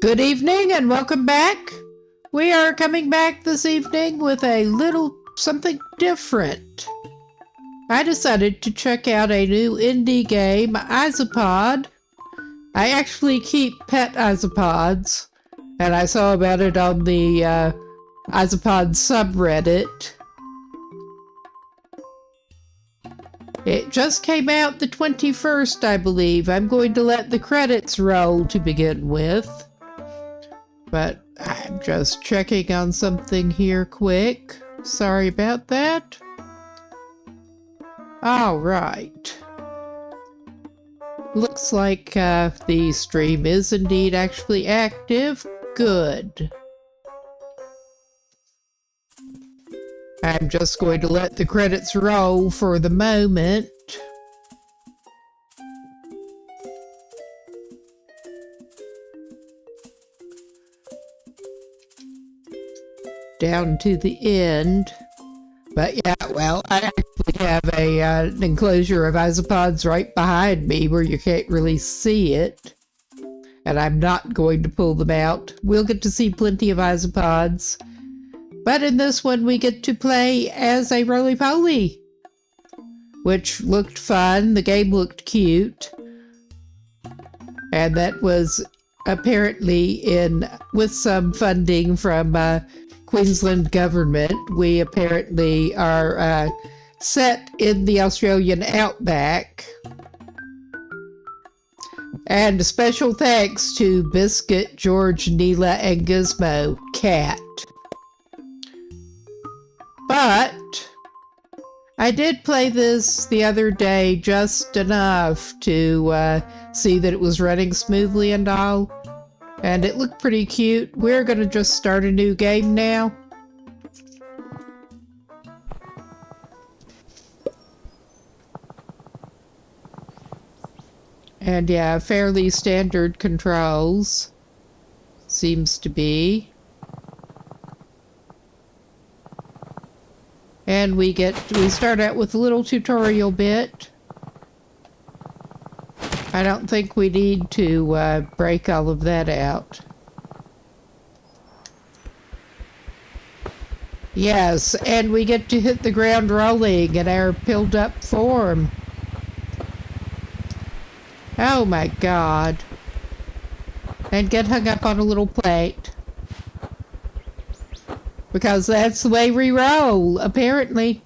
Good evening and welcome back. We are coming back this evening with a little something different. I decided to check out a new indie game, Isopod. I actually keep pet isopods, and I saw about it on the Isopod subreddit. It just came out the 21st, I believe. I'm going to let the credits roll to begin with. But I'm just checking on something here quick. Sorry about that. All right. Looks like the stream is indeed actually active. Good. I'm just going to let the credits roll for the moment. Down to the end. But yeah, well, I actually have an enclosure of isopods right behind me where you can't really see it. And I'm not going to pull them out. We'll get to see plenty of isopods. But in this one, we get to play as a roly-poly, which looked fun. The game looked cute. And that was apparently with some funding from Queensland government. We apparently are set in the Australian outback. And a special thanks to Biscuit, George, Neela, and Gizmo, Cat. But I did play this the other day just enough to see that it was running smoothly and all. And it looked pretty cute. We're going to just start a new game now. And yeah, fairly standard controls. Seems to be. And we start out with a little tutorial bit. I don't think we need to break all of that out. Yes, and we get to hit the ground rolling in our pilled up form. Oh my God. And get hung up on a little plate. Because that's the way we roll, apparently.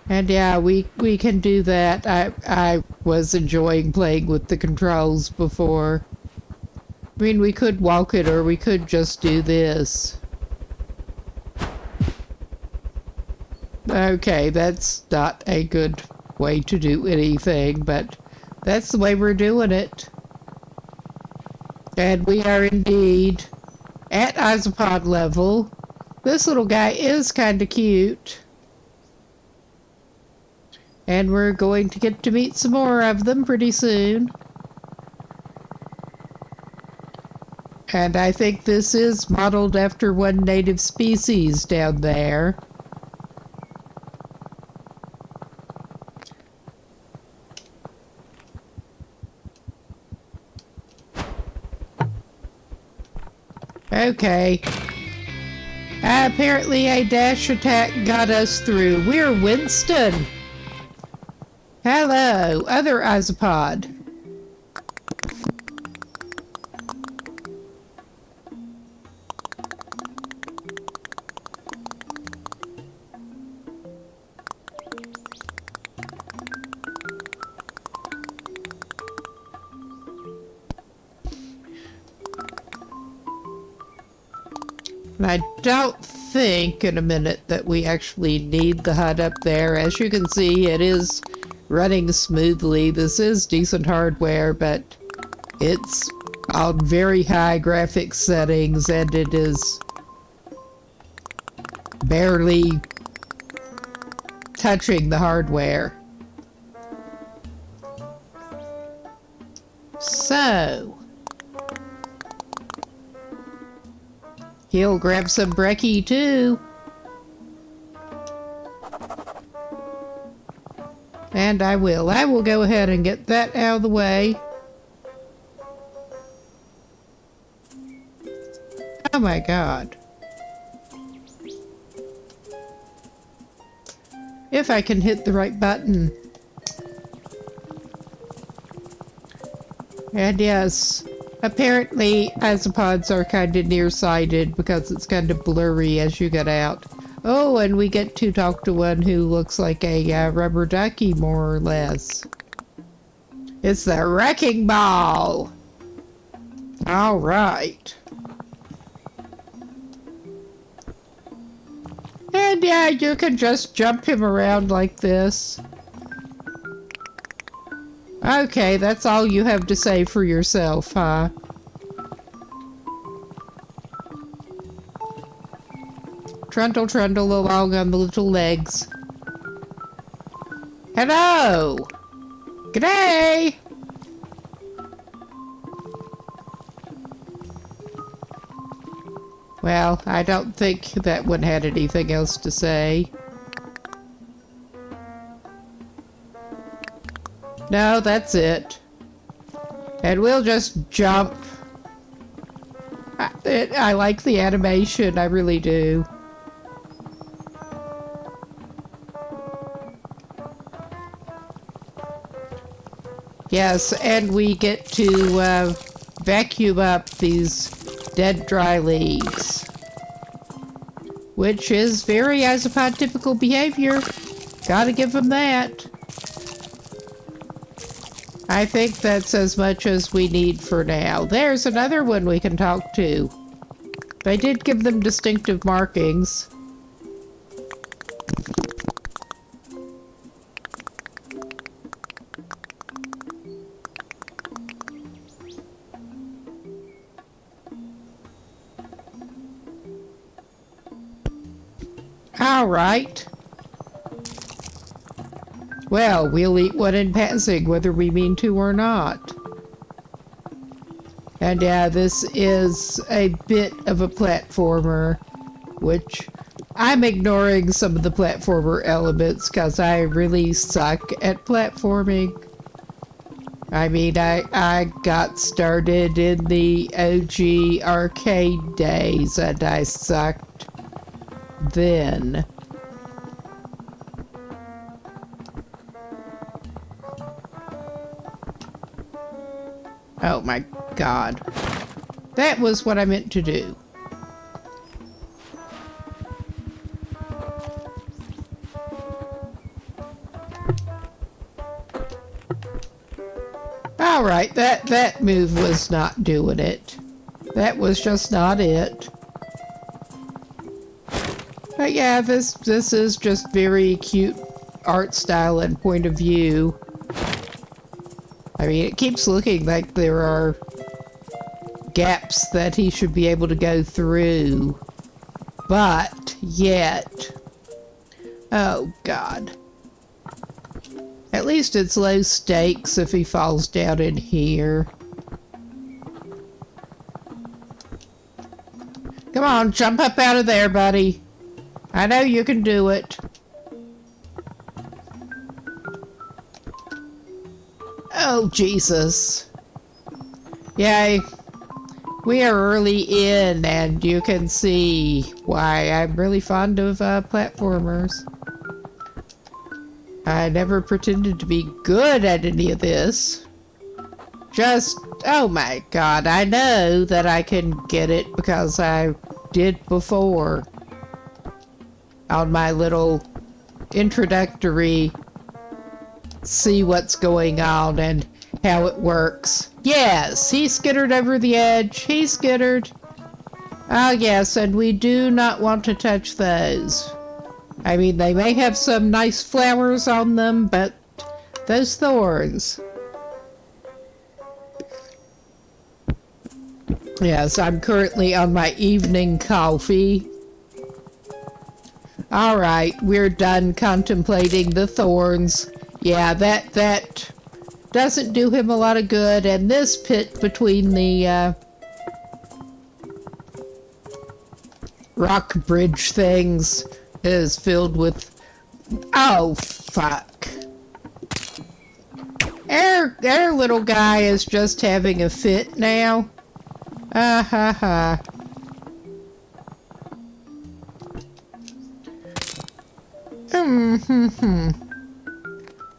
And yeah, we can do that. I was enjoying playing with the controls before. I mean, we could walk it or we could just do this. Okay, that's not a good way to do anything, but that's the way we're doing it. And we are indeed at Isopod level. This little guy is kind of cute. And we're going to get to meet some more of them pretty soon. And I think this is modeled after one native species down there. Okay. Apparently a dash attack got us through. We're Winston. Hello, other Isopod. And I don't think in a minute that we actually need the HUD up there. As you can see, it is running smoothly. This is decent hardware, but it's on very high graphics settings and it is barely touching the hardware. So he'll grab some brekkie too. And I will. I will go ahead and get that out of the way. Oh my god. If I can hit the right button. And yes, apparently isopods are kind of nearsighted because it's kind of blurry as you get out. Oh, and we get to talk to one who looks like a rubber ducky, more or less. It's the wrecking ball! Alright. And yeah, you can just jump him around like this. Okay, that's all you have to say for yourself, huh? Trundle, trundle along on the little legs. Hello! G'day! Well, I don't think that one had anything else to say. No, that's it. And we'll just jump. I like the animation, I really do. Yes, and we get to vacuum up these dead dry leaves. Which is very Isopod typical behavior. Gotta give them that. I think that's as much as we need for now. There's another one we can talk to. They did give them distinctive markings. All right. Well, we'll eat one in passing, whether we mean to or not. And yeah, this is a bit of a platformer, which I'm ignoring some of the platformer elements because I really suck at platforming. I mean, I got started in the OG arcade days and I sucked then. Oh my god. That was what I meant to do. Alright, that move was not doing it. That was just not it. But yeah, this is just very cute art style and point of view. I mean, it keeps looking like there are gaps that he should be able to go through. But yet... Oh, God. At least it's low stakes if he falls down in here. Come on, jump up out of there, buddy. I know you can do it. Oh, Jesus. Yeah, we are early in, and you can see why I'm really fond of platformers. I never pretended to be good at any of this. Just, oh my god, I know that I can get it because I did before. On my little introductory see what's going on and how it works. Yes, he skittered over the edge. He skittered. Ah, yes, and we do not want to touch those. I mean, they may have some nice flowers on them, but those thorns. Yes, I'm currently on my evening coffee. Alright, we're done contemplating the thorns. Yeah, that doesn't do him a lot of good, and this pit between the rock bridge things is filled with... Oh, fuck. Our little guy is just having a fit now. Ah ha ha.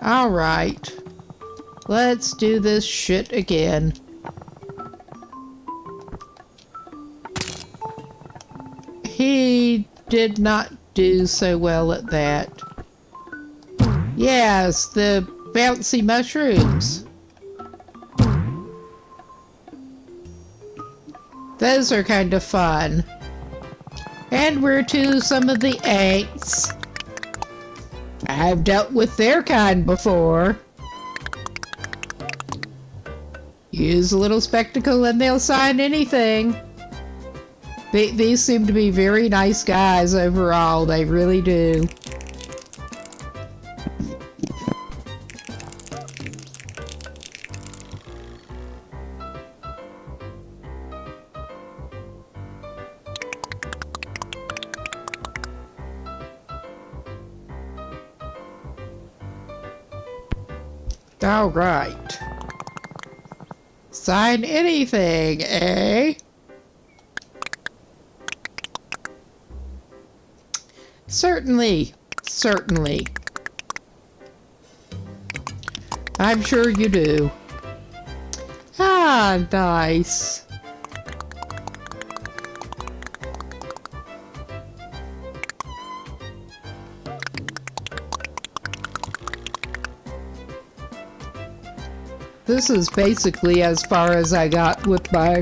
Alright. Let's do this shit again. He did not do so well at that. Yes, the bouncy mushrooms. Those are kind of fun. And we're to some of the ants. I've dealt with their kind before. Use a little spectacle and they'll sign anything. These seem to be very nice guys overall, they really do. All right. Sign anything, eh? Certainly, certainly. I'm sure you do. Ah, nice. This is basically as far as I got with my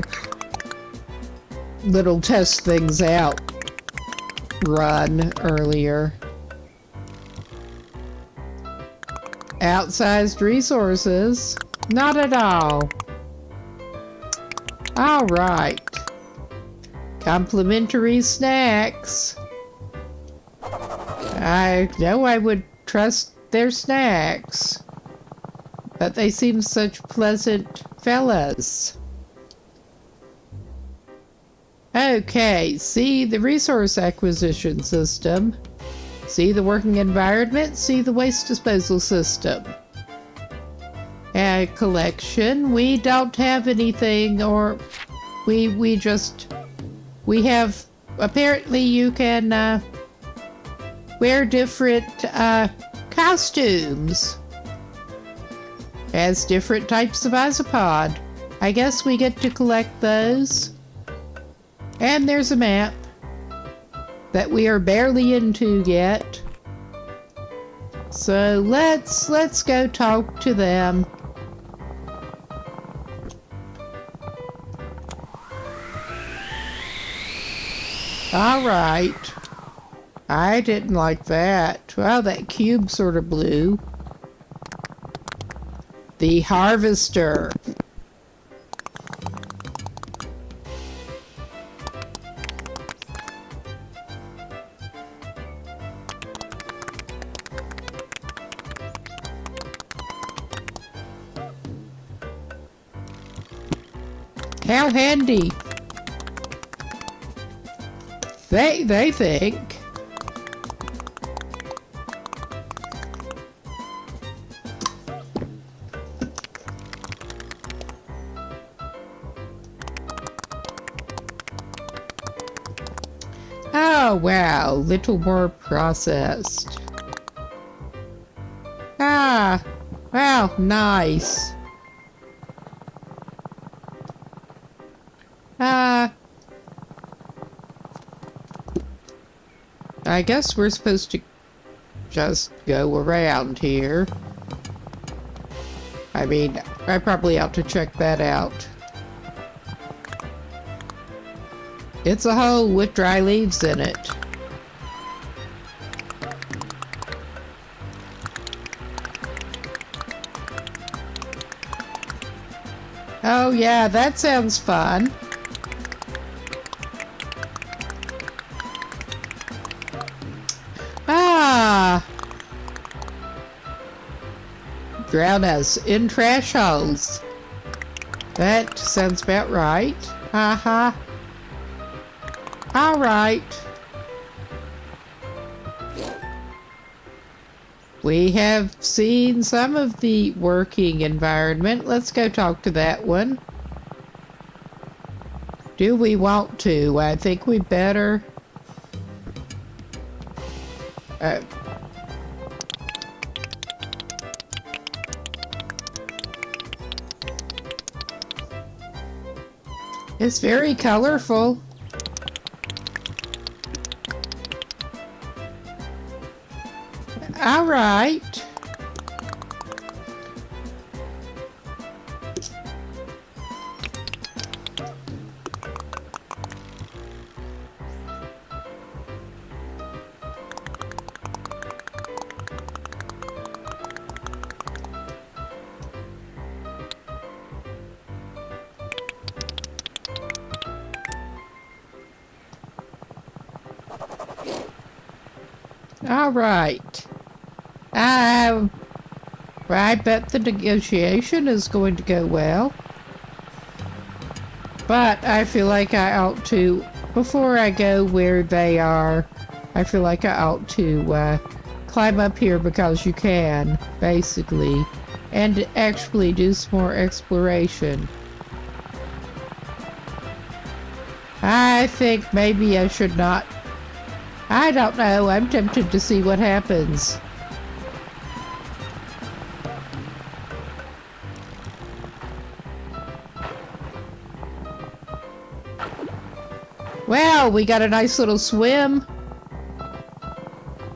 little test things out run earlier. Outsized resources? Not at all. All right. Complimentary snacks. I know I would trust their snacks. But they seem such pleasant fellas. Okay, see the resource acquisition system. See the working environment, see the waste disposal system. Collection, we don't have anything, or we have, apparently you can wear different costumes as different types of Isopod. I guess we get to collect those. And there's a map that we are barely into yet. So let's go talk to them. All right. I didn't like that. Wow, that cube sort of blew. The harvester. How handy. They think. Oh wow, little more processed. Ah, wow, nice. I guess we're supposed to just go around here. I mean, I probably ought to check that out. It's a hole with dry leaves in it. Oh yeah, that sounds fun. Ah! Drown us in trash holes. That sounds about right. Haha. All right. We have seen some of the working environment. Let's go talk to that one. Do we want to? I think we better. It's very colorful. All right. All right. I bet the negotiation is going to go well. But I feel like I ought to, before I go where they are, I feel like I ought to climb up here because you can, basically, and actually do some more exploration. I think maybe I should not. I don't know. I'm tempted to see what happens. Well, we got a nice little swim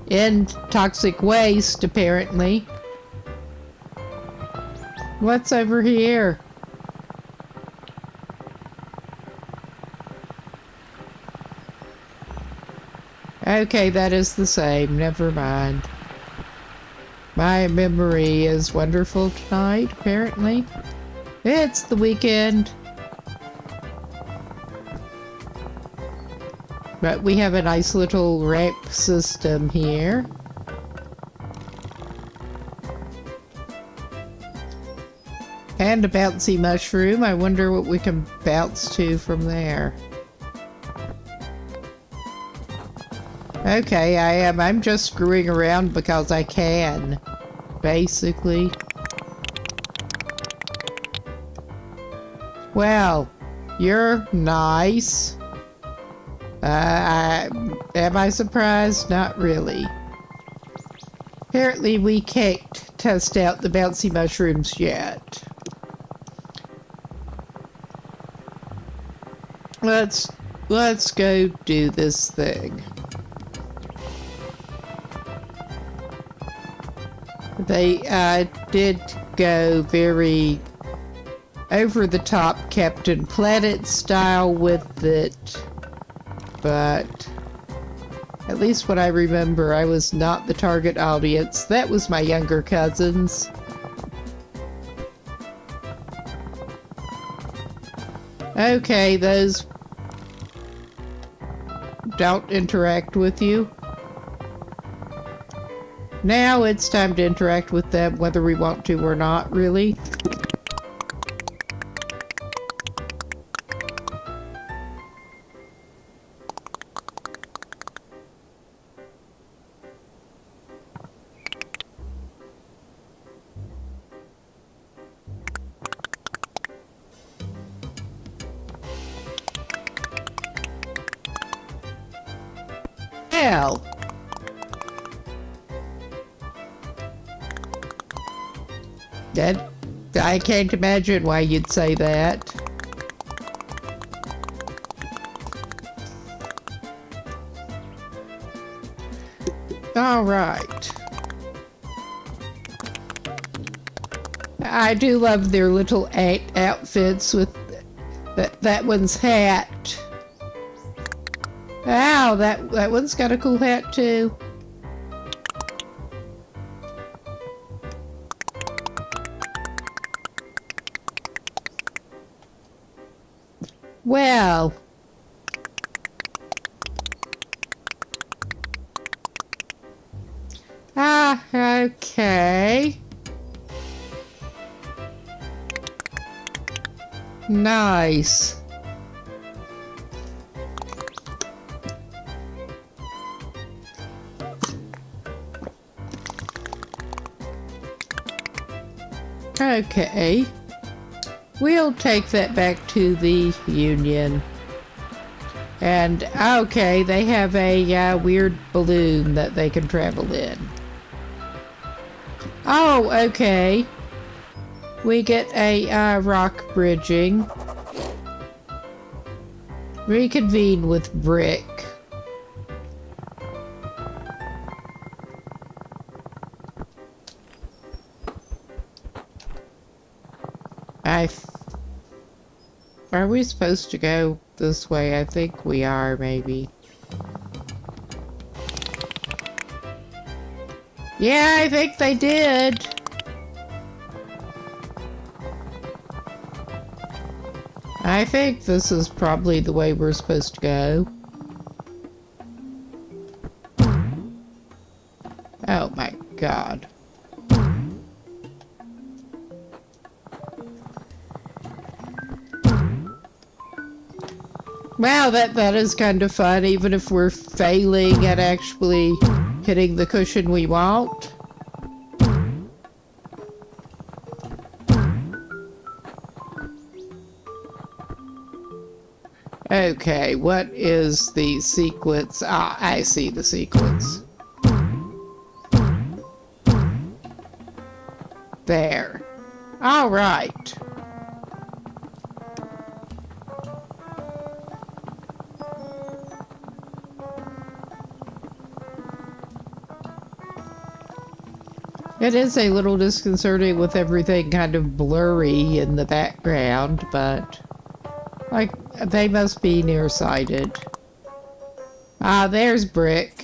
in toxic waste, apparently. What's over here? Okay, that is the same. Never mind. My memory is wonderful tonight, apparently. It's the weekend. But we have a nice little ramp system here. And a bouncy mushroom. I wonder what we can bounce to from there. Okay, I'm just screwing around because I can, basically. Well, you're nice. Am I surprised? Not really. Apparently we can't test out the bouncy mushrooms yet. Let's go do this thing. They did go very over the top Captain Planet style with it, but at least what I remember, I was not the target audience. That was my younger cousins. Okay, those don't interact with you. Now it's time to interact with them whether we want to or not, really. Hell. That, I can't imagine why you'd say that. All right. I do love their little outfits with that one's hat. Ow, that one's got a cool hat too. Well, okay. Nice. Okay. We'll take that back to the Union. And, okay, they have a weird balloon that they can travel in. Oh, okay. We get a rock bridging. Reconvene with Brick. Are we supposed to go this way? I think we are, maybe. Yeah, I think they did. I think this is probably the way we're supposed to go. Oh my god. Wow, that is kind of fun, even if we're failing at actually hitting the cushion we want. Okay, what is the sequence? Ah, I see the sequence. There. All right. It is a little disconcerting with everything kind of blurry in the background, but like they must be nearsighted. Ah, there's Brick.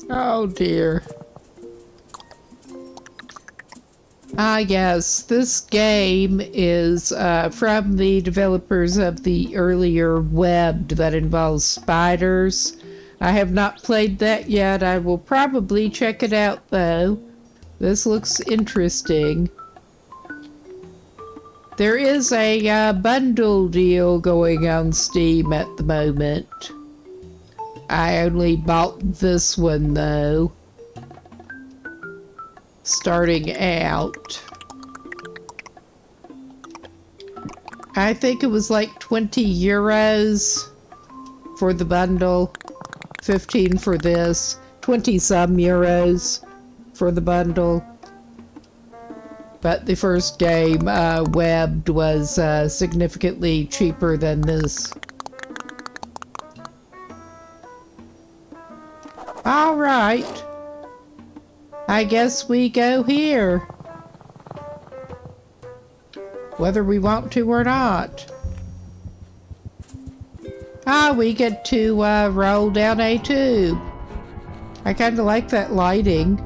Oh dear. Ah yes, this game is from the developers of the earlier Webbed that involves spiders. I have not played that yet. I will probably check it out though. This looks interesting. There is a bundle deal going on Steam at the moment. I only bought this one though, starting out. I think it was like 20 euros for the bundle, 15 for this, 20 some euros for the bundle. But the first game, Webbed, was significantly cheaper than this. All right. I guess we go here. Whether we want to or not. Ah, we get to roll down a tube. I kind of like that lighting.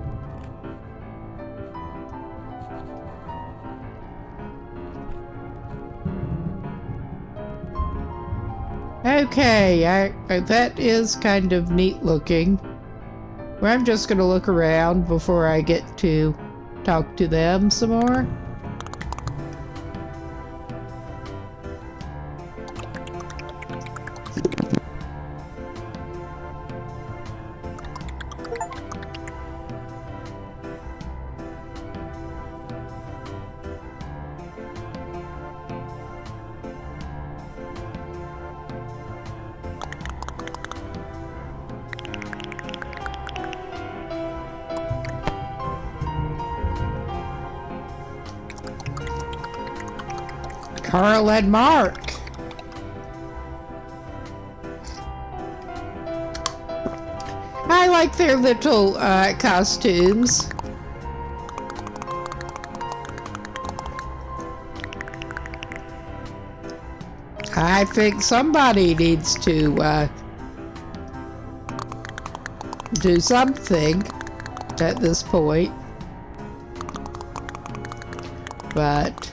Okay, that is kind of neat looking. Well, I'm just gonna look around before I get to talk to them some more. Carl and Mark. I like their little costumes. I think somebody needs to do something at this point. But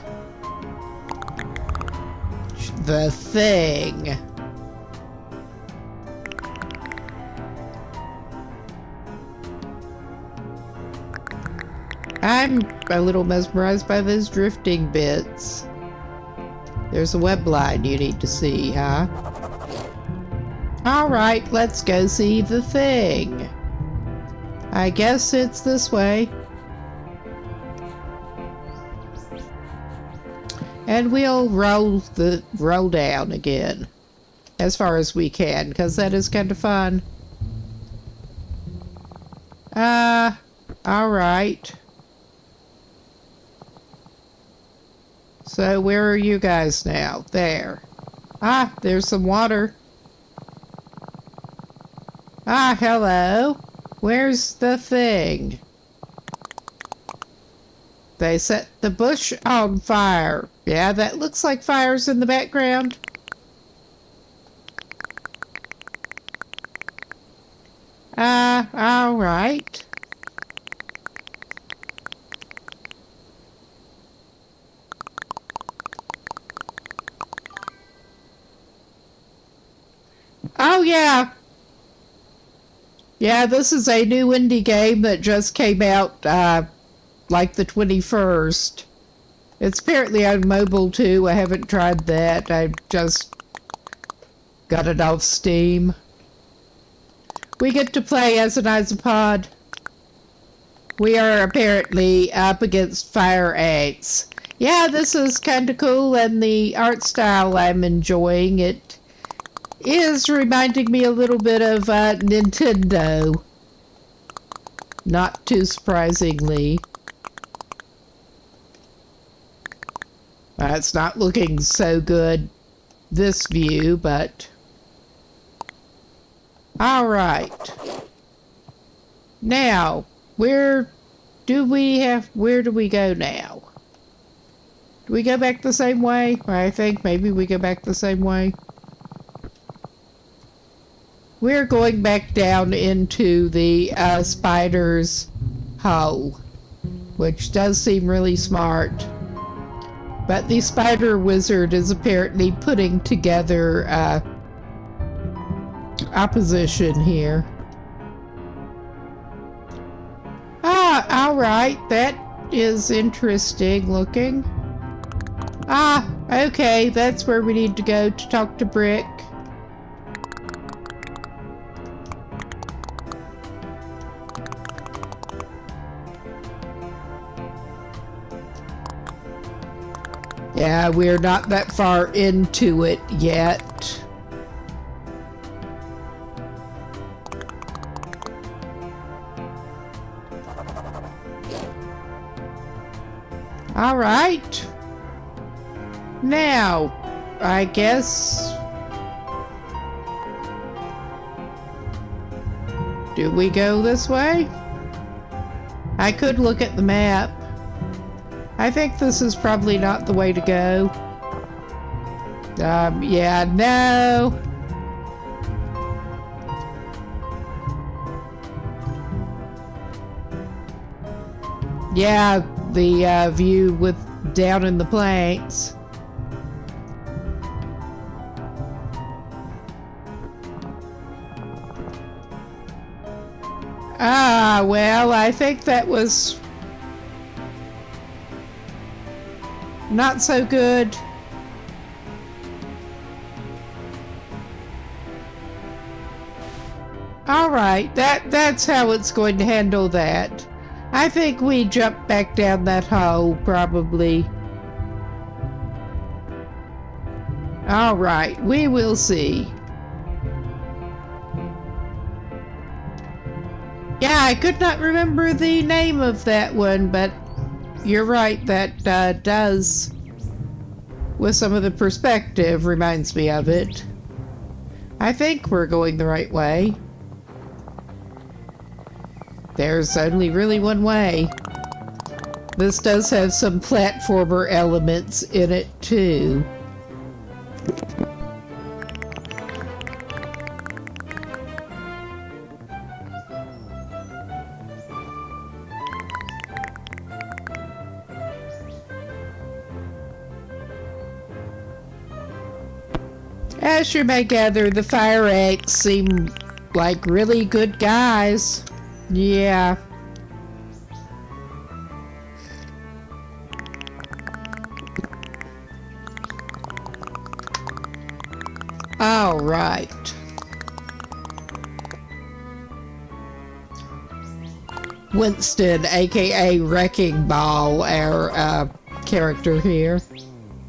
the thing. I'm a little mesmerized by those drifting bits. There's a web line you need to see, huh? Alright, let's go see the thing. I guess it's this way. And we'll roll down again. As far as we can, because that is kind of fun. Alright. So where are you guys now? There. Ah, there's some water. Ah, hello. Where's the thing? They set the bush on fire. Yeah, that looks like fires in the background. Alright. Oh, yeah. Yeah, this is a new indie game that just came out, like the 21st. It's apparently on mobile, too. I haven't tried that. I just got it off Steam. We get to play as an Isopod. We are apparently up against fire ants. Yeah, this is kind of cool, and the art style I'm enjoying. It is reminding me a little bit of Nintendo. Not too surprisingly. It's not looking so good, this view, but... Alright. Now, where do we go now? Do we go back the same way? I think maybe we go back the same way. We're going back down into the spider's hole, which does seem really smart. But the spider wizard is apparently putting together opposition here. Ah, alright, that is interesting looking. Ah, okay, that's where we need to go to talk to Brick. Yeah, we're not that far into it yet. All right. Now, I guess... Do we go this way? I could look at the map. I think this is probably not the way to go. Yeah, no. Yeah, the view with down in the planks. Ah, well, I think that was not so good. All right, that's how it's going to handle that. I think we jump back down that hole, probably. All right, we will see. Yeah, I could not remember the name of that one, but you're right, that does, with some of the perspective, reminds me of it. I think we're going the right way. There's only really one way. This does have some platformer elements in it, too. As you may gather, the fire ants seem like really good guys. Yeah. All right. Winston, aka Wrecking Ball, our character here.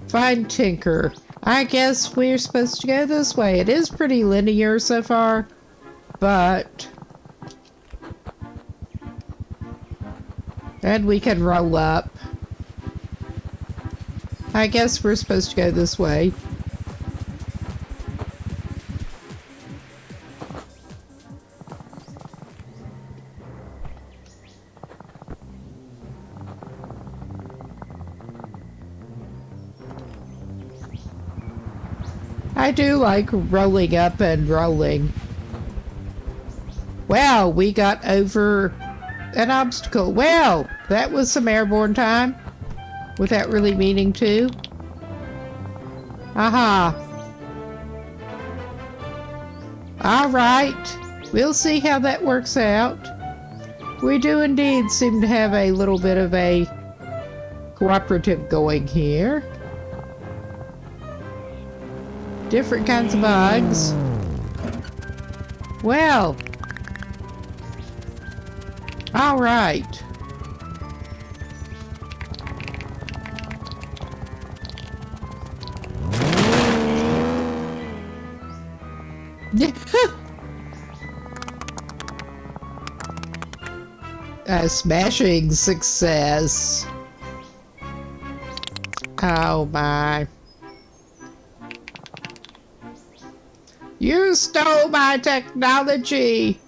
Find Tinker. I guess we're supposed to go this way. It is pretty linear so far, but... And we can roll up. I guess we're supposed to go this way. I do like rolling up and rolling. Well, we got over an obstacle. Well, that was some airborne time. Without really meaning to. Aha. Alright. We'll see how that works out. We do indeed seem to have a little bit of a cooperative going here. Different kinds of bugs. Well. All right. A smashing success. Oh my. You stole my technology!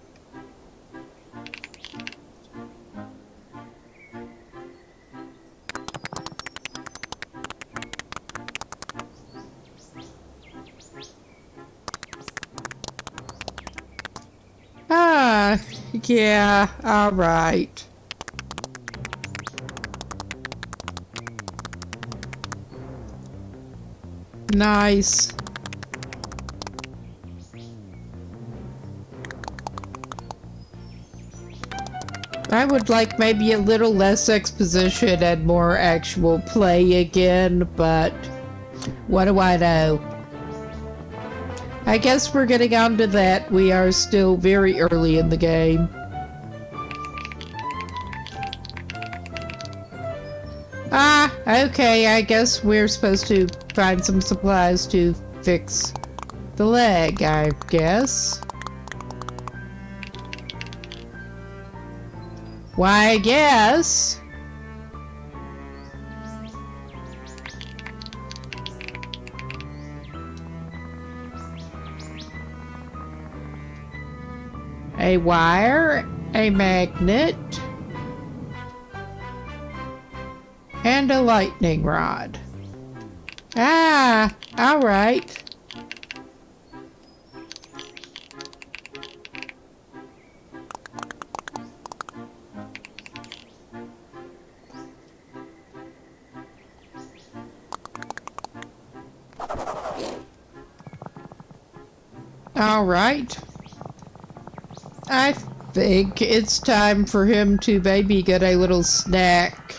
Ah, yeah, alright. Nice. I would like maybe a little less exposition and more actual play again, but what do I know? I guess we're getting on to that. We are still very early in the game. Ah, okay, I guess we're supposed to find some supplies to fix the leg, I guess. Why, yes. A wire, a magnet, and a lightning rod. Ah, all right. All right. I think it's time for him to maybe get a little snack.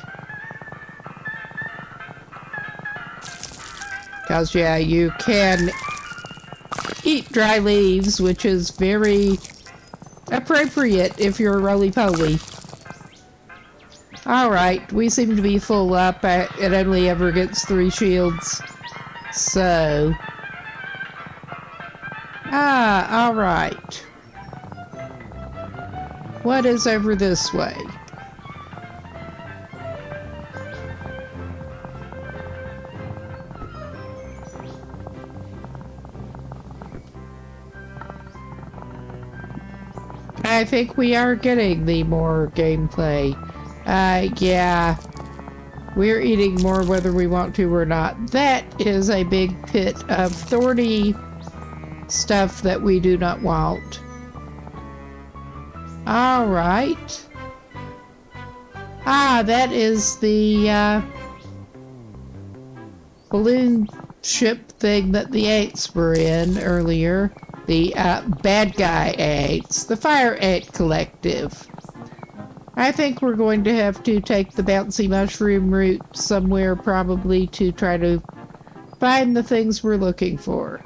Because, yeah, you can eat dry leaves, which is very appropriate if you're a roly-poly. Alright, we seem to be full up. It only ever gets 3 shields. So... Ah, alright. What is over this way? I think we are getting the more gameplay. Yeah. We're eating more whether we want to or not. That is a big pit of thorny stuff that we do not want. Alright. Ah, that is the balloon ship thing that the ants were in earlier. The bad guy ants. The fire ant collective. I think we're going to have to take the bouncy mushroom route somewhere probably to try to find the things we're looking for.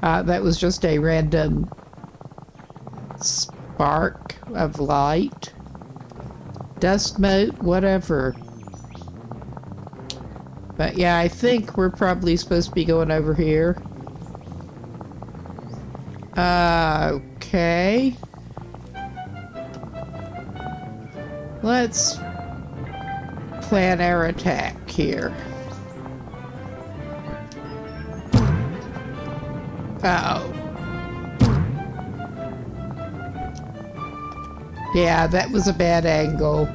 That was just a random spark of light. Dust mote, whatever. But yeah, I think we're probably supposed to be going over here. Okay. Let's plan our attack here. Uh-oh. Yeah, that was a bad angle.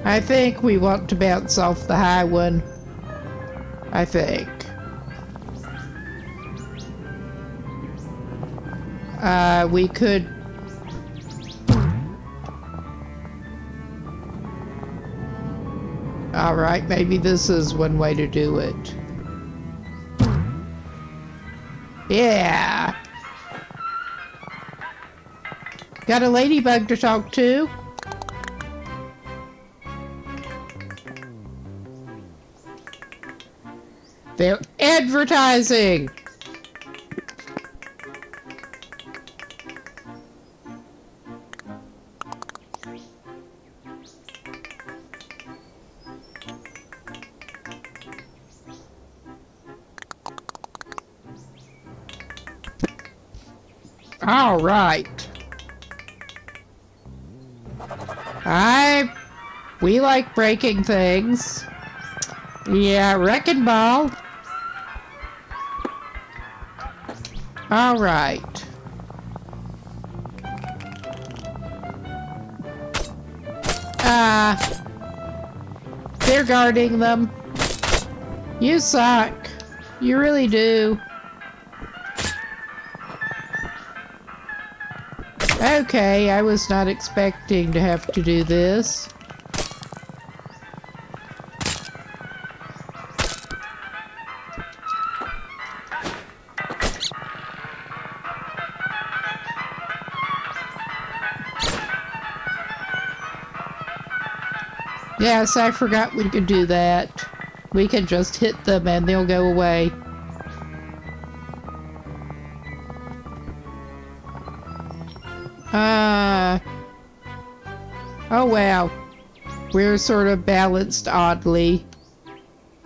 I think we want to bounce off the high one. I think. We could... Alright, maybe this is one way to do it. Yeah! Got a ladybug to talk to? They're advertising! All right. We like breaking things. Yeah, wrecking ball. All right. They're guarding them. You suck. You really do. Okay, I was not expecting to have to do this. Yes, I forgot we could do that. We can just hit them and they'll go away. Oh wow. We're sort of balanced oddly.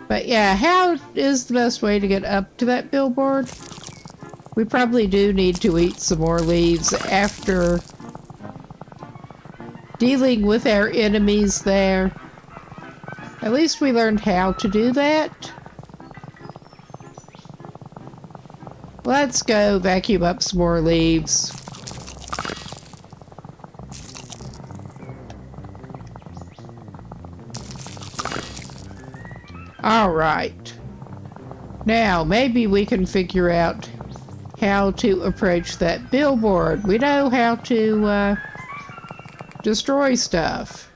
But yeah, how is the best way to get up to that billboard? We probably do need to eat some more leaves after dealing with our enemies there. At least we learned how to do that. Let's go vacuum up some more leaves. All right. Now, maybe we can figure out how to approach that billboard. We know how to destroy stuff,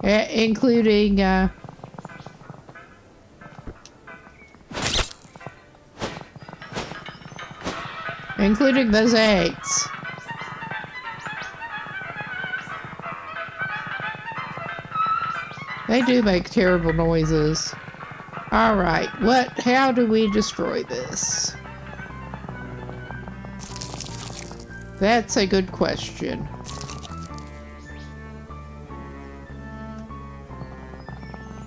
including including those eggs. They do make terrible noises. Alright, how do we destroy this? That's a good question.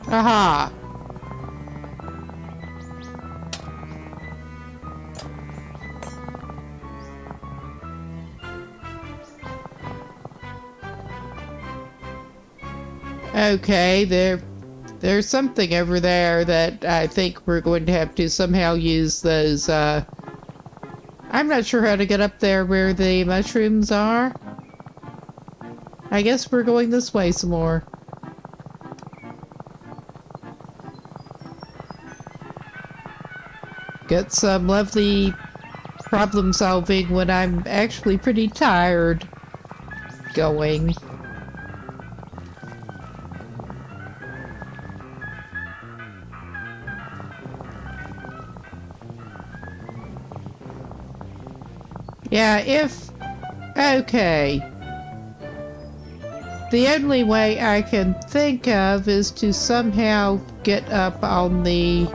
Aha! Okay, there's something over there that I think we're going to have to somehow use those, I'm not sure how to get up there where the mushrooms are. I guess we're going this way some more. Get some lovely problem solving when I'm actually pretty tired going. Yeah, okay. The only way I can think of is to somehow get up on the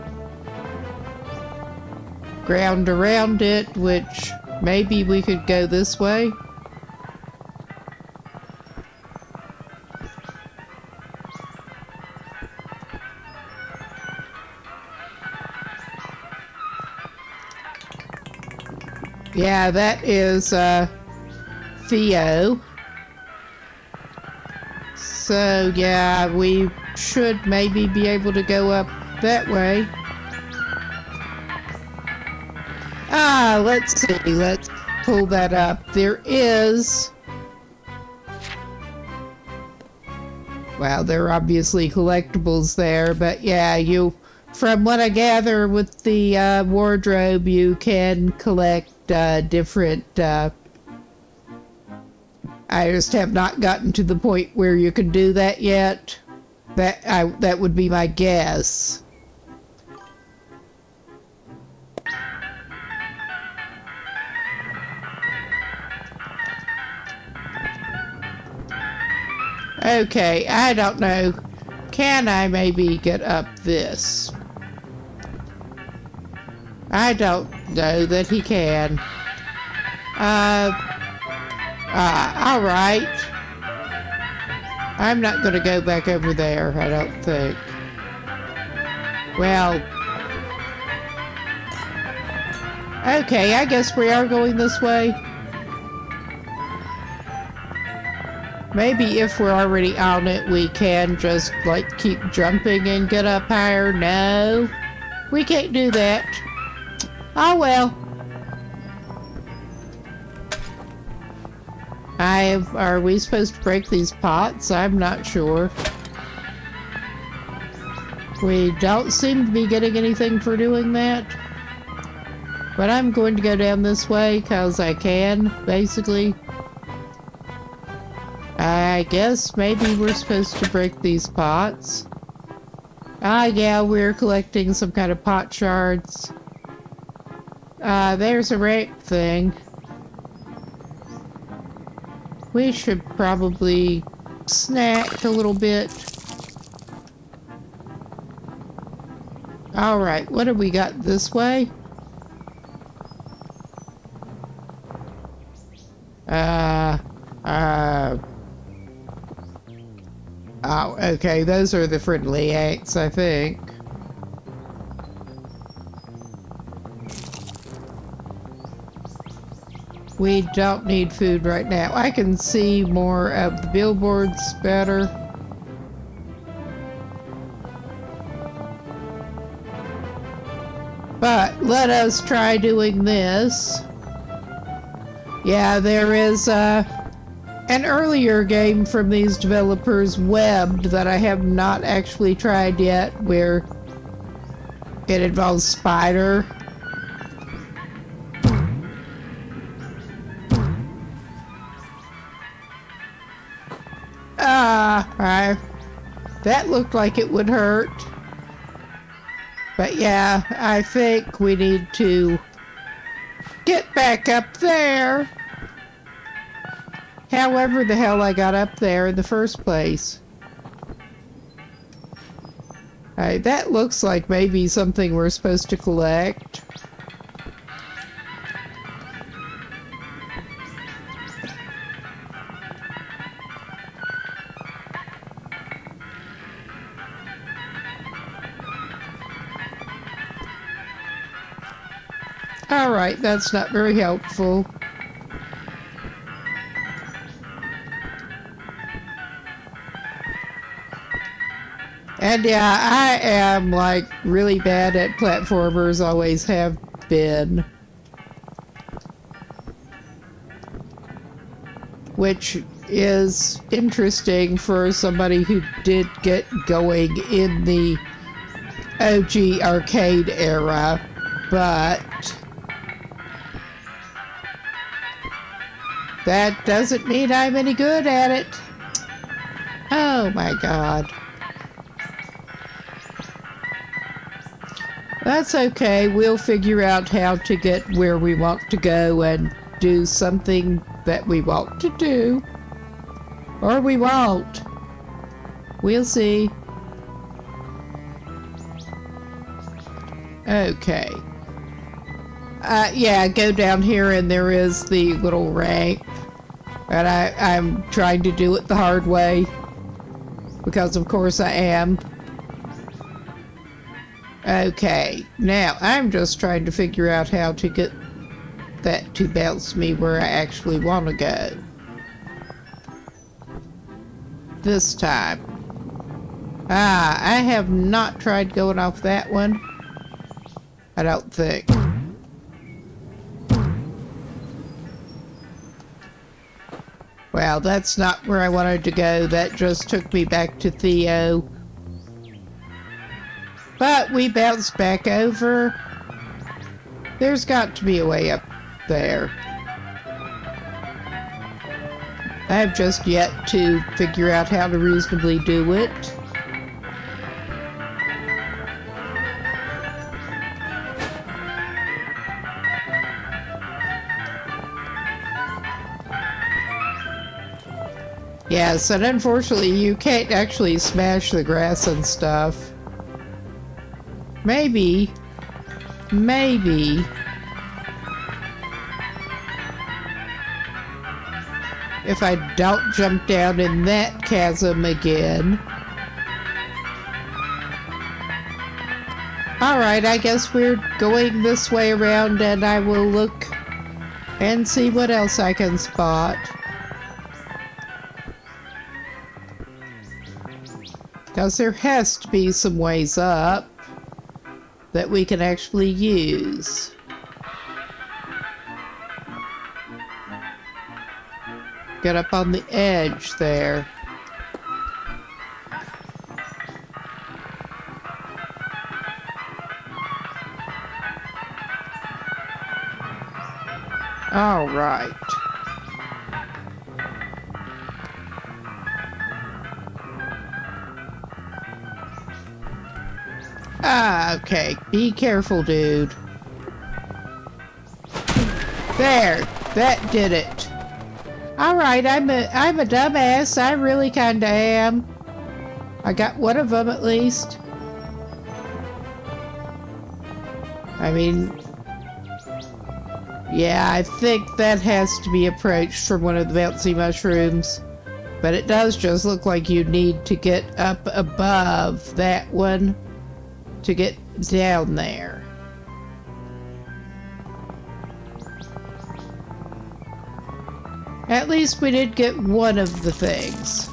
ground around it, which maybe we could go this way. Yeah, that is Theo. So yeah, we should maybe be able to go up that way. Ah, let's see. Let's pull that up. There is... Well, there are obviously collectibles there, but yeah, from what I gather with the wardrobe, you can collect different... I just have not gotten to the point where you can do that yet. That would be my guess. Okay, I don't know. Can I maybe get up this? I don't know that he can. Alright. I'm not gonna go back over there, I don't think. Well... Okay, I guess we are going this way. Maybe if we're already on it, we can just, like, keep jumping and get up higher. No, we can't do that. Oh well. Are we supposed to break these pots? I'm not sure. We don't seem to be getting anything for doing that. But I'm going to go down this way, because I can, basically. I guess maybe we're supposed to break these pots. Ah, yeah, we're collecting some kind of pot shards. There's a ramp thing. We should probably snack a little bit. Alright, what have we got this way? Oh, okay, those are the friendly ants, I think. We don't need food right now. I can see more of the billboards better. But let us try doing this. Yeah, there is an earlier game from these developers, Webbed, that I have not actually tried yet, where it involves Spider. That looked like it would hurt. But yeah, I think we need to get back up there. However the hell I got up there in the first place. That looks like maybe something we're supposed to collect. Alright, that's not very helpful. And yeah, I am like really bad at platformers, always have been. Which is interesting for somebody who did get going in the OG arcade era, but that doesn't mean I'm any good at it. Oh my god. That's okay, we'll figure out how to get where we want to go and do something that we want to do. Or we won't. We'll see. Okay. Yeah, go down here and there is the little ramp. And I'm trying to do it the hard way. Because of course I am. Okay, now I'm just trying to figure out how to get that to bounce me where I actually want to go. This time. I have not tried going off that one. I don't think. Well, that's not where I wanted to go. That just took me back to Theo. But we bounced back over. There's got to be a way up there. I have just yet to figure out how to reasonably do it. Yes, and unfortunately you can't actually smash the grass and stuff. Maybe, if I don't jump down in that chasm again. Alright, I guess we're going this way around and I will look and see what else I can spot. Because there has to be some ways up that we can actually use. Get up on the edge there. All right. Okay. Be careful, dude. There. That did it. Alright, I'm a dumbass. I really kinda am. I got one of them at least. I mean... yeah, I think that has to be approached from one of the bouncy mushrooms. But it does just look like you need to get up above that one to get down there. At least we did get one of the things.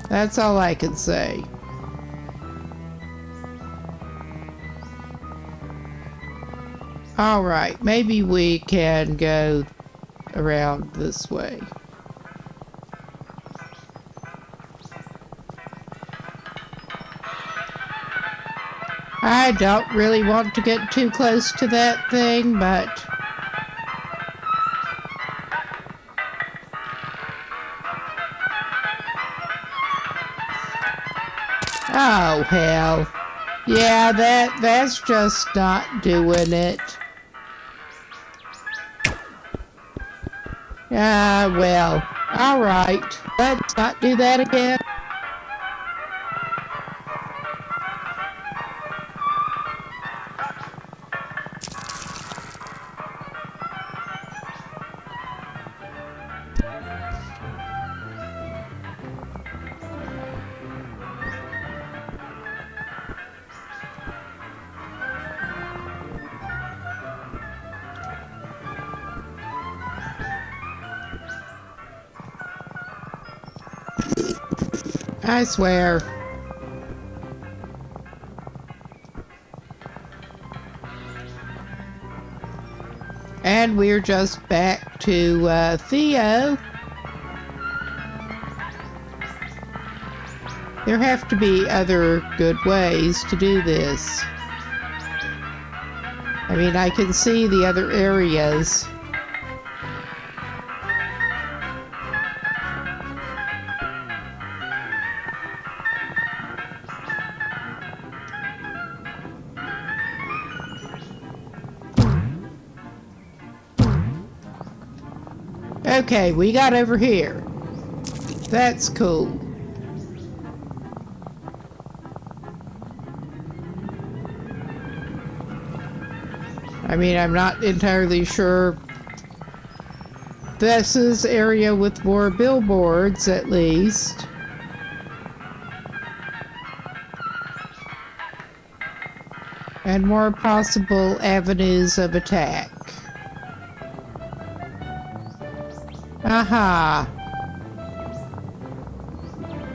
That's all I can say. Alright, maybe we can go around this way. I don't really want to get too close to that thing, but... oh, hell. Yeah, that's just not doing it. Well, alright. Let's not do that again. I swear. And we're just back to Theo. There have to be other good ways to do this. I mean, I can see the other areas. Okay, we got over here. That's cool. I mean, I'm not entirely sure. This is area with more billboards, at least. And more possible avenues of attack. Aha!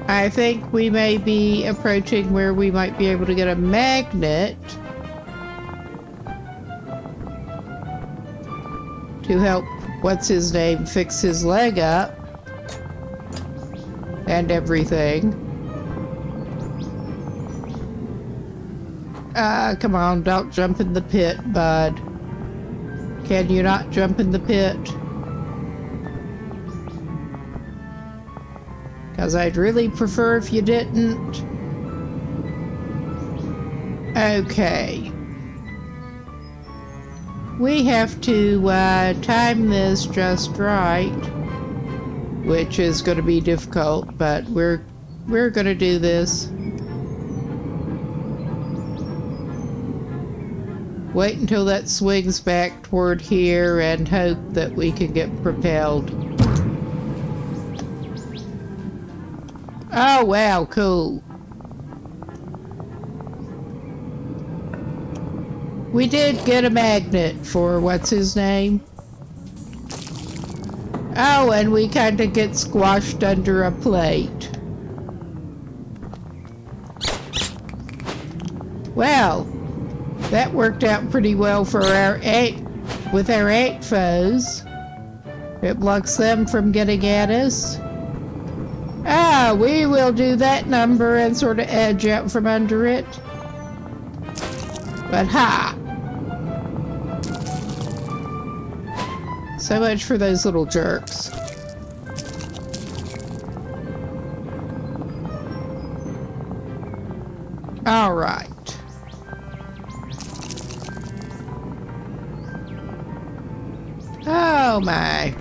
I think we may be approaching where we might be able to get a magnet to help what's-his-name fix his leg up and everything. Come on, don't jump in the pit, bud. Can you not jump in the pit? Because I'd really prefer if you didn't. Okay. We have to time this just right, which is going to be difficult, but we're going to do this. Wait until that swings back toward here and hope that we can get propelled. Oh wow, cool. We did get a magnet for what's-his-name. Oh, and we kind of get squashed under a plate. Well, that worked out pretty well for our with our ant foes. It blocks them from getting at us. Ah, we will do that number and sort of edge out from under it. But ha! So much for those little jerks. All right. Oh my.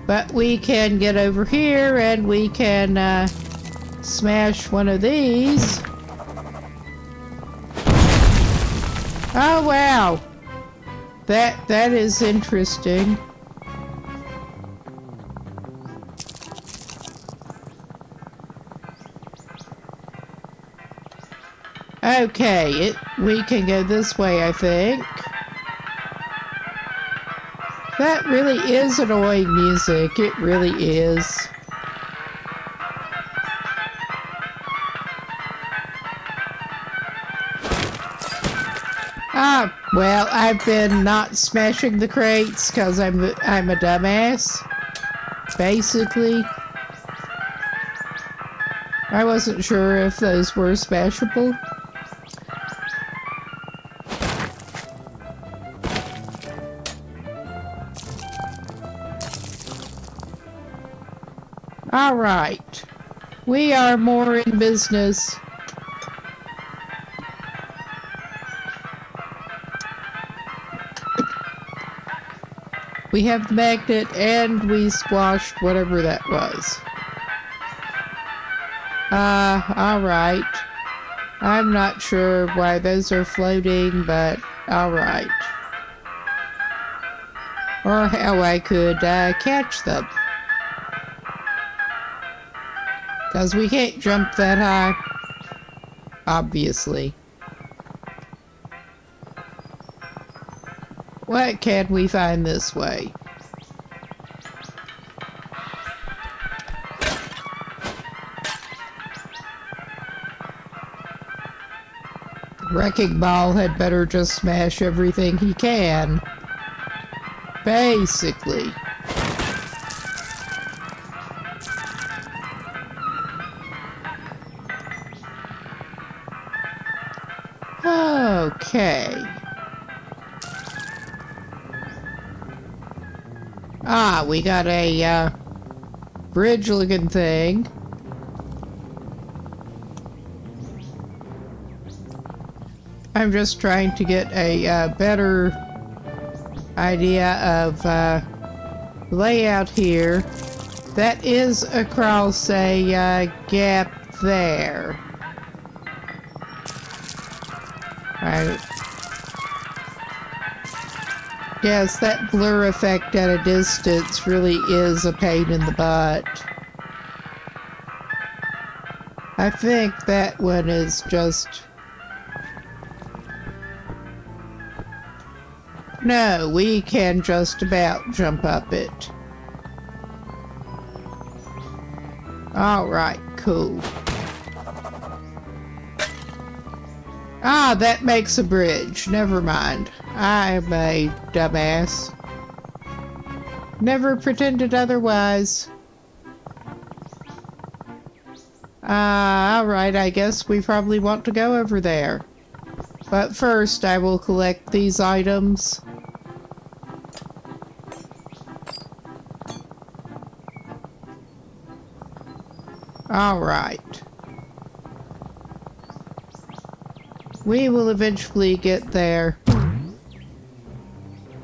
But we can get over here and we can smash one of these. Oh wow. That is interesting. Okay, we can go this way, I think. That really is annoying music. It really is. Ah, well, I've been not smashing the crates because I'm a dumbass. Basically. I wasn't sure if those were smashable. All right. We are more in business. We have the magnet and we squashed whatever that was. All right. I'm not sure why those are floating, but all right. Or how I could catch them. Because we can't jump that high, obviously. What can we find this way? Wrecking Ball had better just smash everything he can. Basically. Okay. Ah, we got a bridge-looking thing. I'm just trying to get a better idea of layout here. That is across a gap there. I guess that blur effect at a distance really is a pain in the butt. I think that one is just... No, we can just about jump up it. Alright, cool. Ah, that makes a bridge. Never mind. I'm a dumbass. Never pretended otherwise. Alright, I guess we probably want to go over there. But first, I will collect these items. Alright. We will eventually get there.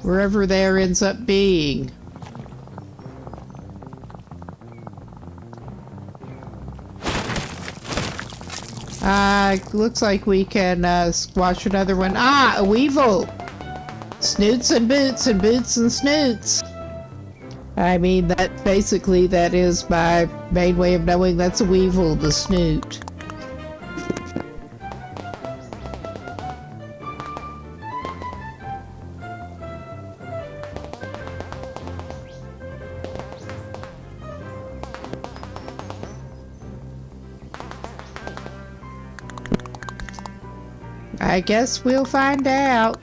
Wherever there ends up being. Looks like we can squash another one. Ah, a weevil! Snoots and boots and boots and snoots. I mean, that is my main way of knowing that's a weevil, the snoot. I guess we'll find out.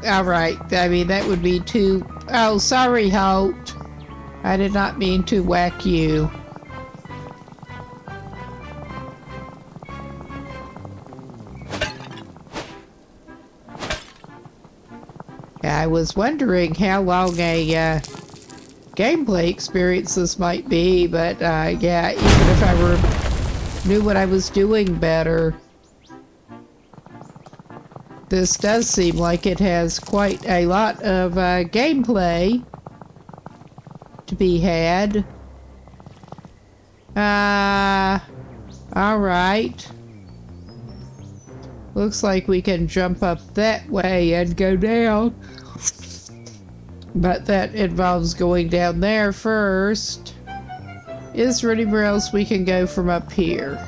Alright, I mean, that would be too... Oh, sorry, Holt. I did not mean to whack you. I was wondering how long a gameplay experience this might be, but yeah, even if I knew what I was doing better, this does seem like it has quite a lot of gameplay to be had. Alright. Looks like we can jump up that way and go down. But that involves going down there first. Is there anywhere else we can go from up here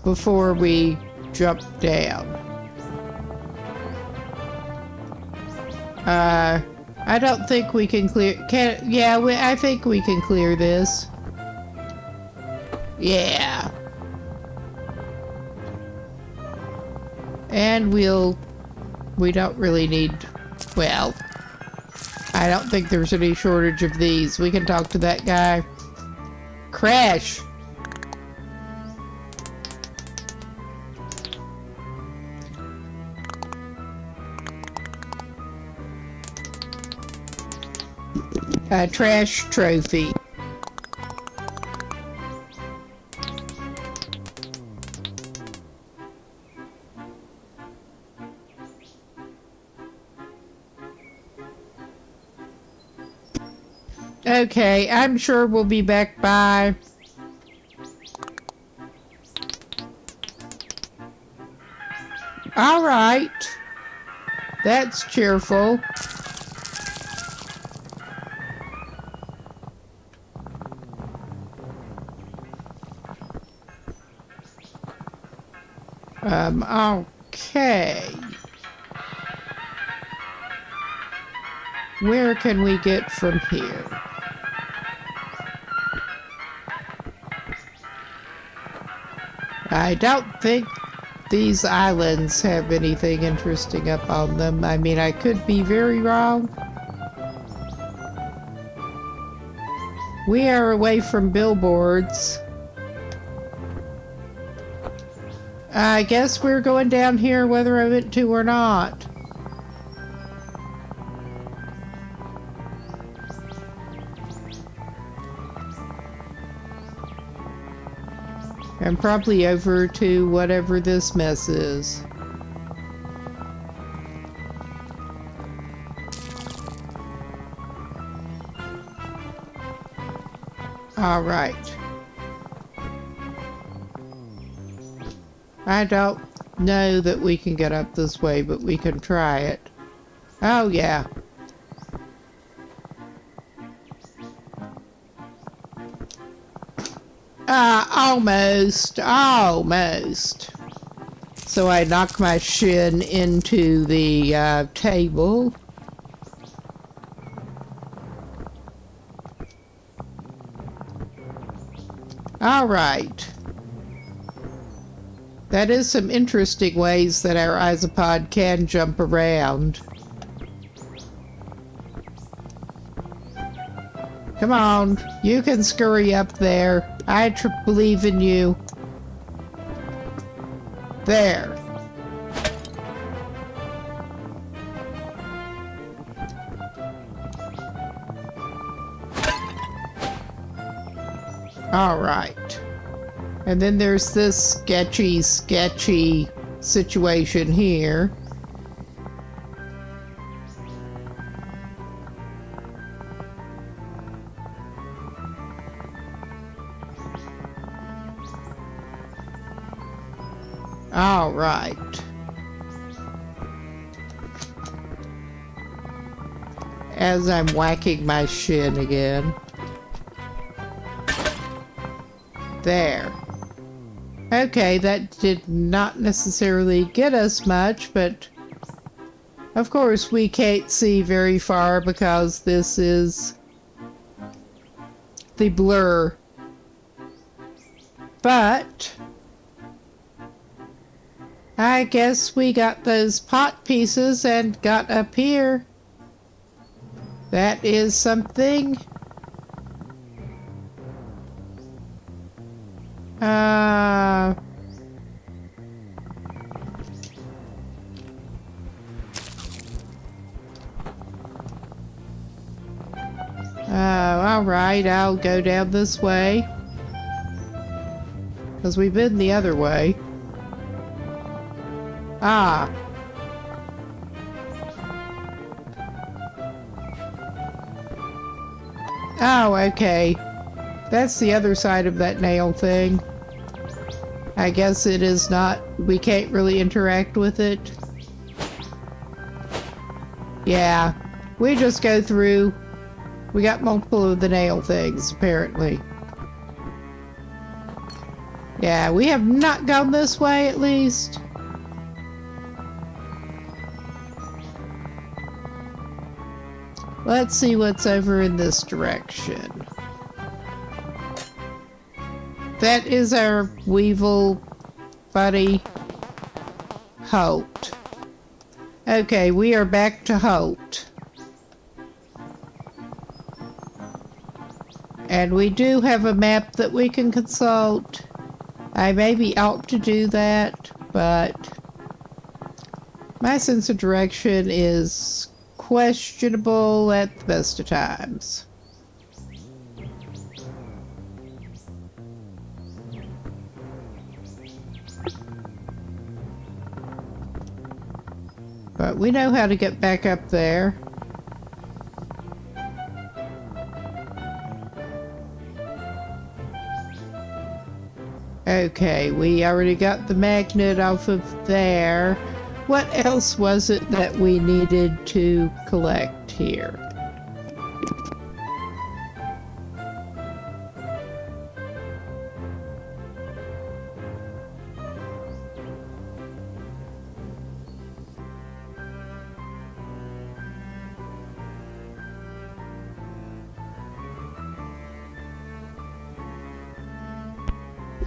before we jump down? I don't think we can clear... I think we can clear this. Yeah. And we don't really need... Well, I don't think there's any shortage of these. We can talk to that guy. Crash! A trash trophy. Okay, I'm sure we'll be back by... Alright. That's cheerful. Okay. Where can we get from here? I don't think these islands have anything interesting up on them. I mean, I could be very wrong. We are away from billboards. I guess we're going down here whether I meant to or not. And probably over to whatever this mess is. All right. I don't know that we can get up this way, but we can try it. Oh, yeah. Almost. Almost. So I knock my shin into the table. All right. That is some interesting ways that our Isopod can jump around. Come on, you can scurry up there. I believe in you. There. All right. And then there's this sketchy situation here. All right. As I'm whacking my shin again. There. Okay, that did not necessarily get us much, but of course we can't see very far because this is the blur. But I guess we got those pot pieces and got up here. That is something. Alright, I'll go down this way. Because we've been the other way. Ah. Oh, okay. That's the other side of that nail thing. I guess it is not, we can't really interact with it. Yeah, we just go through. We got multiple of the nail things, apparently. Yeah, we have not gone this way, at least. Let's see what's over in this direction. That is our Weevil buddy, Holt. Okay, we are back to Holt. And we do have a map that we can consult. I maybe ought to do that, but my sense of direction is questionable at the best of times. But we know how to get back up there. Okay, we already got the magnet off of there. What else was it that we needed to collect here?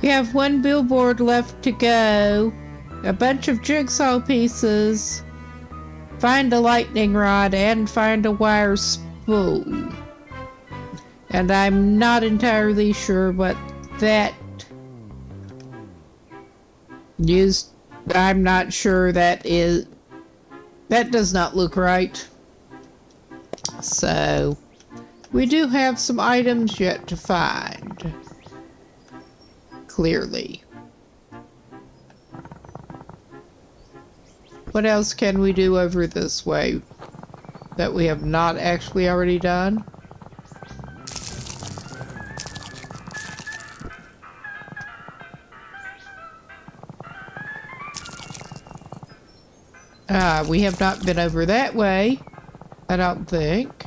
We have one billboard left to go, a bunch of jigsaw pieces, find a lightning rod, and find a wire spool. And I'm not entirely sure what that is. I'm not sure that is. That does not look right. So, we do have some items yet to find. Clearly. What else can we do over this way that we have not actually already done? We have not been over that way, I don't think.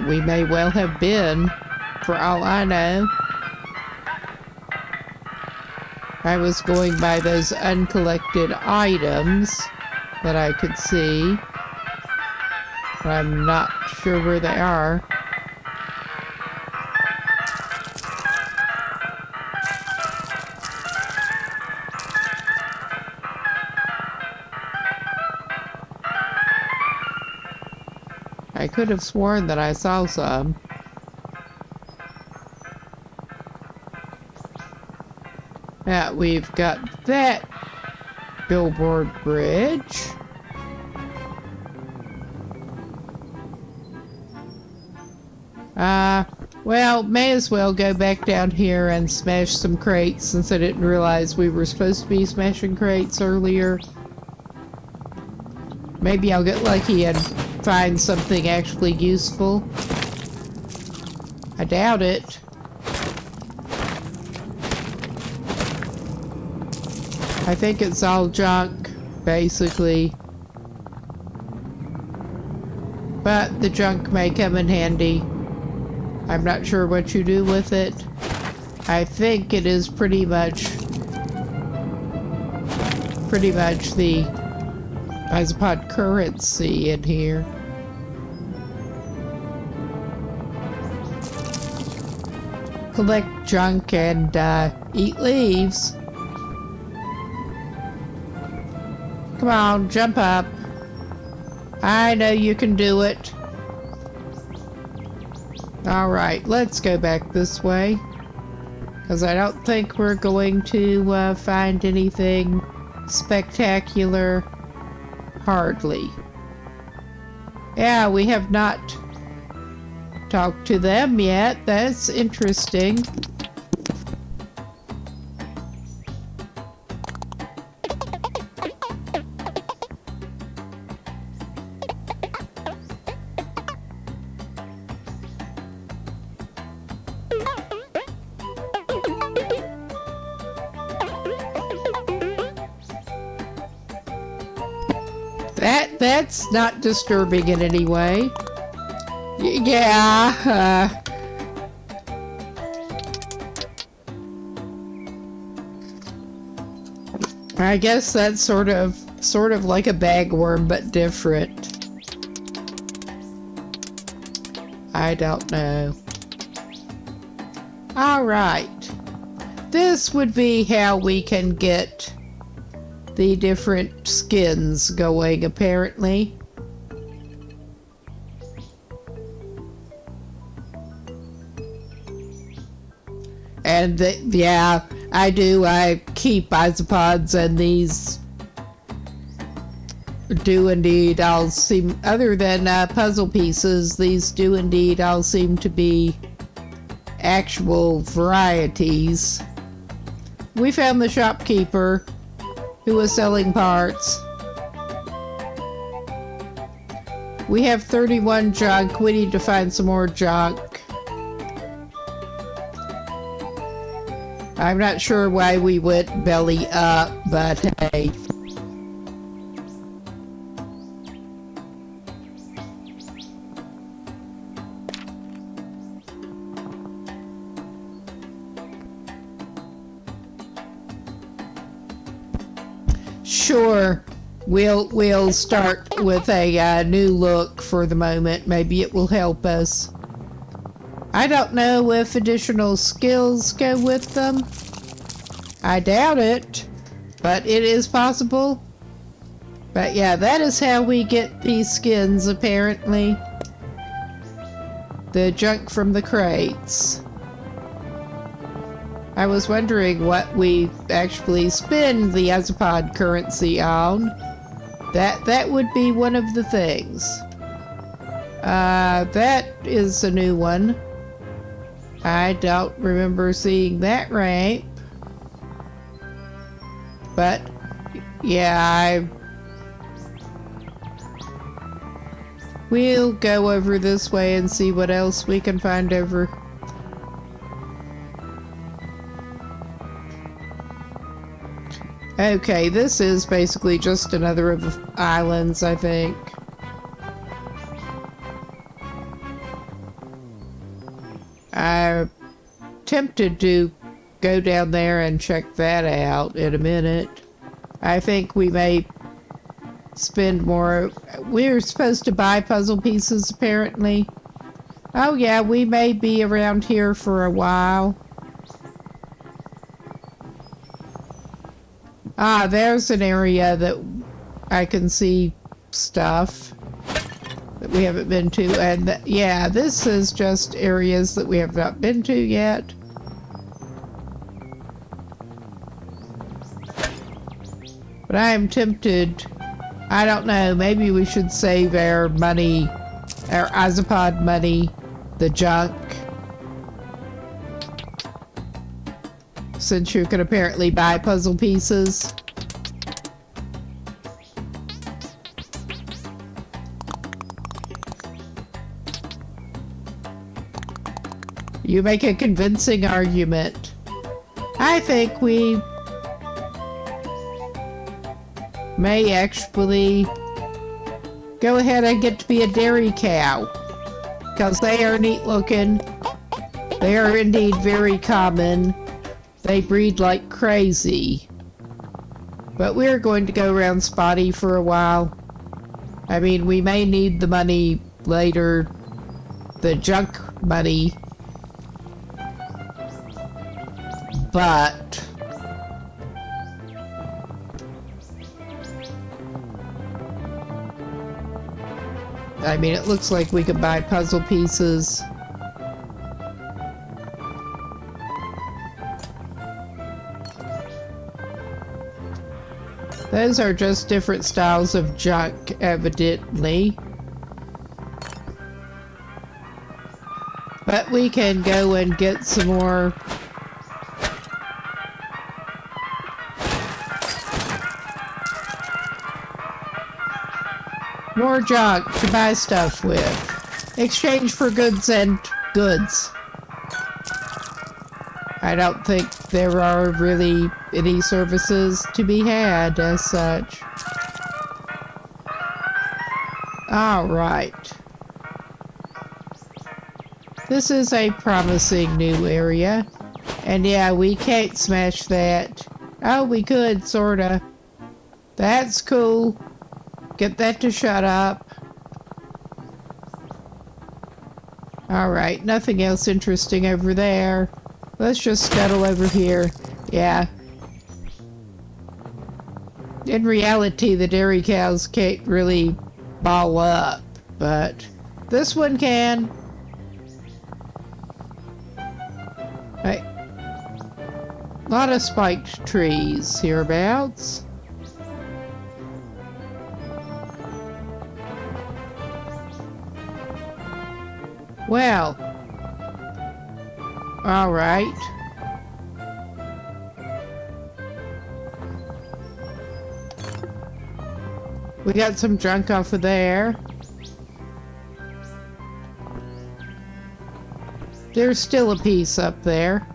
We may well have been, for all I know. I was going by those uncollected items that I could see, but I'm not sure where they are. I could have sworn that I saw some. Yeah, we've got that billboard bridge. Well, may as well go back down here and smash some crates since I didn't realize we were supposed to be smashing crates earlier. Maybe I'll get lucky and find something actually useful. I doubt it. I think it's all junk, basically. But the junk may come in handy. I'm not sure what you do with it. I think it is pretty much the Isopod currency in here. Collect junk and eat leaves. Come on, jump up. I know you can do it. Alright, let's go back this way. Because I don't think we're going to find anything spectacular. Hardly. Yeah, we have not talked to them yet. That's interesting. That's not disturbing in any way. Yeah. I guess that's sort of like a bagworm, but different. I don't know. All right. This would be how we can get the different skins going, apparently. And yeah, I do. I keep isopods, and these do indeed all seem, other than puzzle pieces, these do indeed all seem to be actual varieties. We found the shopkeeper who was selling parts. We have 31 junk. We need to find some more junk. I'm not sure why we went belly up, but hey. Sure, we'll start with a new look for the moment. Maybe it will help us. I don't know if additional skills go with them. I doubt it, but it is possible. But yeah, that is how we get these skins, apparently. The junk from the crates. I was wondering what we actually spend the Isopod currency on. That would be one of the things. That is a new one. I don't remember seeing that ramp. But yeah, we'll go over this way and see what else we can find over Okay, this is basically just another of the islands, I think. I'm tempted to go down there and check that out in a minute. I think we may spend more. We're supposed to buy puzzle pieces, apparently. Oh yeah, we may be around here for a while. Ah, there's an area that I can see stuff that we haven't been to. And yeah, this is just areas that we have not been to yet. But I am tempted. I don't know, maybe we should save our money, our Isopod money, the junk. Since you can apparently buy puzzle pieces. You make a convincing argument. I think we may actually go ahead and get to be a dairy cow. Because they are neat looking. They are indeed very common. They breed like crazy. But we're going to go around Spotty for a while. I mean, we may need the money later. The junk money. But I mean, it looks like we could buy puzzle pieces. Those are just different styles of junk, evidently. But we can go and get some more. More junk to buy stuff with. Exchange for goods and goods. I don't think there are really any services to be had as such. Alright. This is a promising new area. And yeah, we can't smash that. Oh, we could, sorta. That's cool. Get that to shut up. Alright, nothing else interesting over there. Let's just scuttle over here. Yeah. In reality, the dairy cows can't really ball up, but this one can. Right. A lot of spiked trees hereabouts. Well, all right. We got some junk off of there. There's still a piece up there.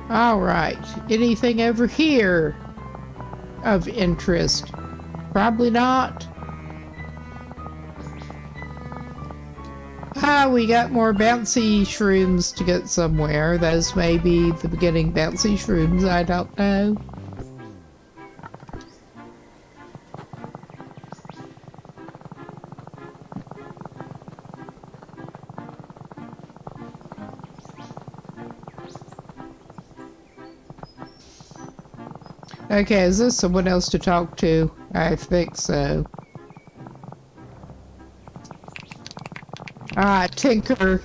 All right. Anything over here of interest? Probably not. Ah, we got more bouncy shrooms to get somewhere. Those may be the beginning bouncy shrooms, I don't know. Okay, is this someone else to talk to? I think so. Ah, Tinker.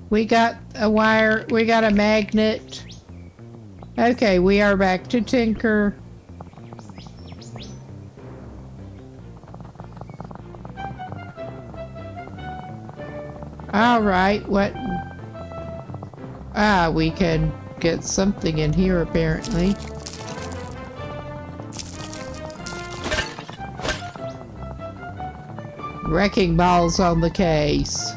We got a wire, we got a magnet. Okay, we are back to Tinker. Alright, what? Ah, we can get something in here apparently. Wrecking balls on the case.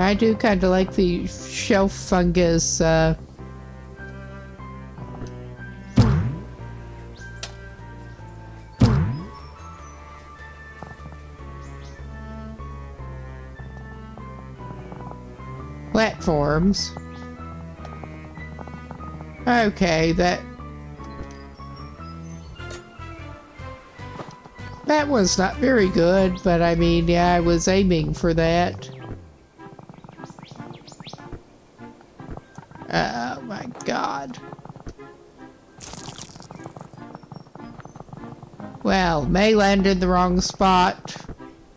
I do kind of like the shelf fungus, platforms. Okay, that was not very good, but I mean, yeah, I was aiming for that. Oh my god. Well, may land in the wrong spot.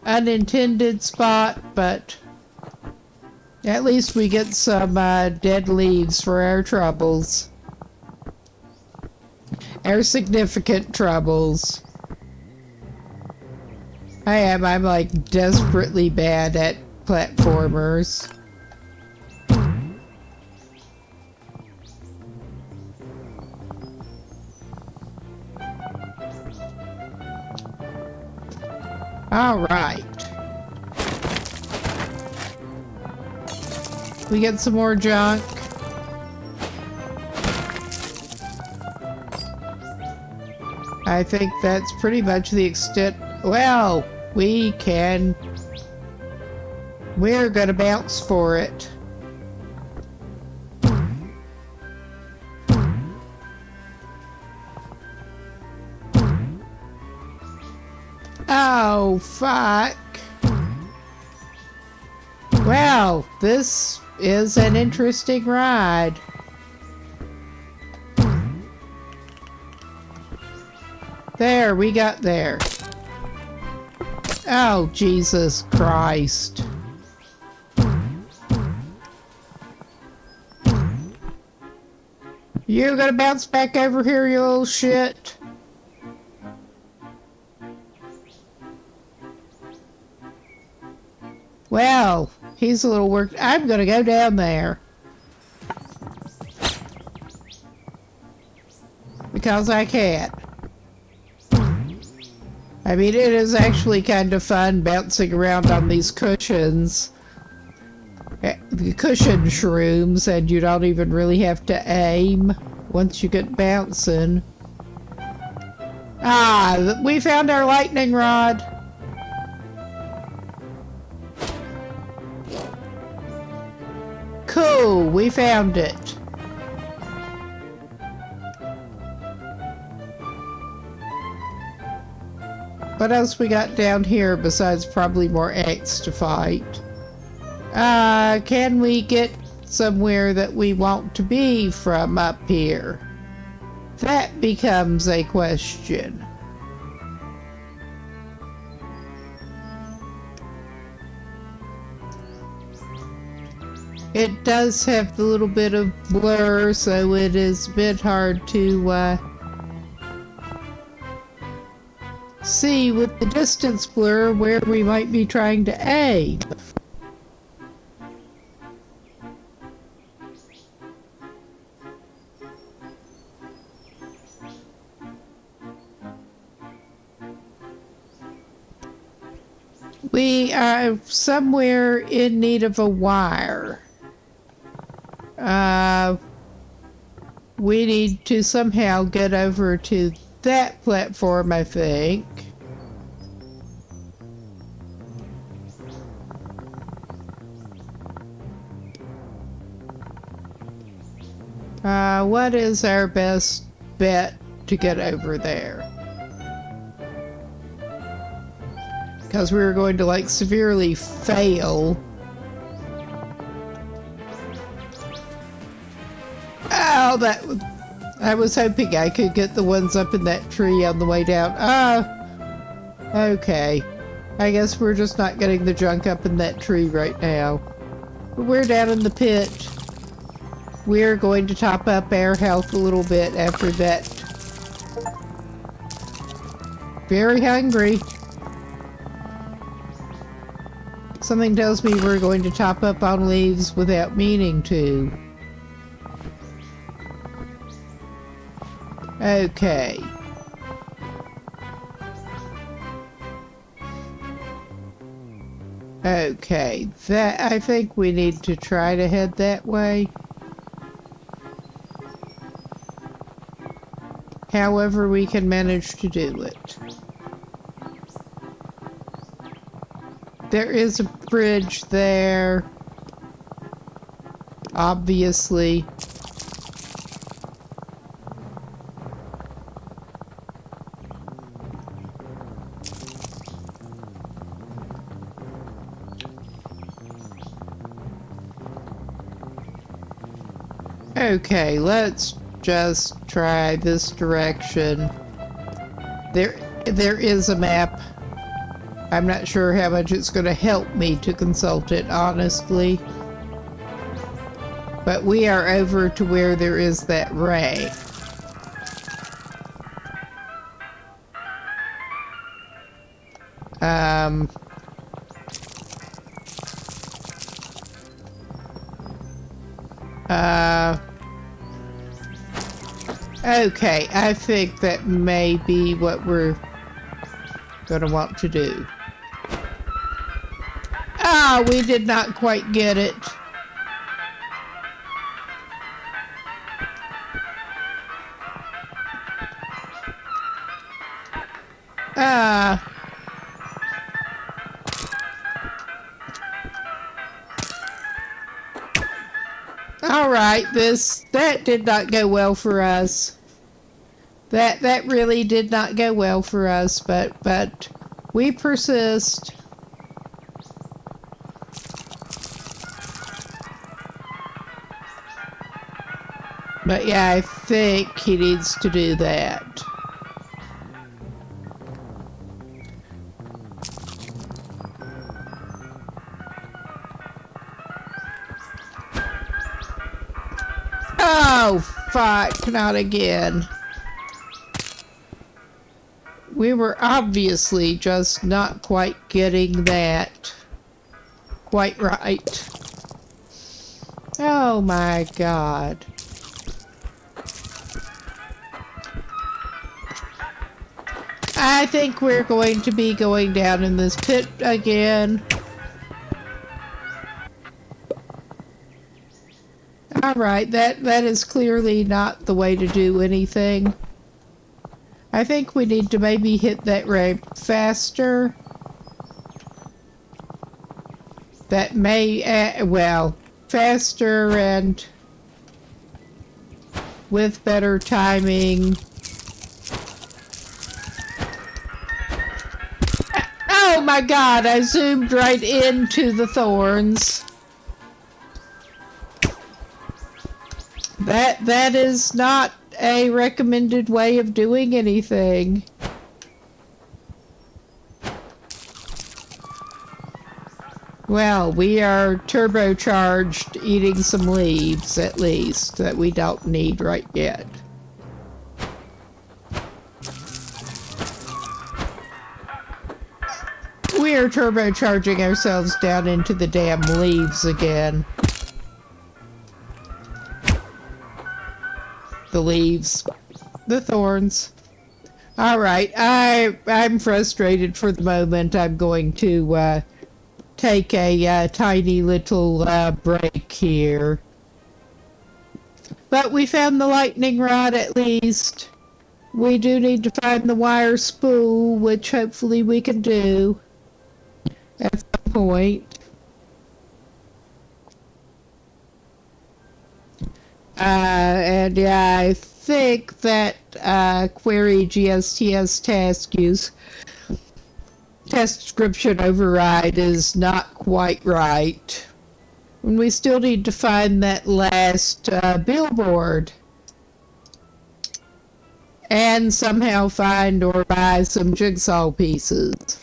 Unintended spot, but at least we get some dead leaves for our troubles. Our significant troubles. I'm like desperately bad at platformers. All right. We get some more junk. I think that's pretty much the extent. Well, we're gonna bounce for it. Oh, fuck. Well, this is an interesting ride. There, we got there. Oh, Jesus Christ. You gonna bounce back over here, you little shit? Well, he's a little worked. I'm gonna go down there. Because I can. I mean, it is actually kind of fun bouncing around on these cushions. The cushion shrooms, and you don't even really have to aim once you get bouncing. Ah, we found our lightning rod. Cool, we found it. What else we got down here besides probably more ants to fight? Can we get somewhere that we want to be from up here? That becomes a question. It does have the little bit of blur, so it is a bit hard to see with the distance blur where we might be trying to aim. We are somewhere in need of a wire. We need to somehow get over to that platform, I think. What is our best bet to get over there? Because we were going to like severely fail. Oh, I was hoping I could get the ones up in that tree on the way down. Okay. I guess we're just not getting the junk up in that tree right now. But we're down in the pit. We're going to top up our health a little bit after that. Very hungry. Something tells me we're going to top up on leaves without meaning to. Okay. Okay, that I think we need to try to head that way. However we can manage to do it. There is a bridge there, obviously. Okay, let's just try this direction. There is a map. I'm not sure how much it's going to help me to consult it, honestly. But we are over to where there is that ray. Okay, I think that may be what we're gonna want to do. Ah, we did not quite get it. Alright, that did not go well for us. That really did not go well for us, but we persist. But yeah, I think he needs to do that. Oh, fuck, not again. We were obviously just not quite getting that quite right. Oh my god. I think we're going to be going down in this pit again. Alright, that is clearly not the way to do anything. I think we need to maybe hit that ramp faster. That may, well, faster and with better timing. Oh my god, I zoomed right into the thorns. That is not a recommended way of doing anything. Well, we are turbocharged eating some leaves, at least, that we don't need right yet. We are turbocharging ourselves down into the damn leaves again. The leaves. The thorns. Alright, I'm frustrated for the moment. I'm going to take a tiny little break here. But we found the lightning rod at least. We do need to find the wire spool, which hopefully we can do at some point. And yeah, I think that query GSTS task use test description override is not quite right. And we still need to find that last billboard. And somehow find or buy some jigsaw pieces.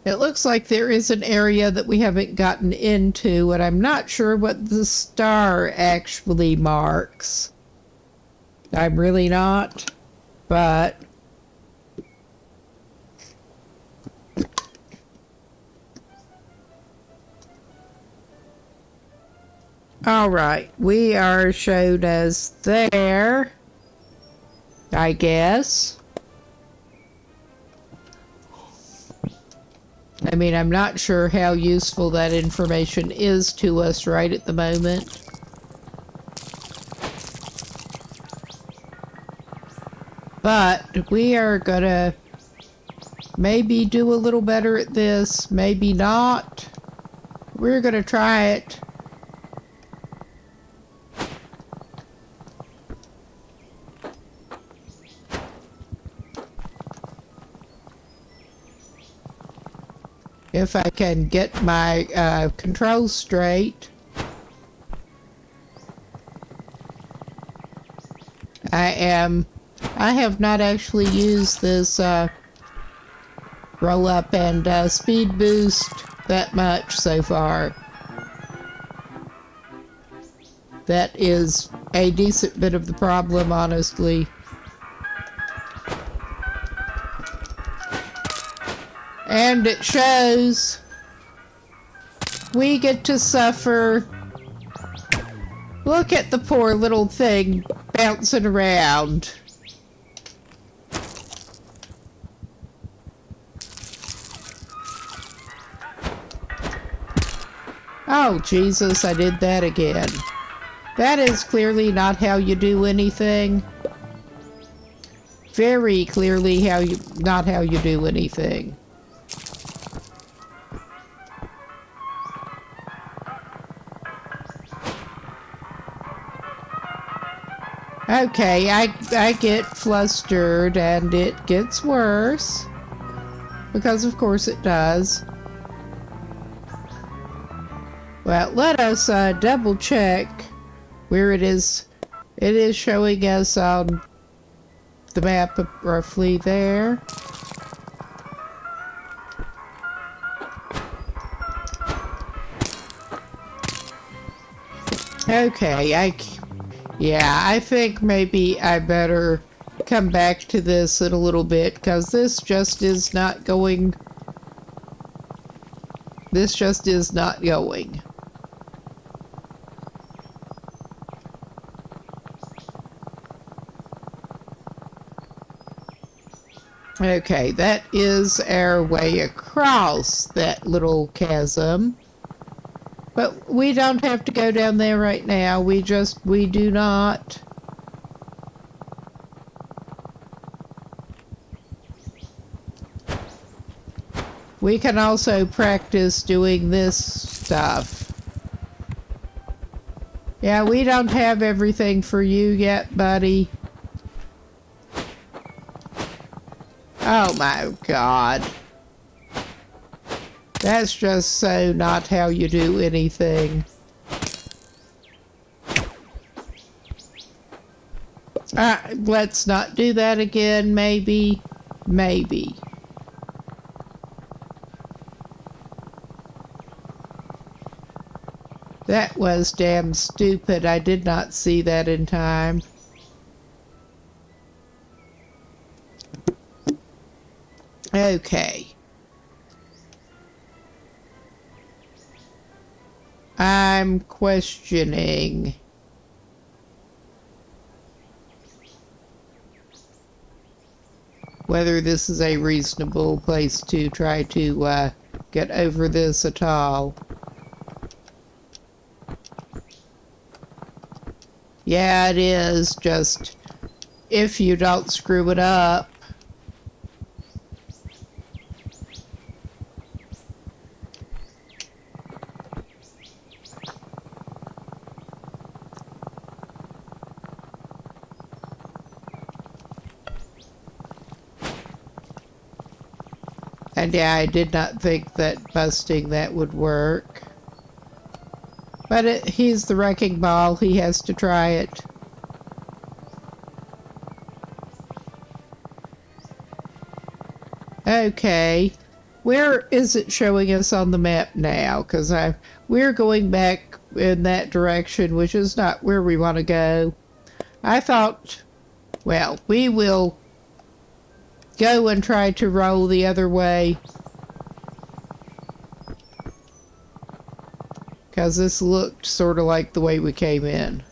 It looks like there is an area that we haven't gotten into, and I'm not sure what the star actually marks. I'm really not, but all right, we are showed as there, I guess. I mean, I'm not sure how useful that information is to us right at the moment. But we are gonna maybe do a little better at this, maybe not. We're gonna try it. If I can get my controls straight. I have not actually used this roll up and speed boost that much so far. That is a decent bit of the problem, honestly. And it shows. We get to suffer. Look at the poor little thing bouncing around. Oh, Jesus, I did that again. That is clearly not how you do anything. Very clearly not how you do anything. Okay, I get flustered and it gets worse. Because of course it does. Well, let us double check where it is. It is showing us on the map roughly there. Okay, I think maybe I better come back to this in a little bit, because this just is not going. This just is not going. Okay, that is our way across that little chasm. But we don't have to go down there right now. We do not. We can also practice doing this stuff. Yeah, we don't have everything for you yet, buddy. Oh my God. That's just so not how you do anything. Let's not do that again, maybe. Maybe. That was damn stupid. I did not see that in time. Okay. I'm questioning. Whether this is a reasonable place to try to get over this at all. Yeah, it is, just if you don't screw it up. And yeah, I did not think that busting that would work. But he's the wrecking ball. He has to try it. Okay. Where is it showing us on the map now? Because we're going back in that direction, which is not where we want to go. I thought Well, we will go and try to roll the other way. Because this looked sort of like the way we came in.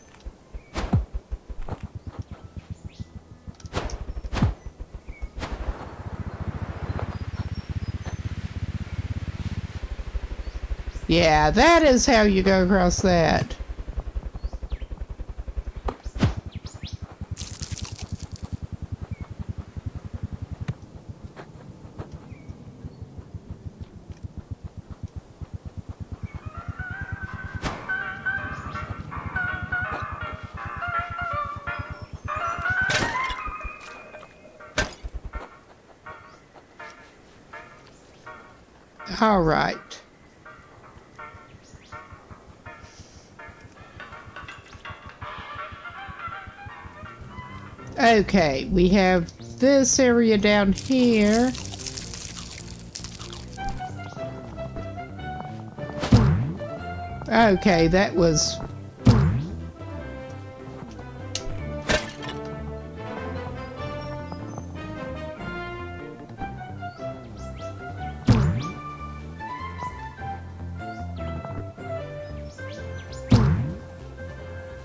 Yeah, that is how you go across that. All right. Okay, we have this area down here. Okay, that was...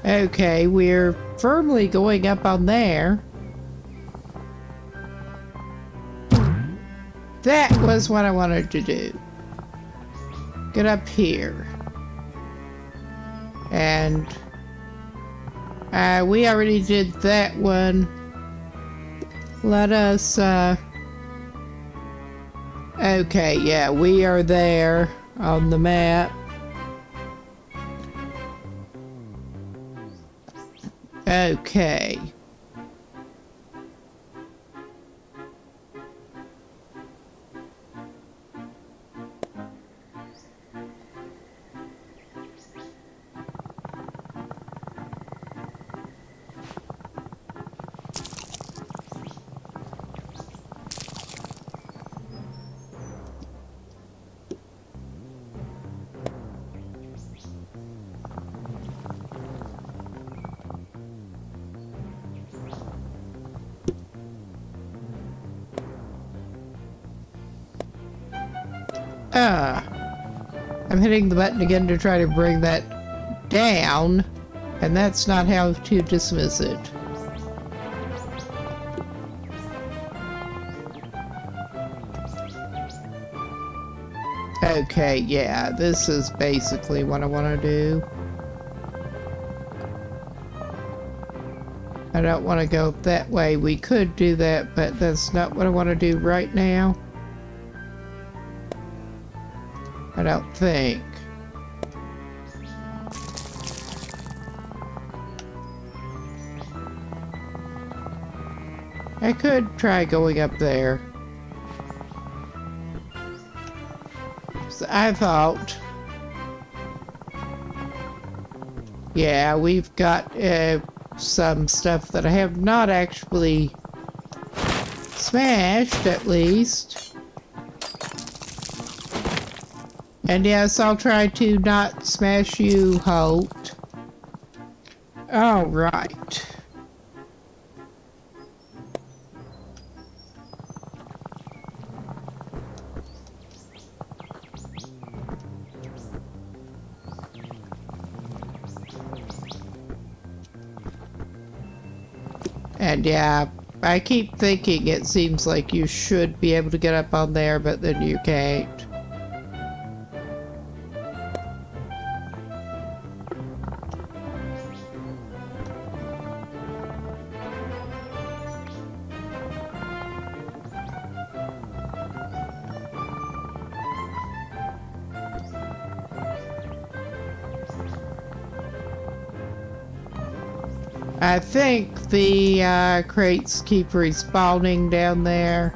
Okay, we're firmly going up on there. That was what I wanted to do. Get up here. And we already did that one. Let us okay, yeah, we are there on the map. Okay. I'm hitting the button again to try to bring that down, and that's not how to dismiss it. Okay, yeah, this is basically what I want to do. I don't want to go that way. We could do that, but that's not what I want to do right now. I don't think. I could try going up there. So I thought, yeah, we've got some stuff that I have not actually smashed, at least. And yes, I'll try to not smash you, Holt. All right. And yeah, I keep thinking it seems like you should be able to get up on there, but then you can't. I think the crates keep respawning down there,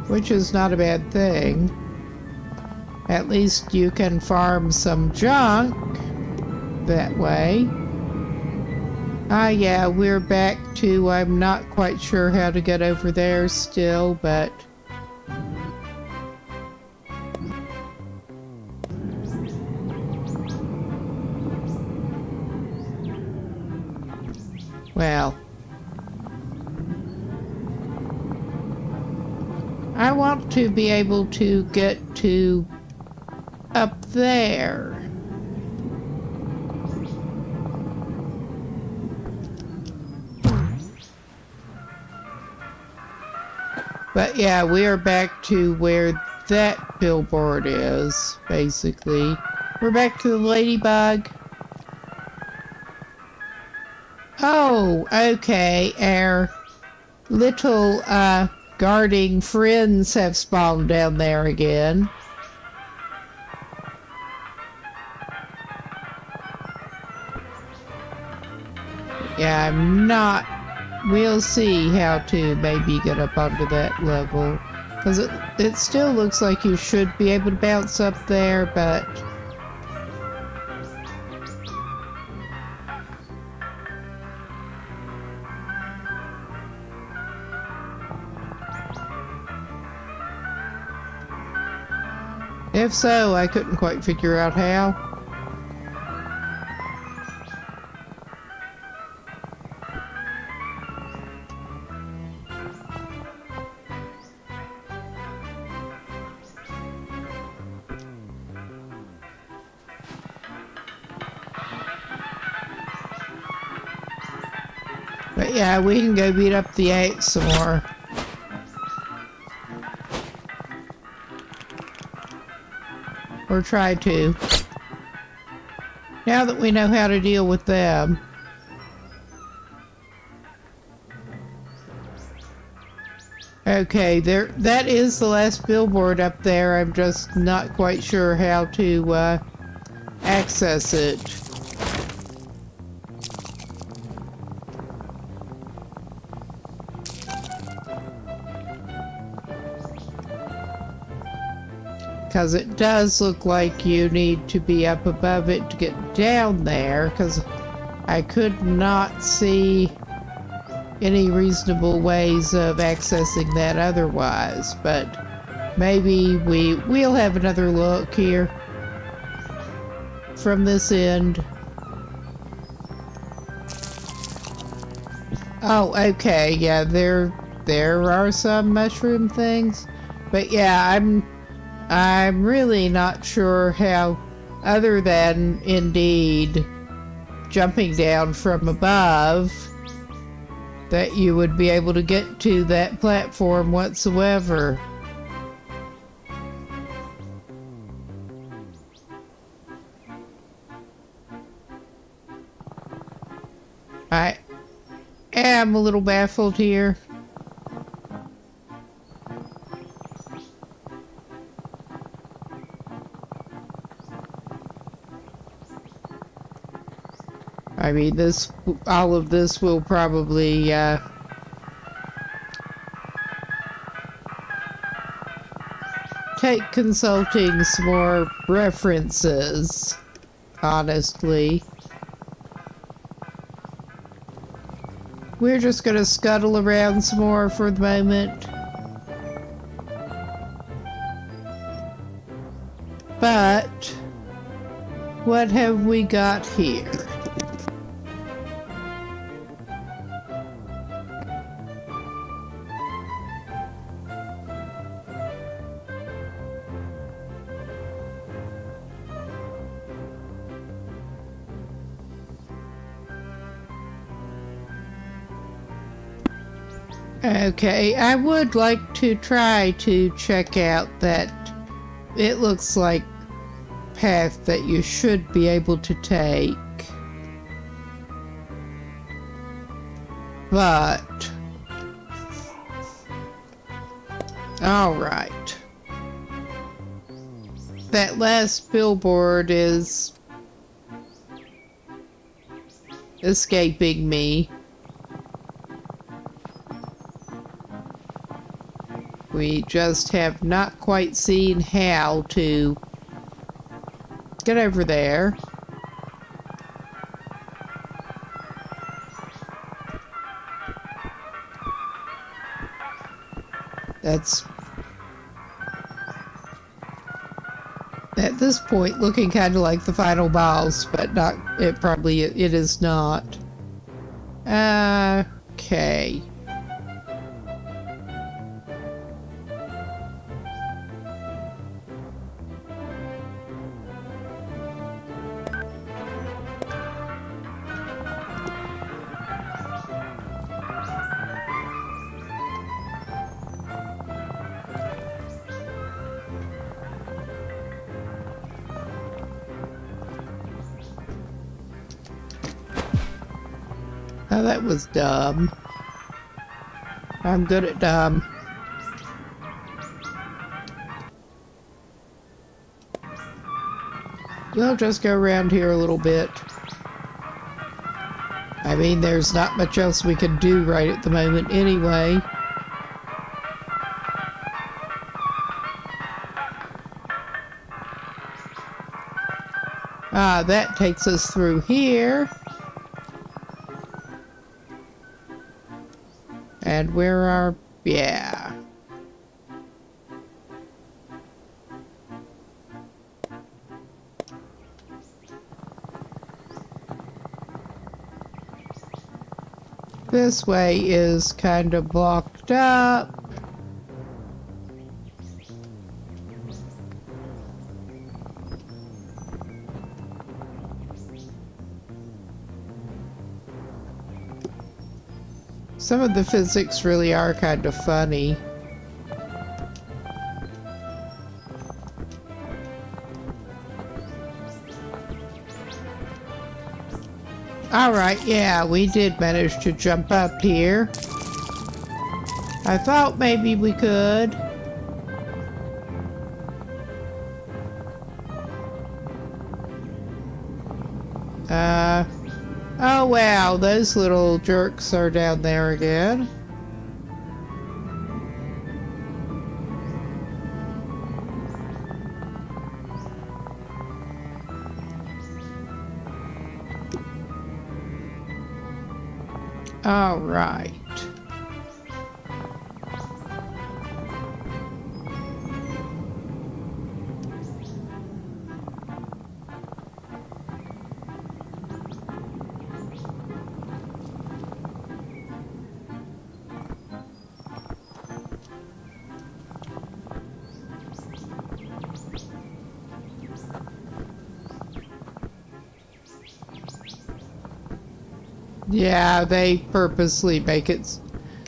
which is not a bad thing. At least you can farm some junk that way. Yeah, we're back to, I'm not quite sure how to get over there still, but... Well, I want to be able to get to up there. But yeah, we are back to where that billboard is, basically. We're back to the ladybug. Oh, okay. Our little guarding friends have spawned down there again. Yeah, I'm not... We'll see how to maybe get up onto that level. Because it still looks like you should be able to bounce up there, but... If so, I couldn't quite figure out how. But yeah, we can go beat up the ant some more. Or try to. Now that we know how to deal with them. Okay, that is the last billboard up there. I'm just not quite sure how to access it. Because it does look like you need to be up above it to get down there, because I could not see any reasonable ways of accessing that otherwise, but maybe we'll have another look here from this end. Oh, okay, yeah, there are some mushroom things, but yeah, I'm really not sure how, other than indeed jumping down from above, that you would be able to get to that platform whatsoever. I am a little baffled here. I mean, all of this will probably take consulting some more references, honestly. We're just gonna scuttle around some more for the moment. But what have we got here? Okay, I would like to try to check out that it looks like path that you should be able to take. But all right. That last billboard is escaping me. We just have not quite seen how to get over there. That's, at this point, looking kind of like the final boss, but not, it is not. Okay. Oh, that was dumb. I'm good at dumb. We'll just go around here a little bit. I mean, there's not much else we can do right at the moment anyway. Ah, that takes us through here. And where are... yeah. This way is kind of blocked up. Some of the physics really are kind of funny. Alright, yeah, we did manage to jump up here. I thought maybe we could. Oh wow, those little jerks are down there again. All right. Yeah, they purposely make it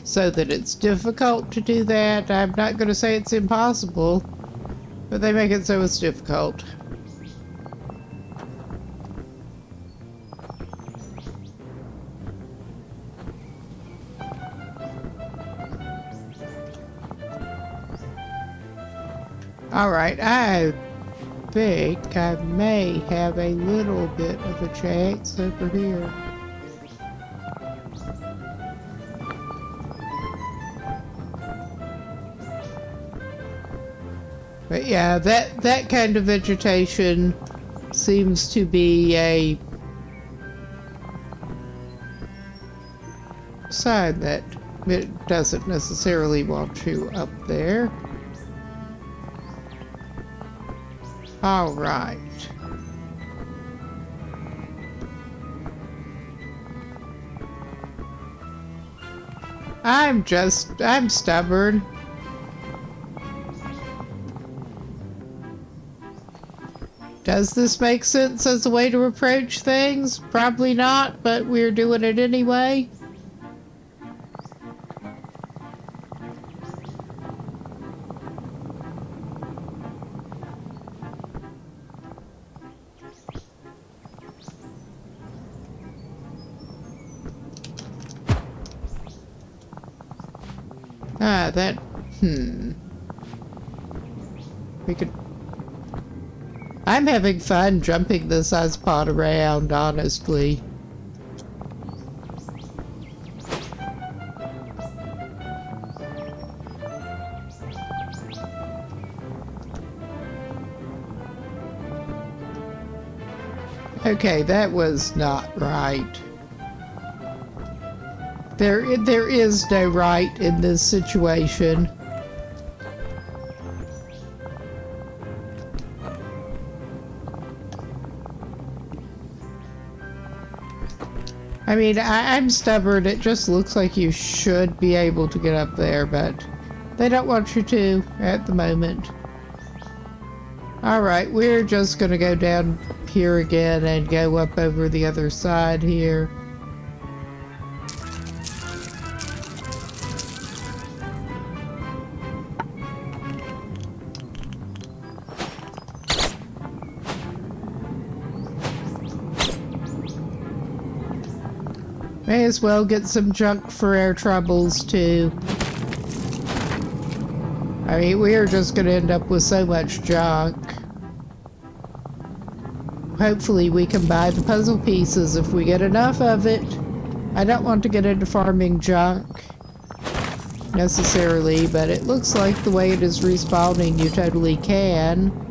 so that it's difficult to do that. I'm not going to say it's impossible, but they make it so it's difficult. Alright, I think I may have a little bit of a chance over here. But yeah, that kind of vegetation seems to be a sign that it doesn't necessarily want you up there. All right. I'm stubborn. Does this make sense as a way to approach things? Probably not, but we're doing it anyway. We could... I'm having fun jumping this Isopod around, honestly. Okay, that was not right. There is no right in this situation. I mean, I'm stubborn. It just looks like you should be able to get up there, but they don't want you to at the moment. Alright, we're just gonna go down here again and go up over the other side here. May as well get some junk for our troubles, too. I mean, we are just going to end up with so much junk. Hopefully we can buy the puzzle pieces if we get enough of it. I don't want to get into farming junk necessarily, but it looks like the way it is respawning, you totally can.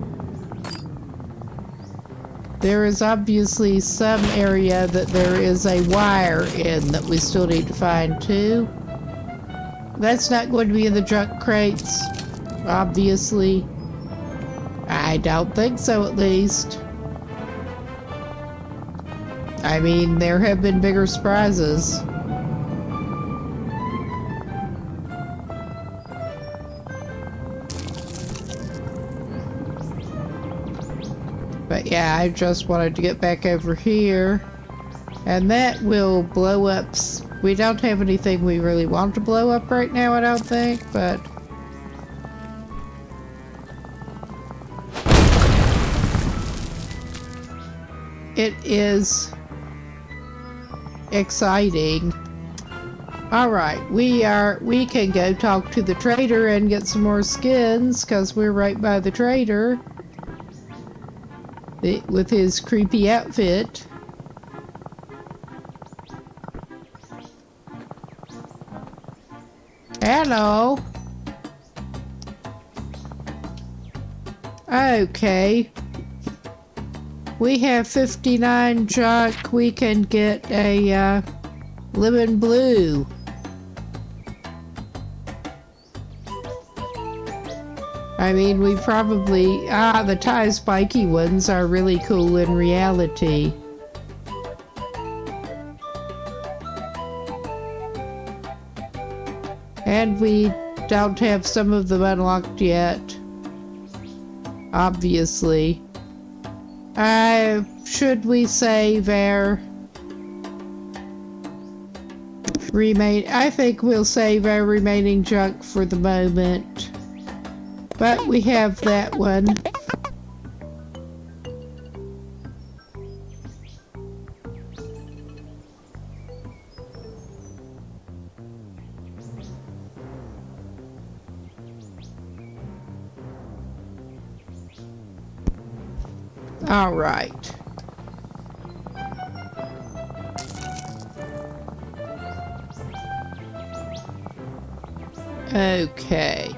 There is obviously some area that there is a wire in that we still need to find too. That's not going to be in the junk crates, obviously. I don't think so, at least. I mean, there have been bigger surprises. But yeah, I just wanted to get back over here. And that will blow up. We don't have anything we really want to blow up right now, I don't think, but... it is exciting. Alright, we can go talk to the trader and get some more skins, because we're right by the trader. With his creepy outfit. Hello. Okay. We have 59 junk. We can get a lemon blue. I mean, we probably... the tie spiky ones are really cool in reality. And we don't have some of them unlocked yet. Obviously. Should we save our... I think we'll save our remaining junk for the moment. But we have that one. All right. Okay.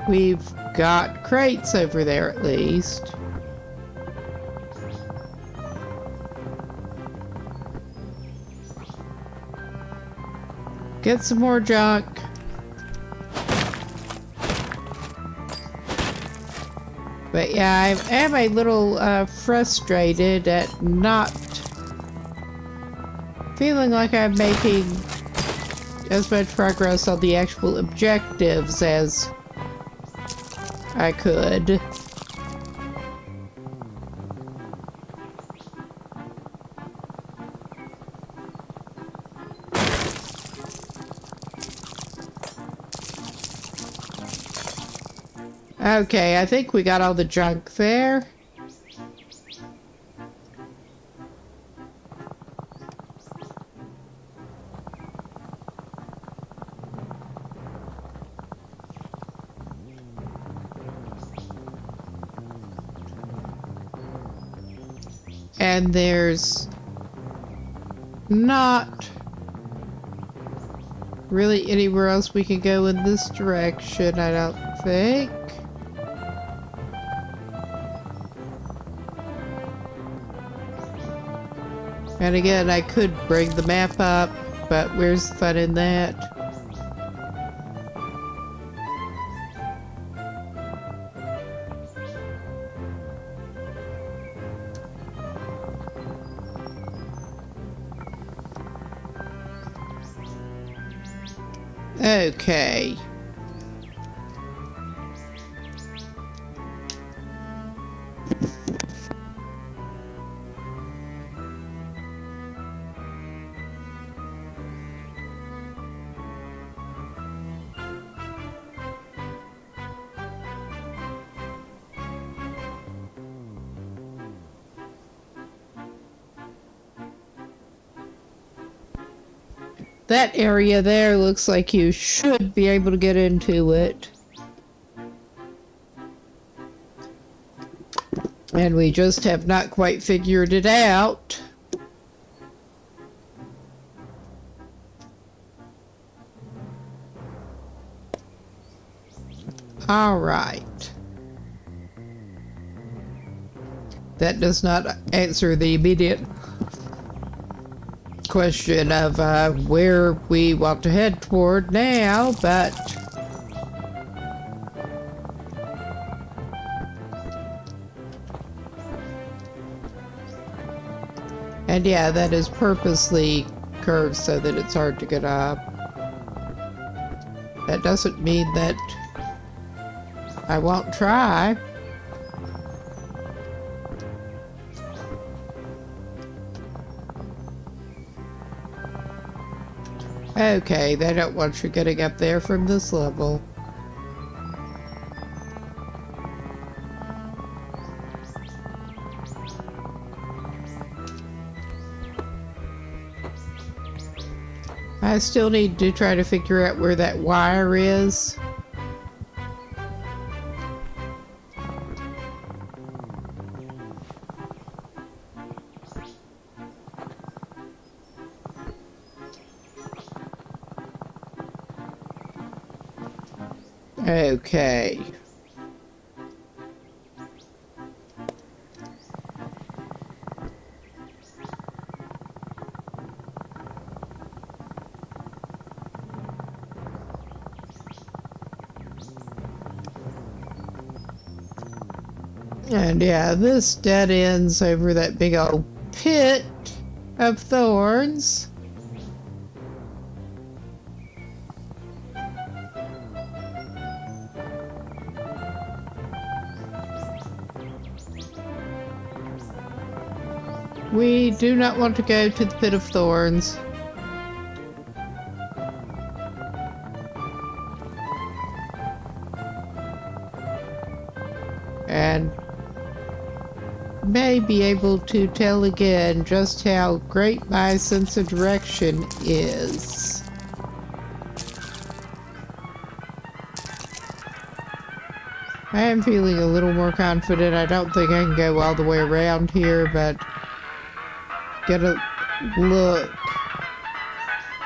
We've got crates over there at least. Get some more junk. But yeah, I am a little frustrated at not feeling like I'm making as much progress on the actual objectives as I could. Okay, I think we got all the junk there. And there's not really anywhere else we can go in this direction, I don't think. And again, I could bring the map up, but where's the fun in that? Okay. That area there looks like you should be able to get into it. And we just have not quite figured it out. All right. That does not answer the immediate question of where we want to head toward now, but and yeah, that is purposely curved so that it's hard to get up. That doesn't mean that I won't try. Okay, they don't want you getting up there from this level. I still need to try to figure out where that wire is. Okay. And yeah, this dead ends over that big old pit of thorns. We do not want to go to the pit of thorns. And may be able to tell again just how great my sense of direction is. I am feeling a little more confident. I don't think I can go all the way around here, but get a look.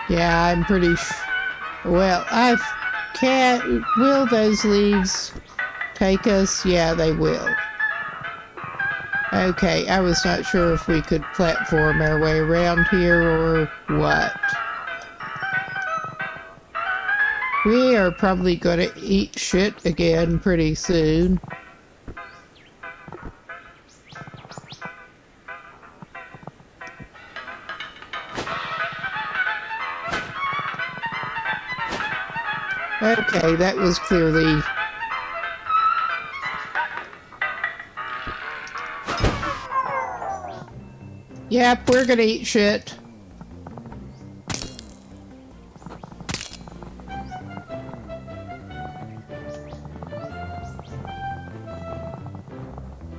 Yeah, I'm pretty well, will those leaves take us? Yeah, they will. Okay, I was not sure if we could platform our way around here or what. We are probably going to eat shit again pretty soon. Okay, that was clearly... Yep, we're gonna eat shit.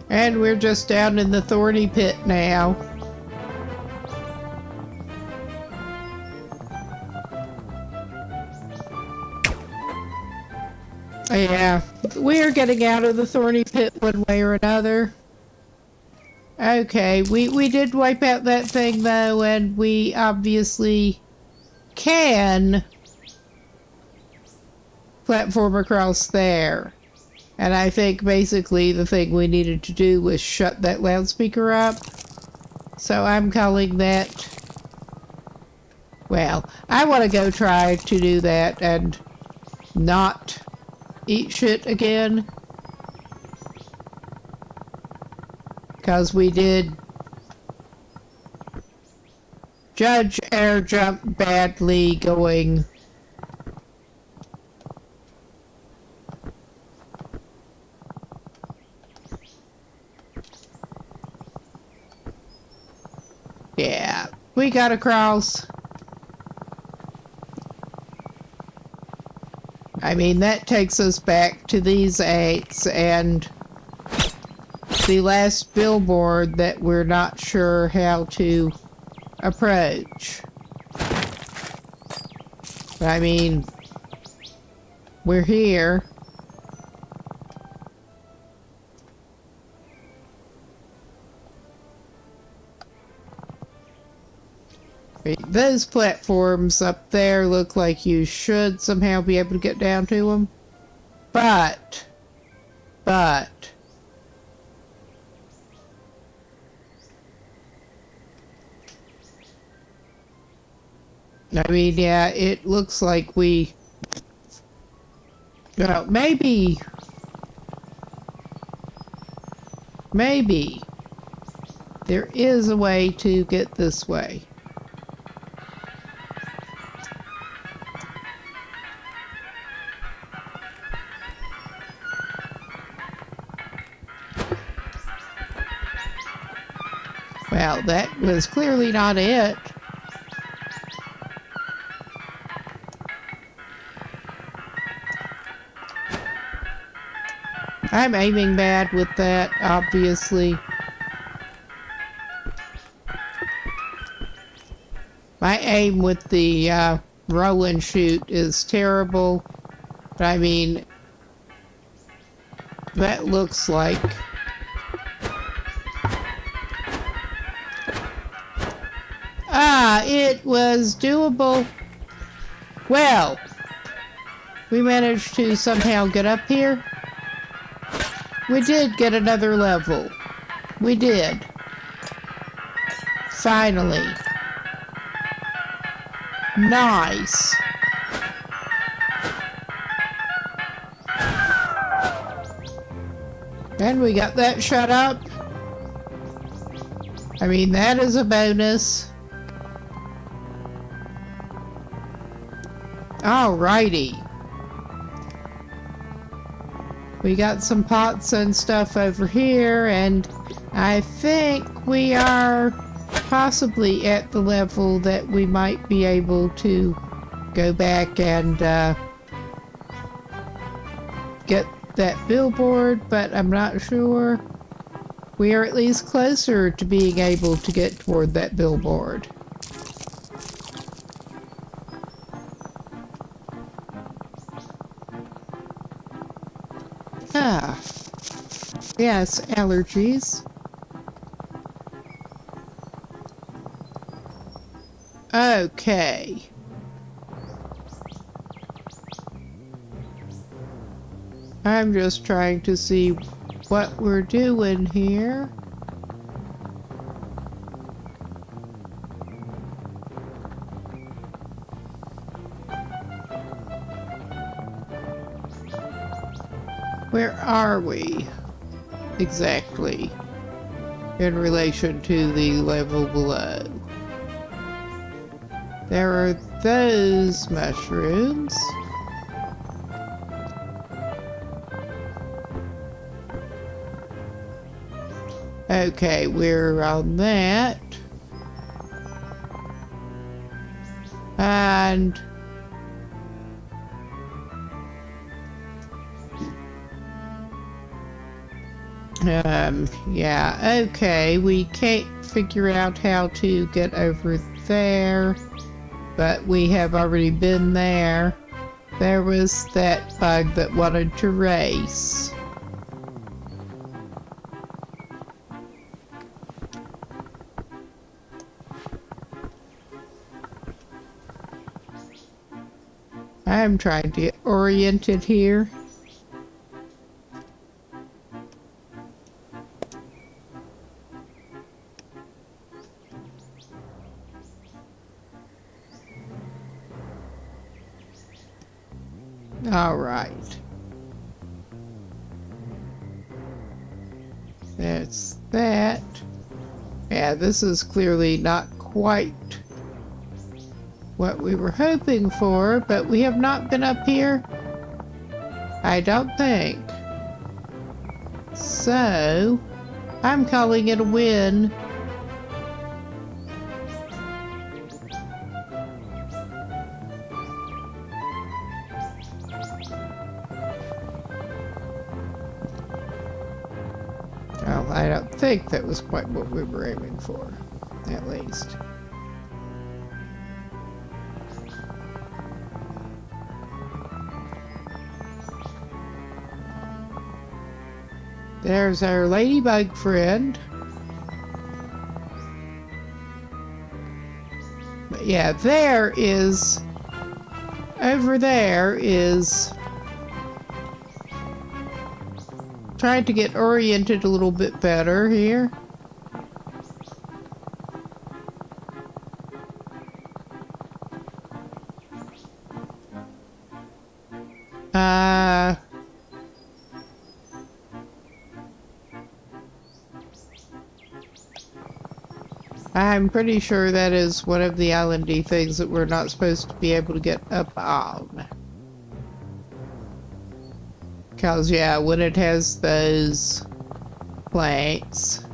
And we're just down in the thorny pit now. Yeah, we're getting out of the thorny pit one way or another. Okay, we did wipe out that thing though, and we obviously can platform across there. And I think basically the thing we needed to do was shut that loudspeaker up. So I'm calling that... Well, I want to go try to do that and not eat shit again. Because we did judge our jump badly going Yeah, we got across. I mean, that takes us back to these 8s and the last billboard that we're not sure how to approach. I mean, we're here. Those platforms up there look like you should somehow be able to get down to them. But, I mean, yeah, it looks like we, well, maybe there is a way to get this way. Well, that was clearly not it. I'm aiming bad with that, obviously. My aim with the roll and shoot is terrible. But I mean, that looks like... Ah, it was doable. Well, we managed to somehow get up here. We did get another level. We did. Finally. Nice. And we got that shut up. I mean, that is a bonus. Alrighty. We got some pots and stuff over here, and I think we are possibly at the level that we might be able to go back and get that billboard, but I'm not sure. We are at least closer to being able to get toward that billboard. Ah, yes, allergies. Okay. I'm just trying to see what we're doing here. Where are we exactly in relation to the level below? There are those mushrooms. Okay, we're on that. And yeah, okay, we can't figure out how to get over there, but we have already been there. There was that bug that wanted to race. I'm trying to get oriented here. All right. That's that. Yeah, this is clearly not quite what we were hoping for, but we have not been up here, I don't think. So, I'm calling it a win. I don't think that was quite what we were aiming for, at least. There's our ladybug friend. But yeah, over there is trying to get oriented a little bit better here. I'm pretty sure that is one of the islandy things that we're not supposed to be able to get up on. Because, yeah, when it has those planks.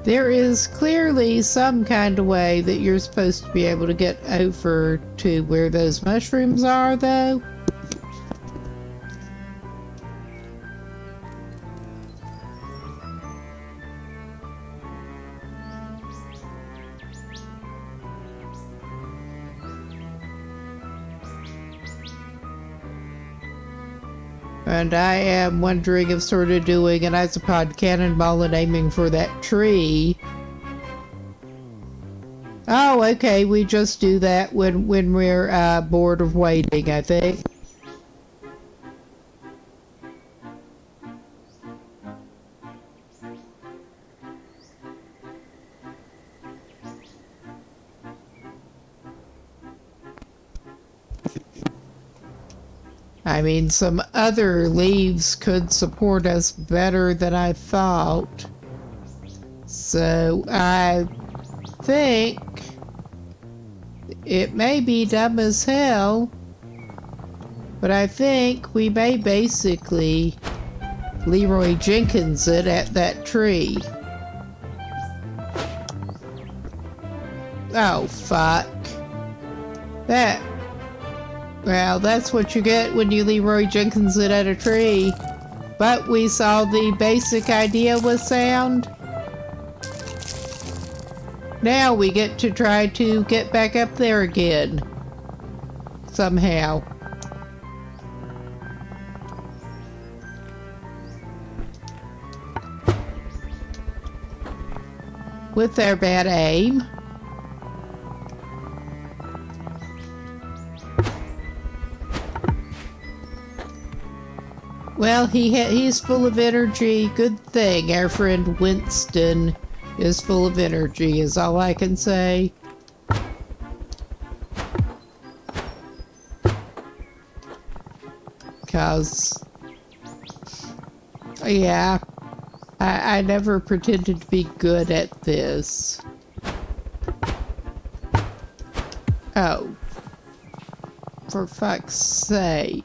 There is clearly some kind of way that you're supposed to be able to get over to where those mushrooms are, though. And I am wondering if sort of doing an Isopod cannonball and aiming for that tree. Oh, okay, we just do that when we're bored of waiting, I think. I mean, some other leaves could support us better than I thought. So I think it may be dumb as hell, but I think we may basically Leroy Jenkins it at that tree. Oh, fuck. Well, that's what you get when you Leroy Jenkins it at a tree. But we saw the basic idea was sound. Now we get to try to get back up there again. Somehow. With our bad aim. Well, he's full of energy. Good thing our friend Winston is full of energy, is all I can say. Because, yeah, I never pretended to be good at this. Oh, for fuck's sake.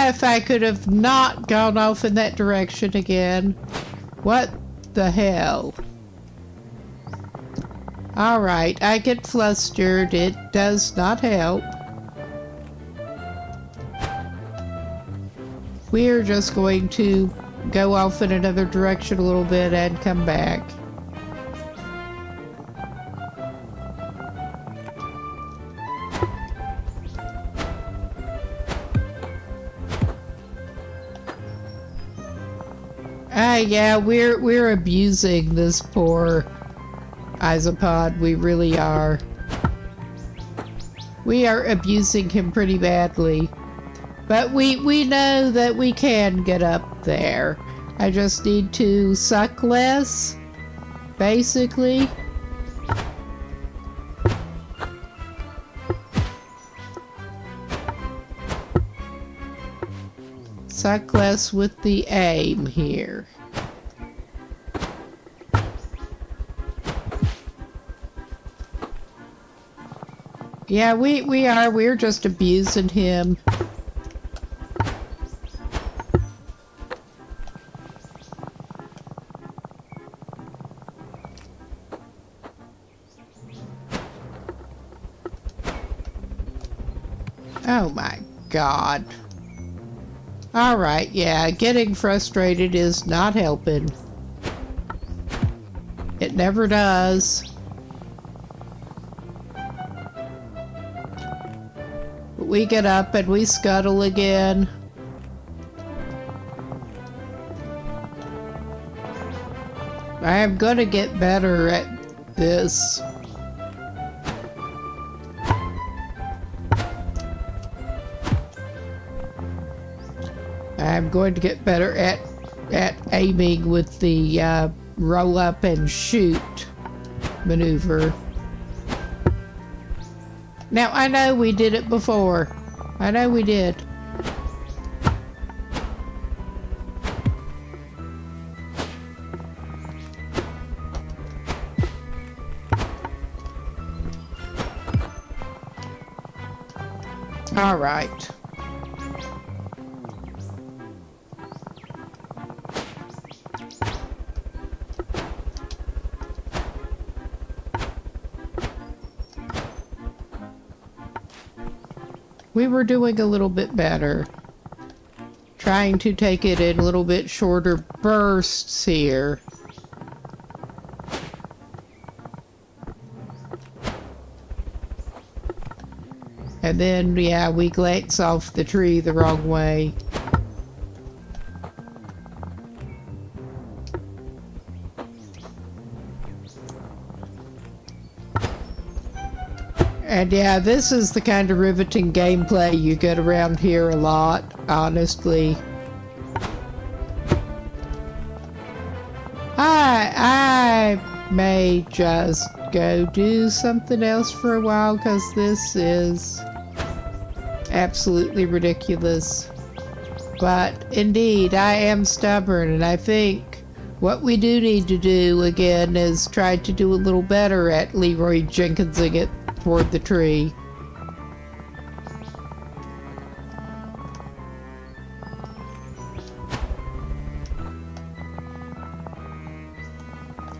If I could have not gone off in that direction again. What the hell? Alright, I get flustered. It does not help. We're just going to go off in another direction a little bit and come back. Yeah, we're abusing this poor Isopod. We really are. We are abusing him pretty badly. But we know that we can get up there. I just need to suck less, basically. Suck less with the aim here. Yeah, we are. We're just abusing him. Oh my God. Alright, yeah, getting frustrated is not helping. It never does. We get up and we scuttle again. I am gonna get better at this. I'm going to get better at aiming with the roll up and shoot maneuver. Now, I know we did it before. I know we did. All right. We were doing a little bit better. Trying to take it in a little bit shorter bursts here. And then, yeah, we glance off the tree the wrong way. And yeah, this is the kind of riveting gameplay you get around here a lot, honestly. I may just go do something else for a while because this is absolutely ridiculous. But indeed, I am stubborn, and I think what we do need to do again is try to do a little better at Leroy Jenkinsing it toward the tree.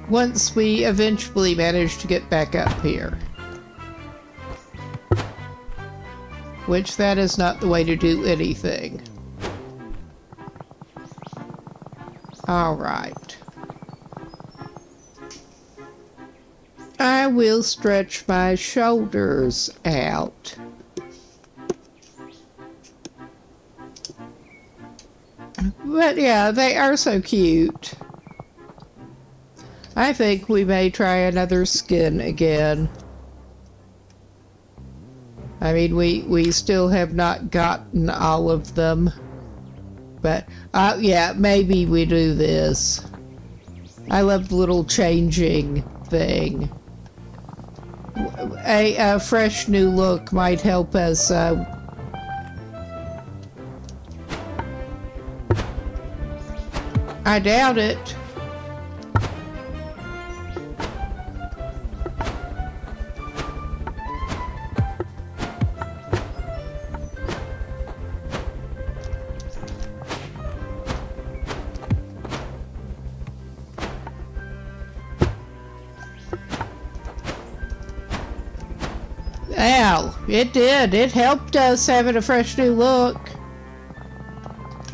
Once we eventually manage to get back up here. Which that is not the way to do anything. Alright. I will stretch my shoulders out. But yeah, they are so cute. I think we may try another skin again. I mean, we still have not gotten all of them. But, yeah, maybe we do this. I love the little changing thing. A fresh new look might help us, I doubt it. Ow, it did. It helped us having a fresh new look.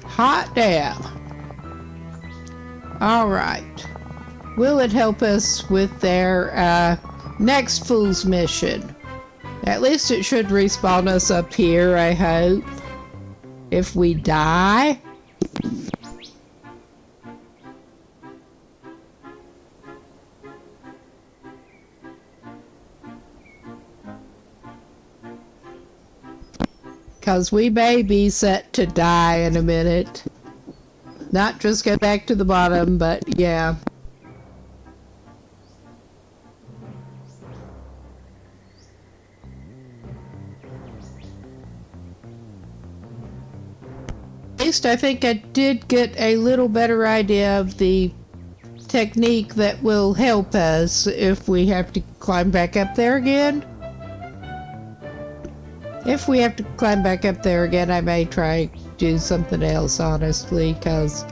Hot damn. Alright. Will it help us with their next fool's mission? At least it should respawn us up here, I hope. If we die. Because we may be set to die in a minute. Not just go back to the bottom, but yeah. At least I think I did get a little better idea of the technique that will help us if we have to climb back up there again. If we have to climb back up there again, I may try do something else, honestly, because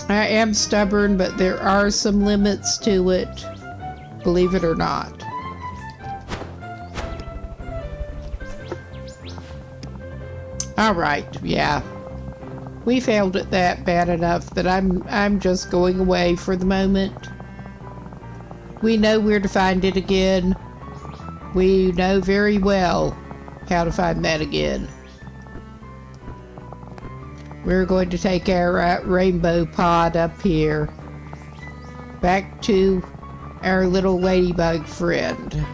I am stubborn, but there are some limits to it, believe it or not. Alright, yeah. We failed at that bad enough that I'm just going away for the moment. We know where to find it again. We know very well how to find that again. We're going to take our rainbow pod up here. Back to our little ladybug friend.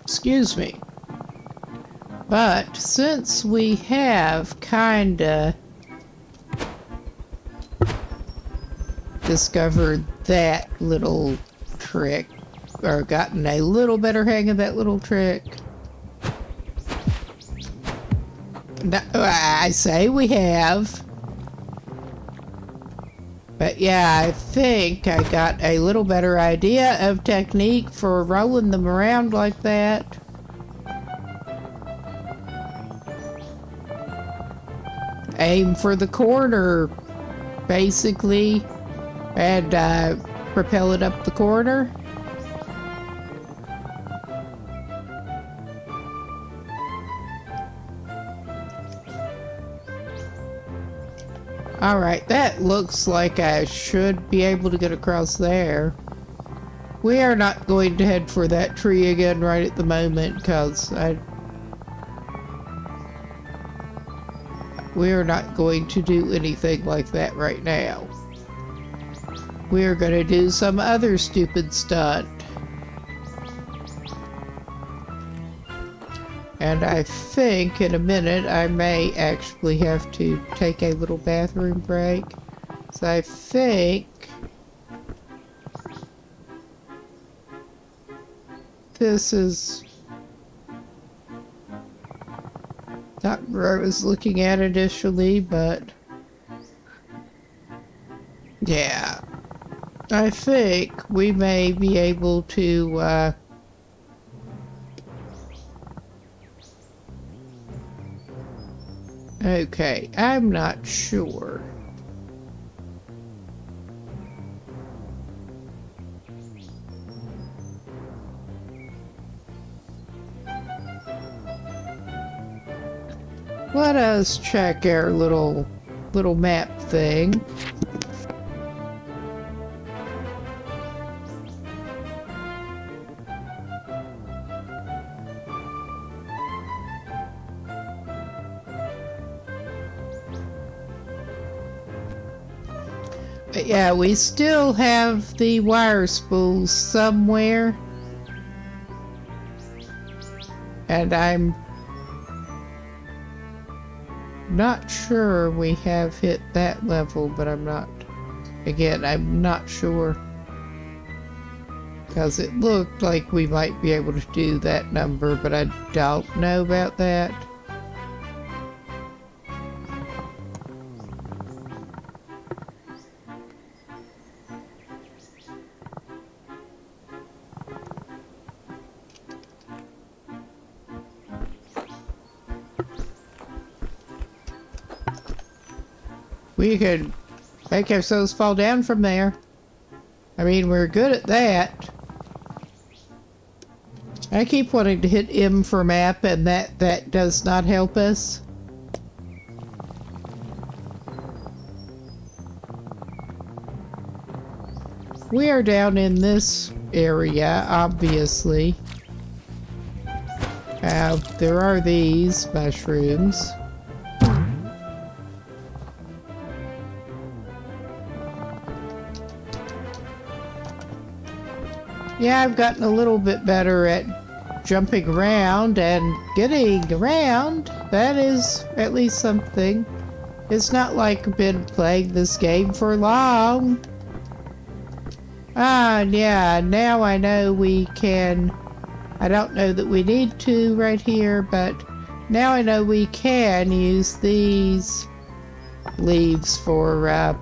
Excuse me. But since we have kinda discovered that little trick, or gotten a little better hang of that little trick, I say we have. But yeah, I think I got a little better idea of technique for rolling them around like that. Aim for the corner, basically, and propel it up the corner. Alright, that looks like I should be able to get across there. We are not going to head for that tree again right at the moment, because we are not going to do anything like that right now. We are going to do some other stupid stunt. And I think in a minute I may actually have to take a little bathroom break. So I think this is not where I was looking at initially, but yeah, I think we may be able to okay, I'm not sure. Let us check our little map thing. But yeah, we still have the wire spools somewhere. And I'm not sure we have hit that level, but I'm not sure. Because it looked like we might be able to do that number, but I don't know about that. We could make ourselves fall down from there. I mean, we're good at that. I keep wanting to hit M for map, and that does not help us. We are down in this area, obviously. There are these mushrooms. Yeah, I've gotten a little bit better at jumping around and getting around. That is at least something. It's not like I've been playing this game for long. Ah, yeah, now I know we can. I don't know that we need to right here, but Now I know we can use these leaves for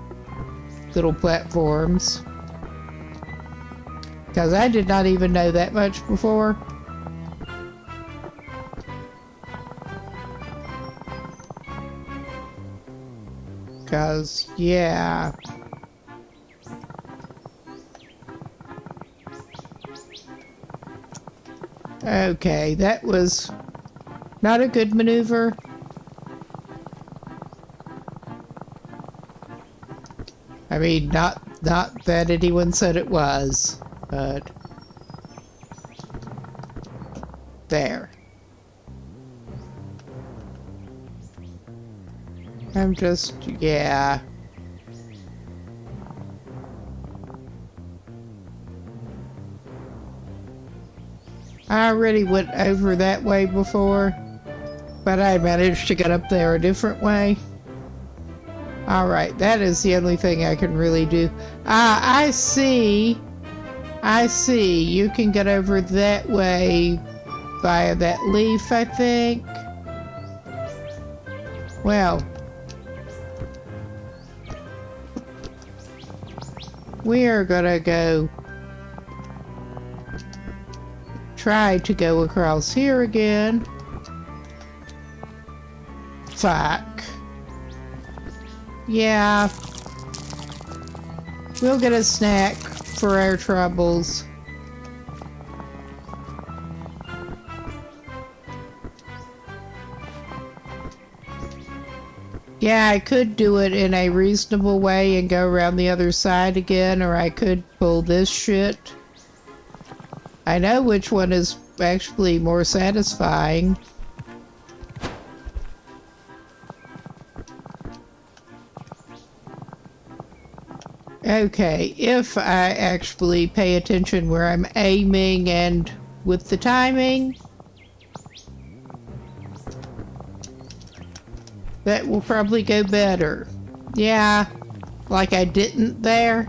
little platforms. Because I did not even know that much before. Because, yeah. Okay, that was not a good maneuver. I mean, not that anyone said it was, but there. I'm just, yeah. I already went over that way before, but I managed to get up there a different way. Alright, that is the only thing I can really do. I see. I see. You can get over that way via that leaf, I think. Well, we are gonna go try to go across here again. Fuck. Yeah. We'll get a snack for our troubles. Yeah, I could do it in a reasonable way and go around the other side again, or I could pull this shit. I know which one is actually more satisfying. Okay, if I actually pay attention where I'm aiming and with the timing, that will probably go better. Yeah, like I didn't there.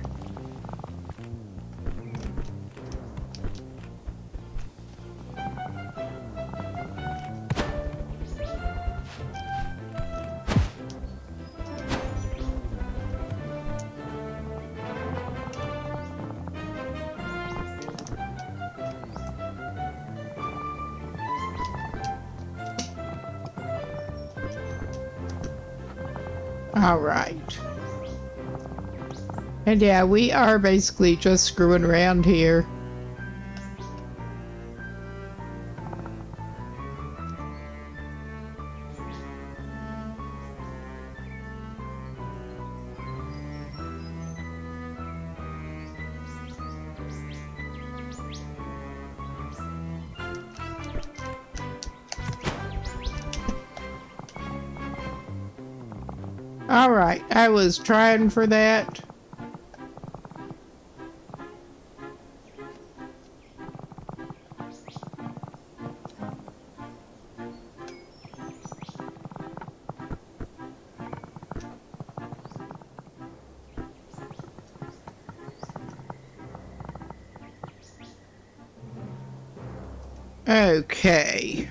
All right. And yeah, we are basically just screwing around here. All right, I was trying for that. Okay.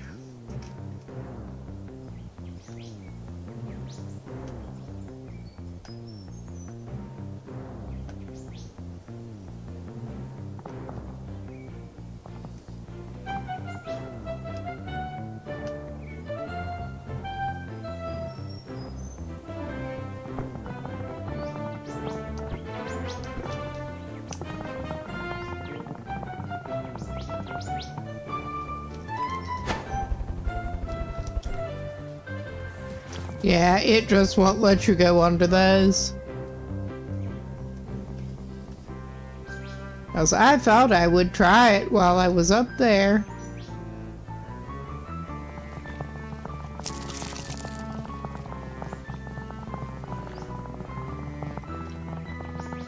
Yeah, it just won't let you go onto those. Because I thought I would try it while I was up there.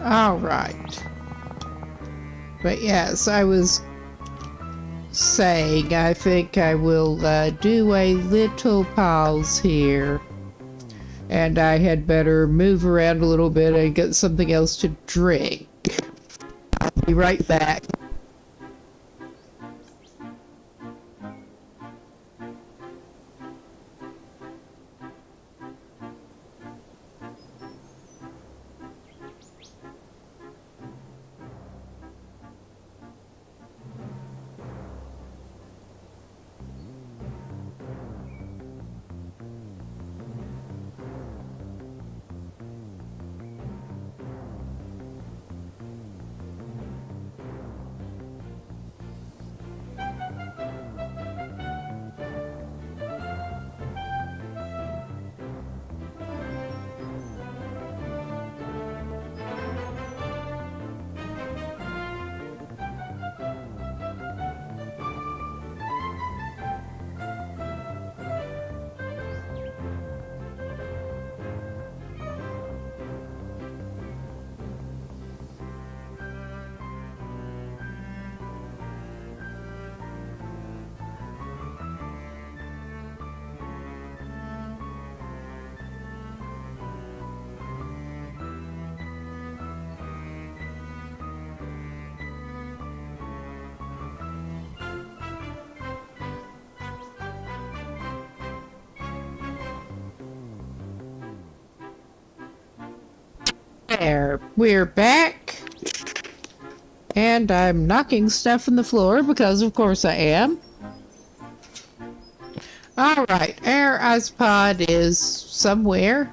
All right. But yes, I was saying I think I will do a little pause here. And I had better move around a little bit and get something else to drink. I'll be right back. There, we're back. And I'm knocking stuff on the floor because of course I am. Alright, our Isopod is somewhere.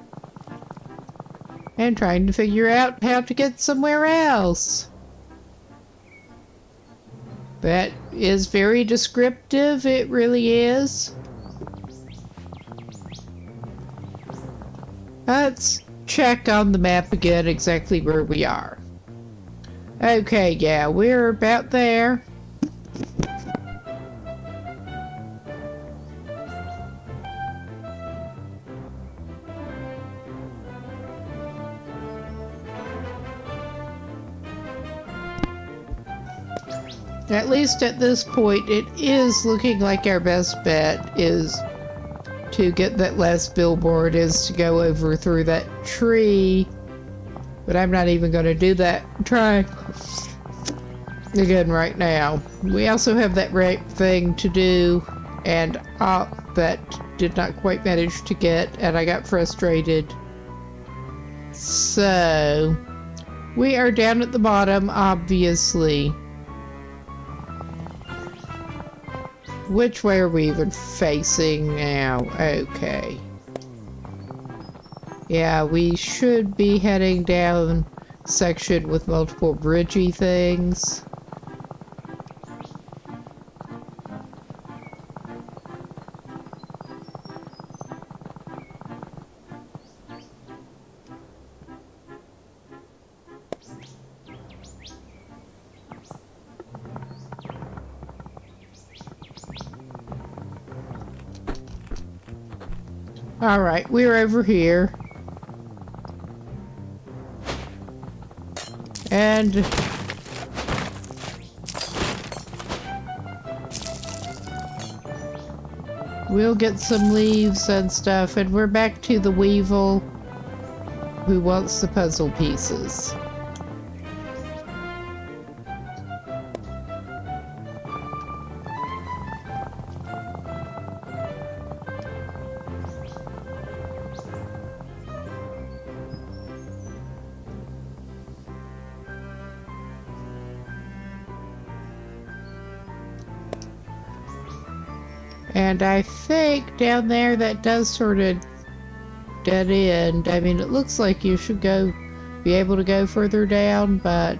And trying to figure out how to get somewhere else. That is very descriptive, it really is. Let's check on the map again exactly where we are. Okay, yeah, we're about there. At least at this point, it is looking like our best bet is to get that last billboard is to go over through that tree. But I'm not even going to do that. Try again right now. We also have that rape thing to do, and that did not quite manage to get, and I got frustrated. So, we are down at the bottom, obviously. Which way are we even facing now? Okay. Yeah, we should be heading down section with multiple bridgey things. Alright, we're over here. And we'll get some leaves and stuff, and we're back to the Weevil who wants the puzzle pieces. And I think down there that does sort of dead end. I mean, it looks like you should be able to go further down, but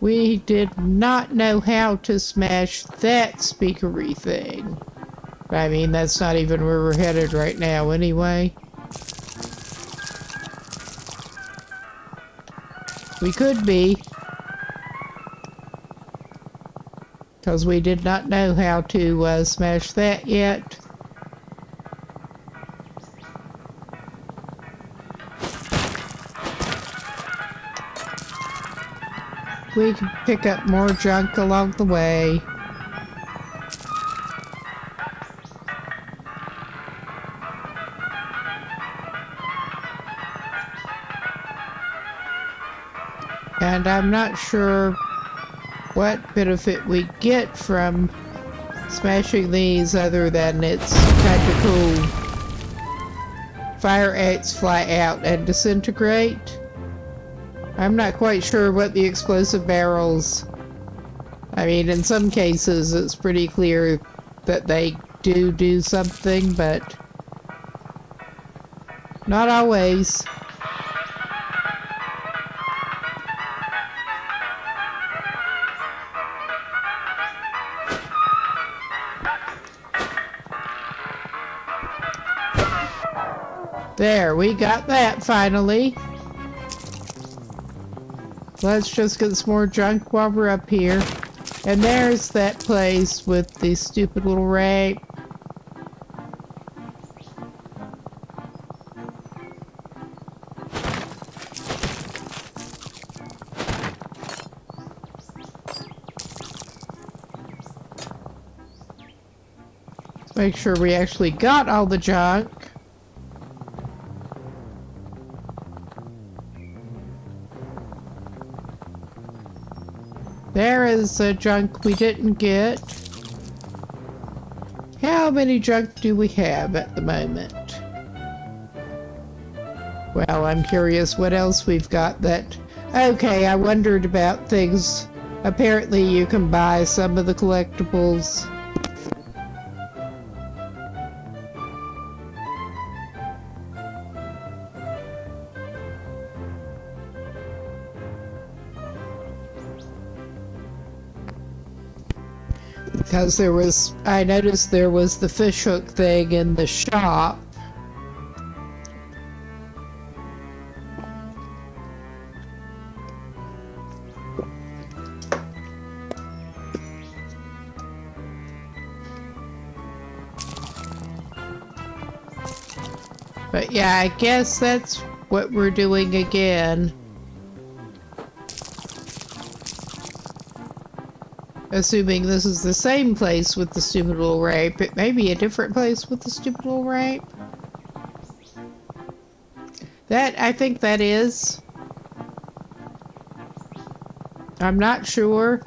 we did not know how to smash that speakery thing. I mean, that's not even where we're headed right now anyway. We could be, because we did not know how to smash that yet. We can pick up more junk along the way. And I'm not sure what benefit we get from smashing these other than it's kind of cool. Fire ants fly out and disintegrate. I'm not quite sure what the explosive barrels... I mean, in some cases it's pretty clear that they do something, but not always. There, we got that finally. Let's just get some more junk while we're up here. And there's that place with the stupid little rape. Make sure we actually got all the junk. There is junk we didn't get. How many junk do we have at the moment? Well, I'm curious what else we've got that... Okay, I wondered about things. Apparently you can buy some of the collectibles. Because I noticed there was the fishhook thing in the shop. But yeah, I guess that's what we're doing again. Assuming this is the same place with the stupid little rape. It may be a different place with the stupid little rape. I think that is. I'm not sure.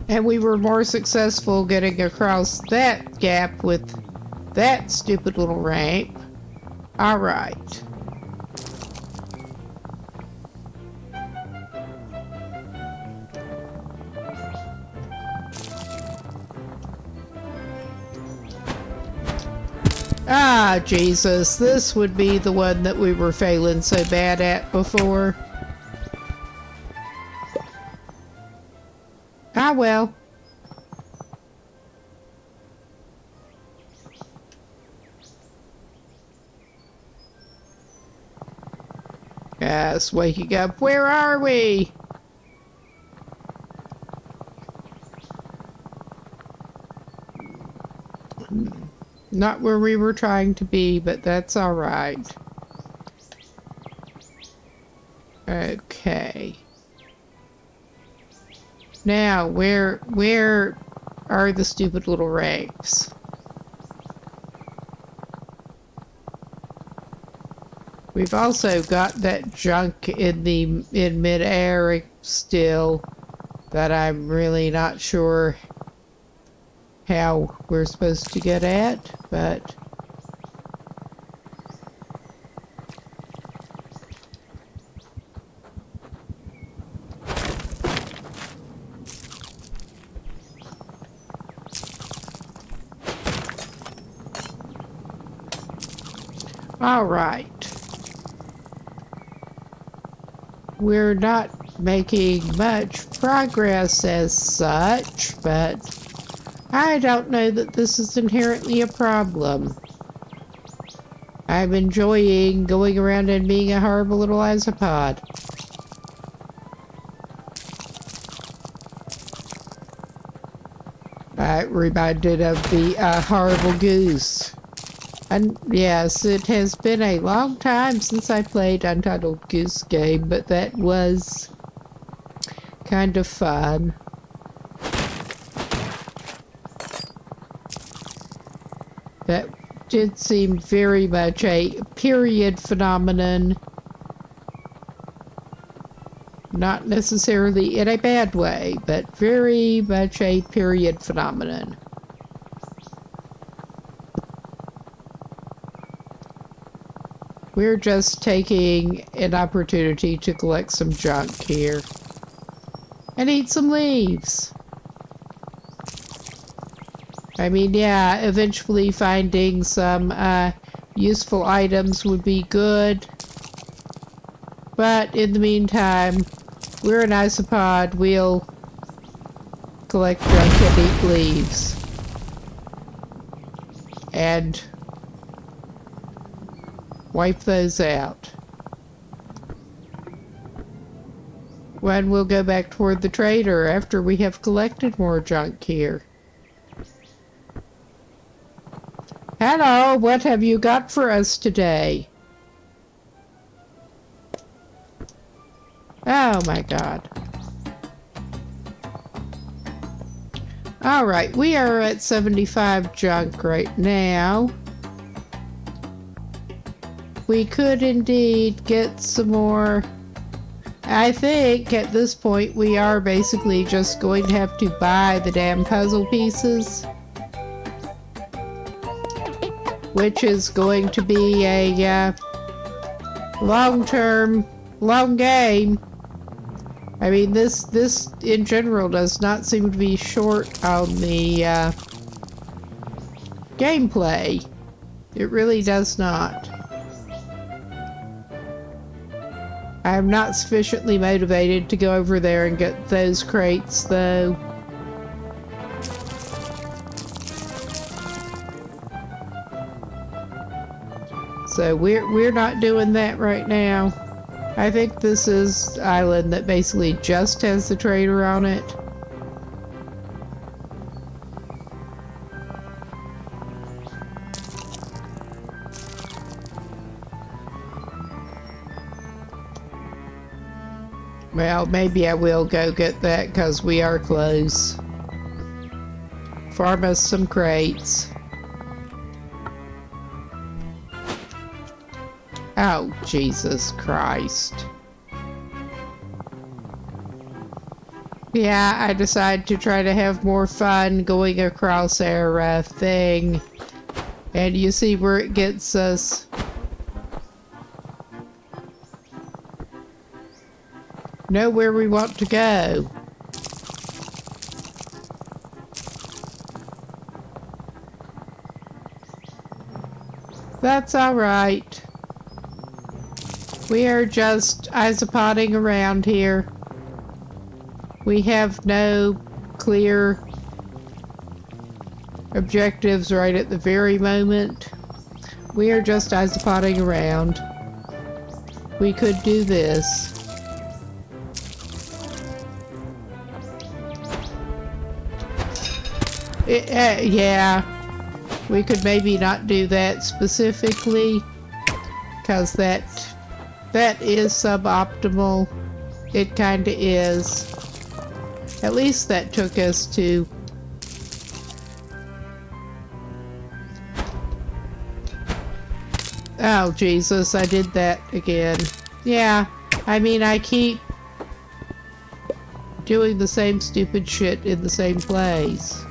And we were more successful getting across that gap with that stupid little rape. All right. Ah, Jesus, this would be the one that we were failing so bad at before. Ah, well. Yes, waking up. Where are we? Not where we were trying to be, but that's all right. Okay. Now, where are the stupid little rapes? We've also got that junk in midair still that I'm really not sure how we're supposed to get at, but all right. We're not making much progress as such, but I don't know that this is inherently a problem. I'm enjoying going around and being a horrible little isopod. I'm reminded of the horrible goose. And yes, it has been a long time since I played Untitled Goose Game, but that was kind of fun. That did seem very much a period phenomenon. Not necessarily in a bad way, but very much a period phenomenon. We're just taking an opportunity to collect some junk here. And eat some leaves. I mean, yeah, eventually finding some useful items would be good. But in the meantime, we're an isopod. We'll collect junk and eat leaves. And wipe those out. When we'll go back toward the trader after we have collected more junk here. Hello, what have you got for us today? Oh my God. Alright, we are at 75 junk right now. we could indeed get some more. I think at this point we are basically just going to have to buy the damn puzzle pieces, which is going to be a long game. I mean, this in general does not seem to be short on the gameplay. It really does not. I am not sufficiently motivated to go over there and get those crates, though. So we're not doing that right now. I think this is island that basically just has the trader on it. Well, maybe I will go get that because we are close. Farm us some crates. Oh, Jesus Christ. Yeah, I decided to try to have more fun going across our thing. And you see where it gets us. Know where we want to go. That's alright. We are just isopodding around here. We have no clear objectives right at the very moment. We are just isopodding around. We could do this. Yeah, we could maybe not do that specifically, because that is suboptimal. It kinda is. At least that took us to... Oh, Jesus, I did that again. Yeah, I mean, I keep doing the same stupid shit in the same place.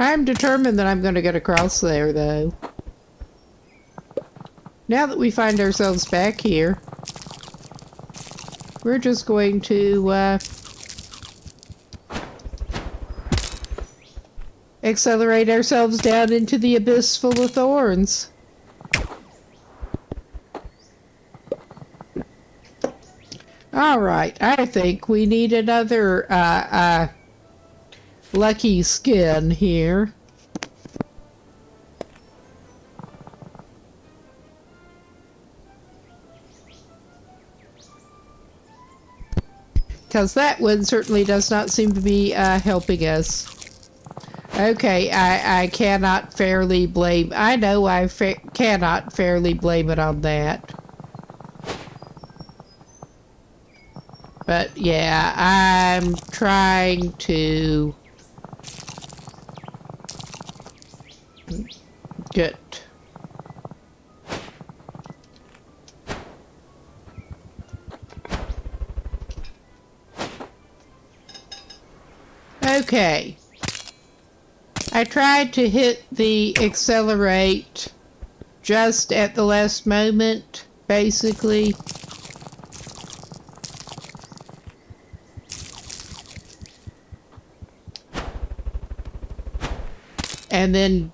I'm determined that I'm going to get across there, though. Now that we find ourselves back here, we're just going to accelerate ourselves down into the abyss full of thorns. Alright, I think we need another lucky skin here. Because that one certainly does not seem to be helping us. Okay, I cannot fairly blame... I know I cannot fairly blame it on that. But yeah, I'm trying to... Good. Okay. I tried to hit the accelerate just at the last moment, basically. And then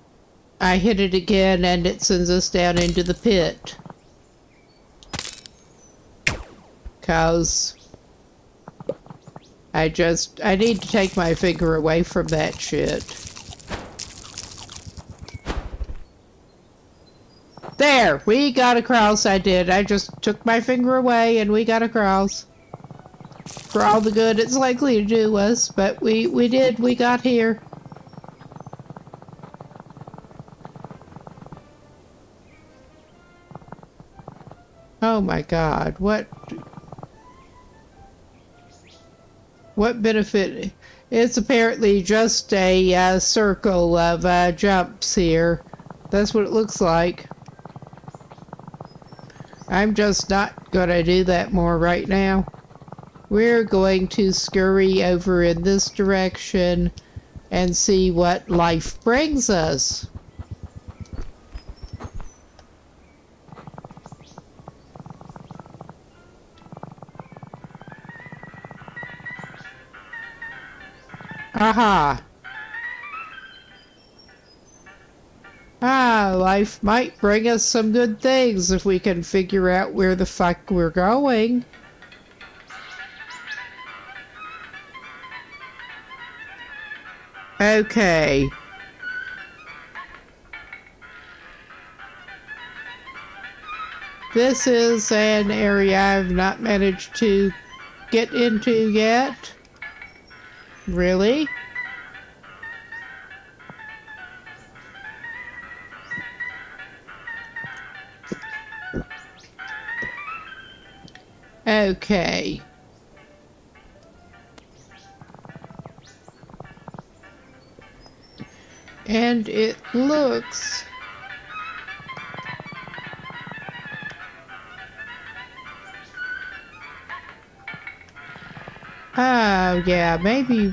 I hit it again and it sends us down into the pit. 'Cause I need to take my finger away from that shit. There! We got across, I did. I just took my finger away and we got across. for all the good it's likely to do us, but we got here. Oh my God, what benefit? It's apparently just a circle of jumps here. That's what it looks like. I'm just not gonna do that more right now. We're going to scurry over in this direction and see what life brings us. Aha! Ah, life might bring us some good things if we can figure out where the fuck we're going. Okay. This is an area I've not managed to get into yet. Really? Okay. And it looks... Oh, yeah, maybe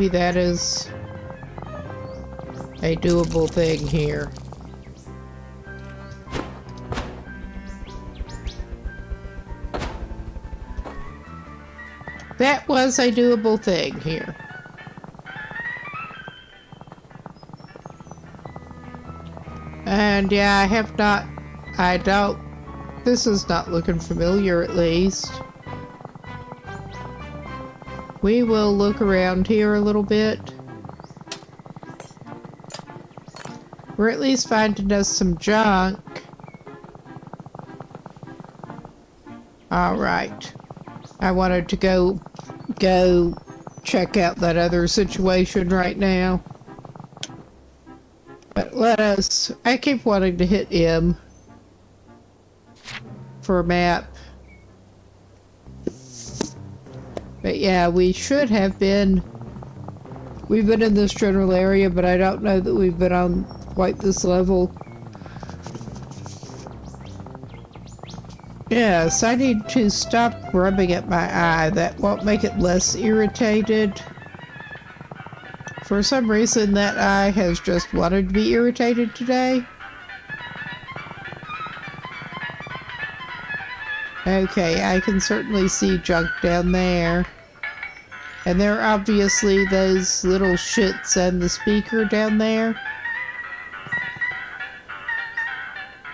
that is a doable thing here. That was a doable thing here. And yeah, this is not looking familiar at least. We will look around here a little bit. We're at least finding us some junk. Alright. I wanted to go check out that other situation right now. But I keep wanting to hit M for a map. But yeah, we've been in this general area, but I don't know that we've been on quite this level. Yes, I need to stop rubbing at my eye. That won't make it less irritated. For some reason, that eye has just wanted to be irritated today. Okay, I can certainly see junk down there. And there are obviously those little shits and the speaker down there.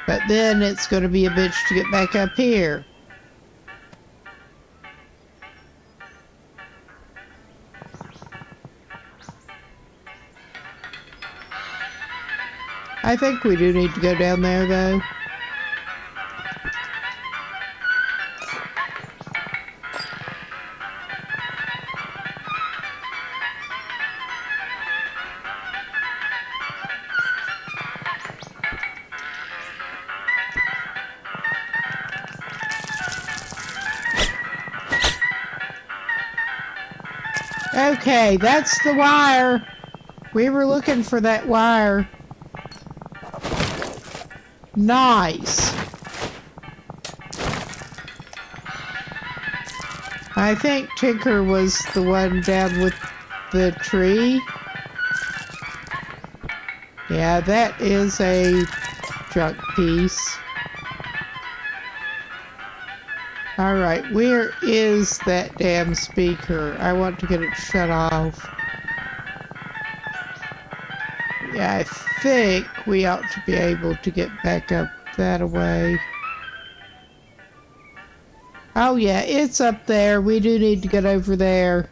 But then it's going to be a bitch to get back up here. I think we do need to go down there, though. Okay, that's the wire. We were looking for that wire. Nice. I think Tinker was the one down with the tree. Yeah, that is a junk piece. Alright, where is that damn speaker? I want to get it shut off. Yeah, I think we ought to be able to get back up that way. Oh yeah, it's up there. We do need to get over there.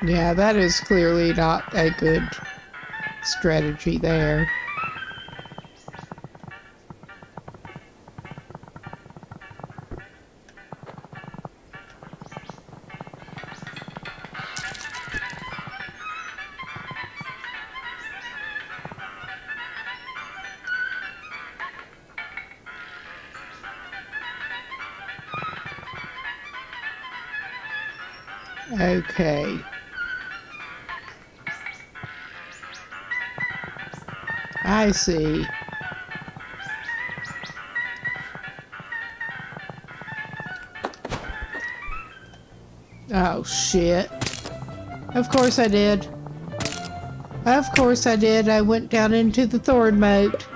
Yeah, that is clearly not a good strategy there. Okay. I see. Oh, shit. Of course I did. Of course I did. I went down into the thorn moat.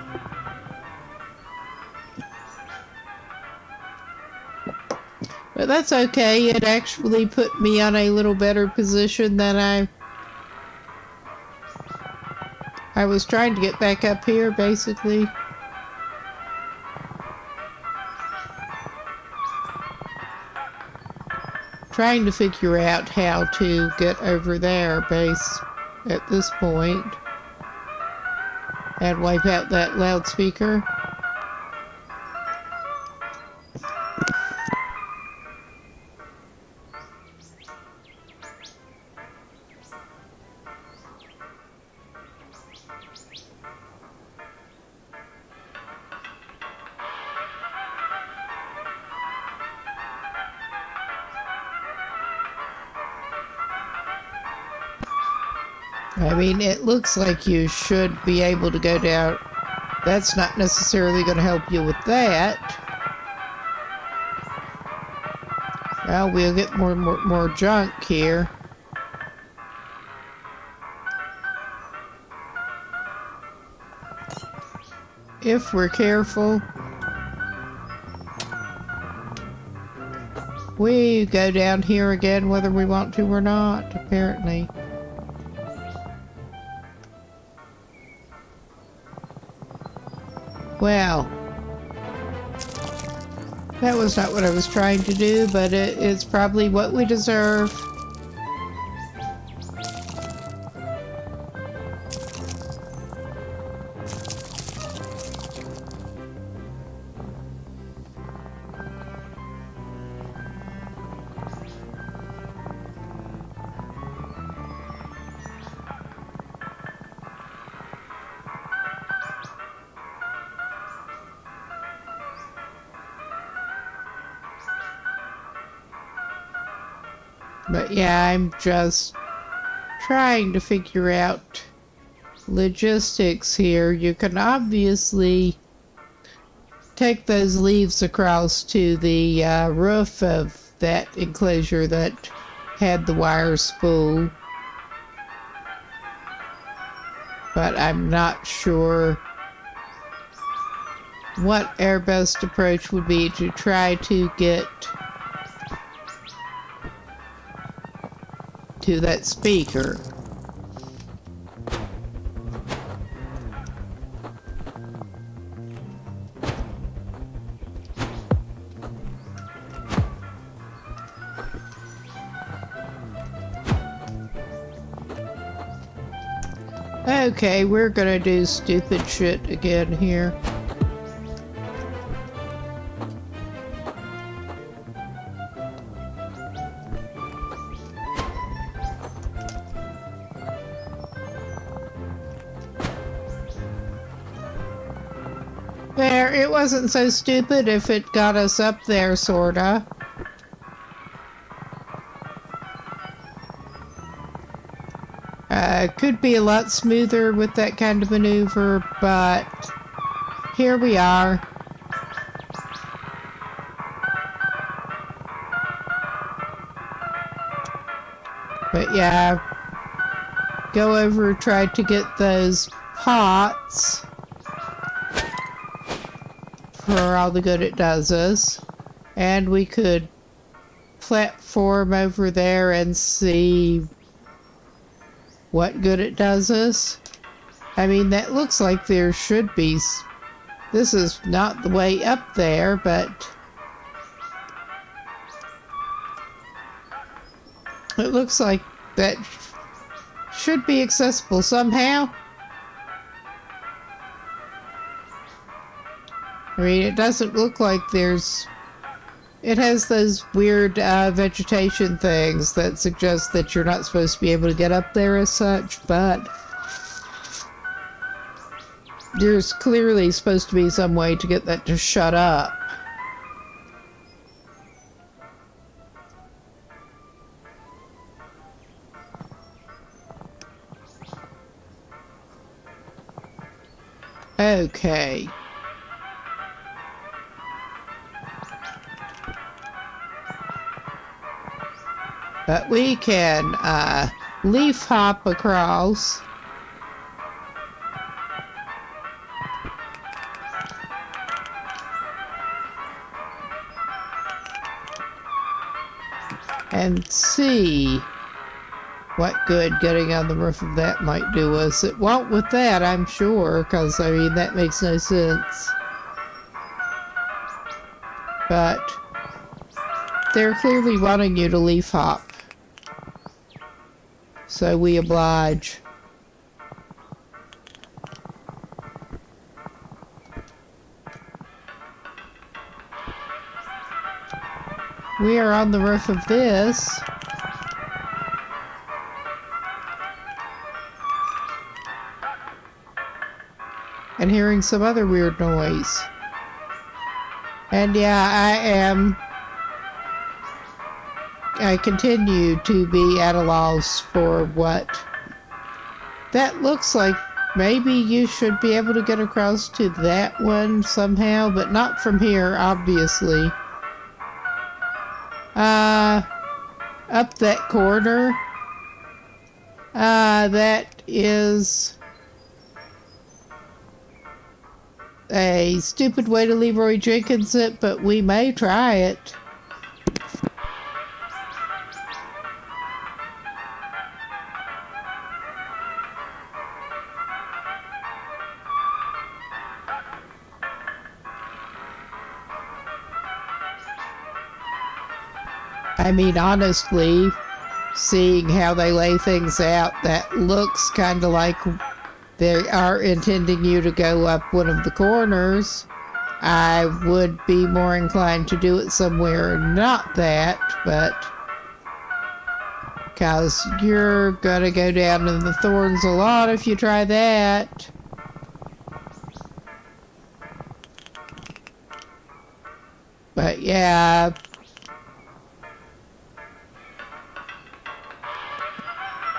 But that's okay. It actually put me on a little better position than I was trying to get back up here, basically. Trying to figure out how to get over there, at this point. And wipe out that loudspeaker. I mean, it looks like you should be able to go down. That's not necessarily going to help you with that. Well, we'll get more junk here. If we're careful. We go down here again whether we want to or not, apparently. Well, that was not what I was trying to do, but it's probably what we deserve. But yeah, I'm just trying to figure out logistics here. You can obviously take those leaves across to the roof of that enclosure that had the wire spool. But I'm not sure what our best approach would be to try to get to that speaker. Okay, we're gonna do stupid shit again here. There, it wasn't so stupid if it got us up there, sorta. Could be a lot smoother with that kind of maneuver, but here we are. But yeah, go over, try to get those pots for all the good it does us. And we could platform over there and see what good it does us. I mean, that looks like there should be... This is not the way up there, but... It looks like that should be accessible somehow. I mean, it doesn't look like there's... It has those weird vegetation things that suggest that you're not supposed to be able to get up there as such, but there's clearly supposed to be some way to get that to shut up. Okay. But we can leaf hop across. And see what good getting on the roof of that might do us. It won't with that, I'm sure, because, I mean, that makes no sense. But they're clearly wanting you to leaf hop. So we oblige. We are on the roof of this. And hearing some other weird noise. And yeah, I continue to be at a loss for what that looks like. Maybe you should be able to get across to that one somehow, but not from here, obviously. Up that corner. That is a stupid way to Leroy Jenkins it, but we may try it. I mean, honestly, seeing how they lay things out, that looks kind of like they are intending you to go up one of the corners. I would be more inclined to do it somewhere not that, but because you're gonna go down in the thorns a lot if you try that. But yeah,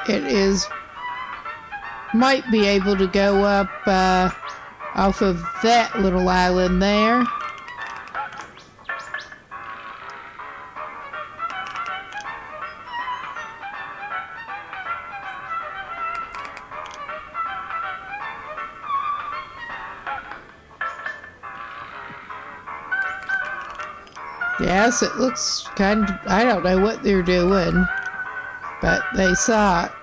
it is, might be able to go up off of that little island there. Yes, it looks kind of, I don't know what they're doing, but they suck.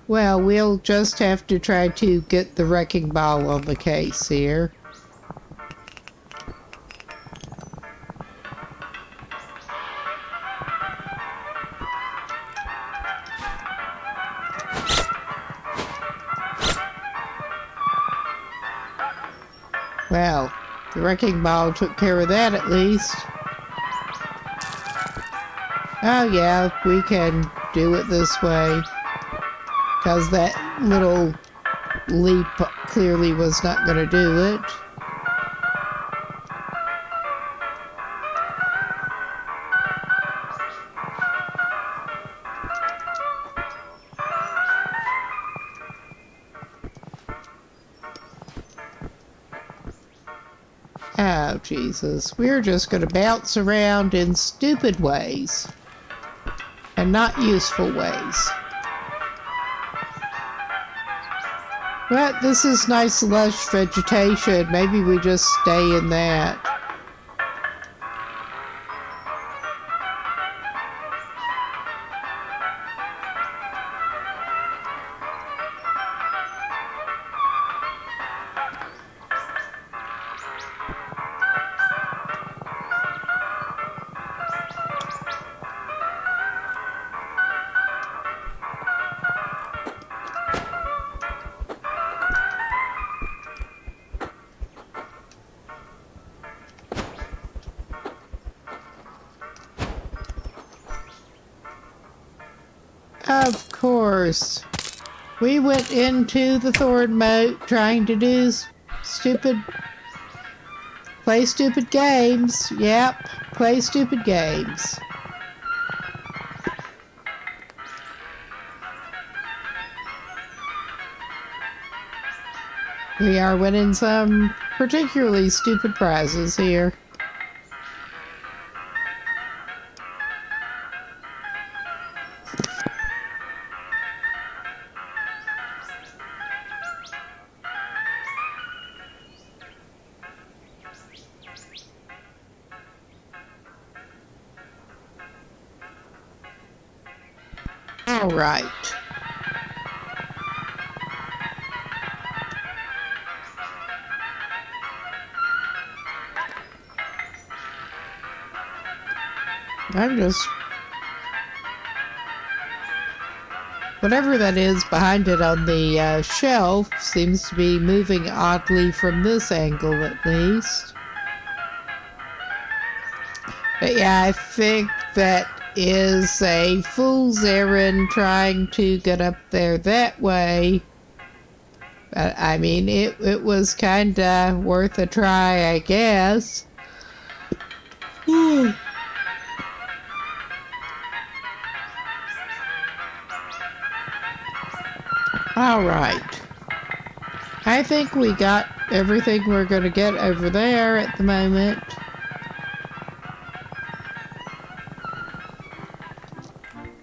Well, we'll just have to try to get the wrecking ball on the case here. Well, the wrecking ball took care of that at least. Oh yeah, we can do it this way. Because that little leap clearly was not going to do it. Oh, Jesus. We're just going to bounce around in stupid ways. And not useful ways. But this is nice lush vegetation. Maybe we just stay in that. Of course. We went into the thorn moat trying to do play stupid games. Yep, play stupid games. We are winning some particularly stupid prizes here. All right. Whatever that is behind it on the shelf seems to be moving oddly from this angle at least. But yeah, I think that is a fool's errand trying to get up there that way. But I mean, it was kinda worth a try, I guess. All right. I think we got everything we're going to get over there at the moment.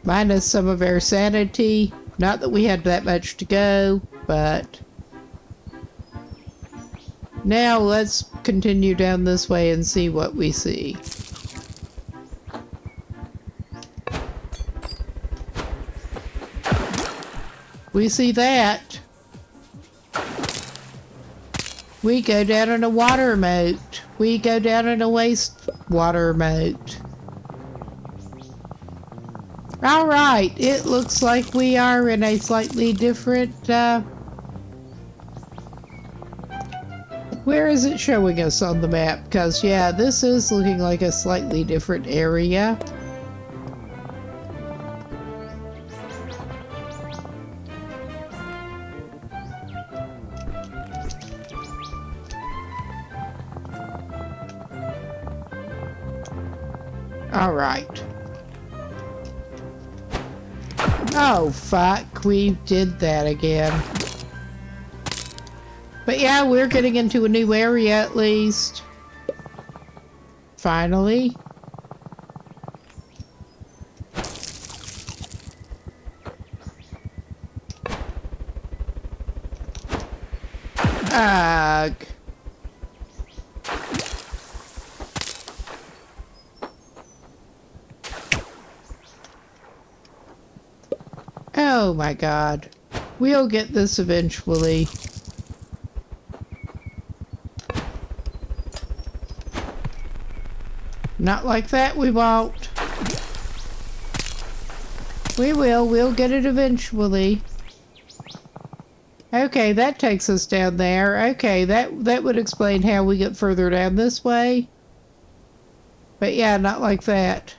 Minus some of our sanity. Not that we had that much to go, but... Now let's continue down this way and see what we see. We see that. We go down in a water moat. We go down in a wastewater moat. Alright, it looks like we are in a slightly different, where is it showing us on the map? Because, yeah, this is looking like a slightly different area. All right. Oh, fuck. We did that again. But yeah, we're getting into a new area at least. Finally. Ugh. Oh my god. We'll get this eventually. Not like that, we won't. We will. We'll get it eventually. Okay, that takes us down there. Okay, that would explain how we get further down this way. But yeah, not like that.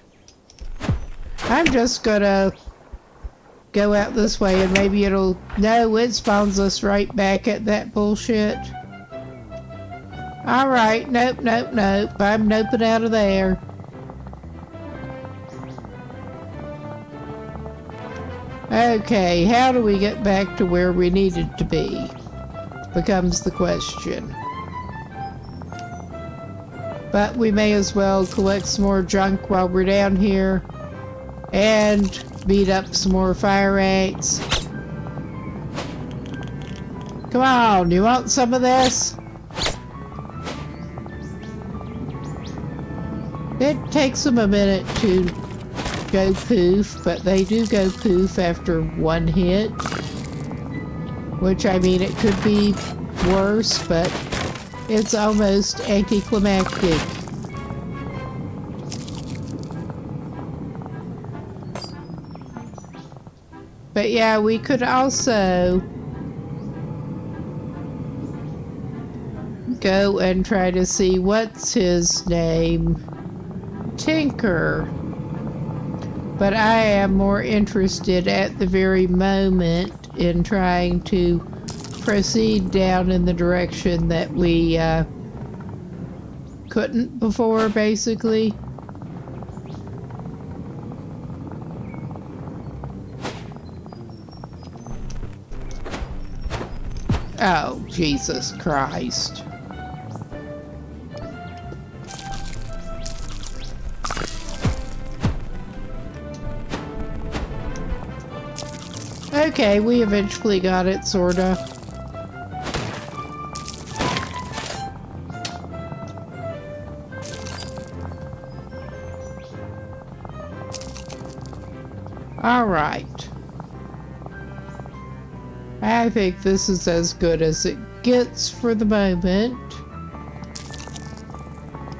I'm just gonna go out this way and maybe it'll... No, it spawns us right back at that bullshit. Alright, nope, nope, nope. I'm noping out of there. Okay, how do we get back to where we needed to be? Becomes the question. But we may as well collect some more junk while we're down here. And beat up some more fire ants. Come on, you want some of this? It takes them a minute to go poof, but they do go poof after one hit. Which, I mean, it could be worse, but it's almost anticlimactic. But yeah, we could also go and try to see what's his name. Tinker. But I am more interested at the very moment in trying to proceed down in the direction that we couldn't before, basically. Oh, Jesus Christ. Okay, we eventually got it, sorta. All right. I think this is as good as it gets for the moment.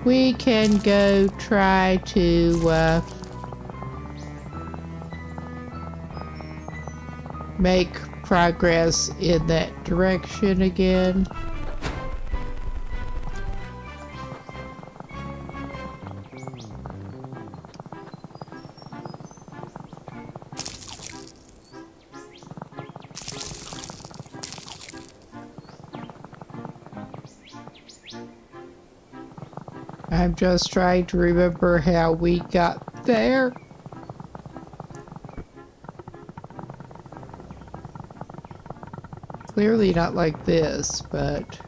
We can go try to make progress in that direction again. I'm just trying to remember how we got there. Clearly not like this, but...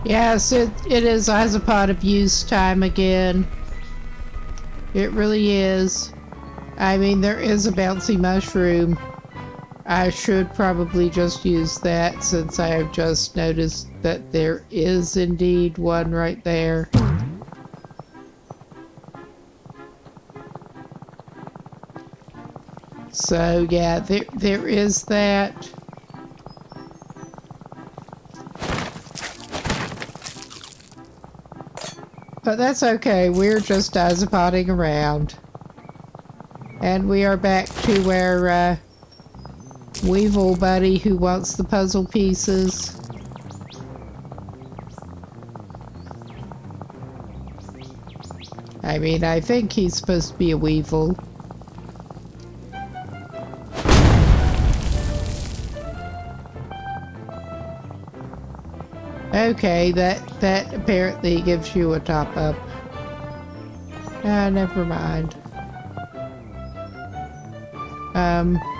Yes, it is Isopod abuse time again. It really is. I mean, there is a bouncy mushroom. I should probably just use that since I have just noticed that there is indeed one right there. So yeah, there is that. But that's okay, we're just Isopoding around. And we are back to our Weevil buddy who wants the puzzle pieces. I mean, I think he's supposed to be a Weevil. Okay, that apparently gives you a top-up. Ah, never mind.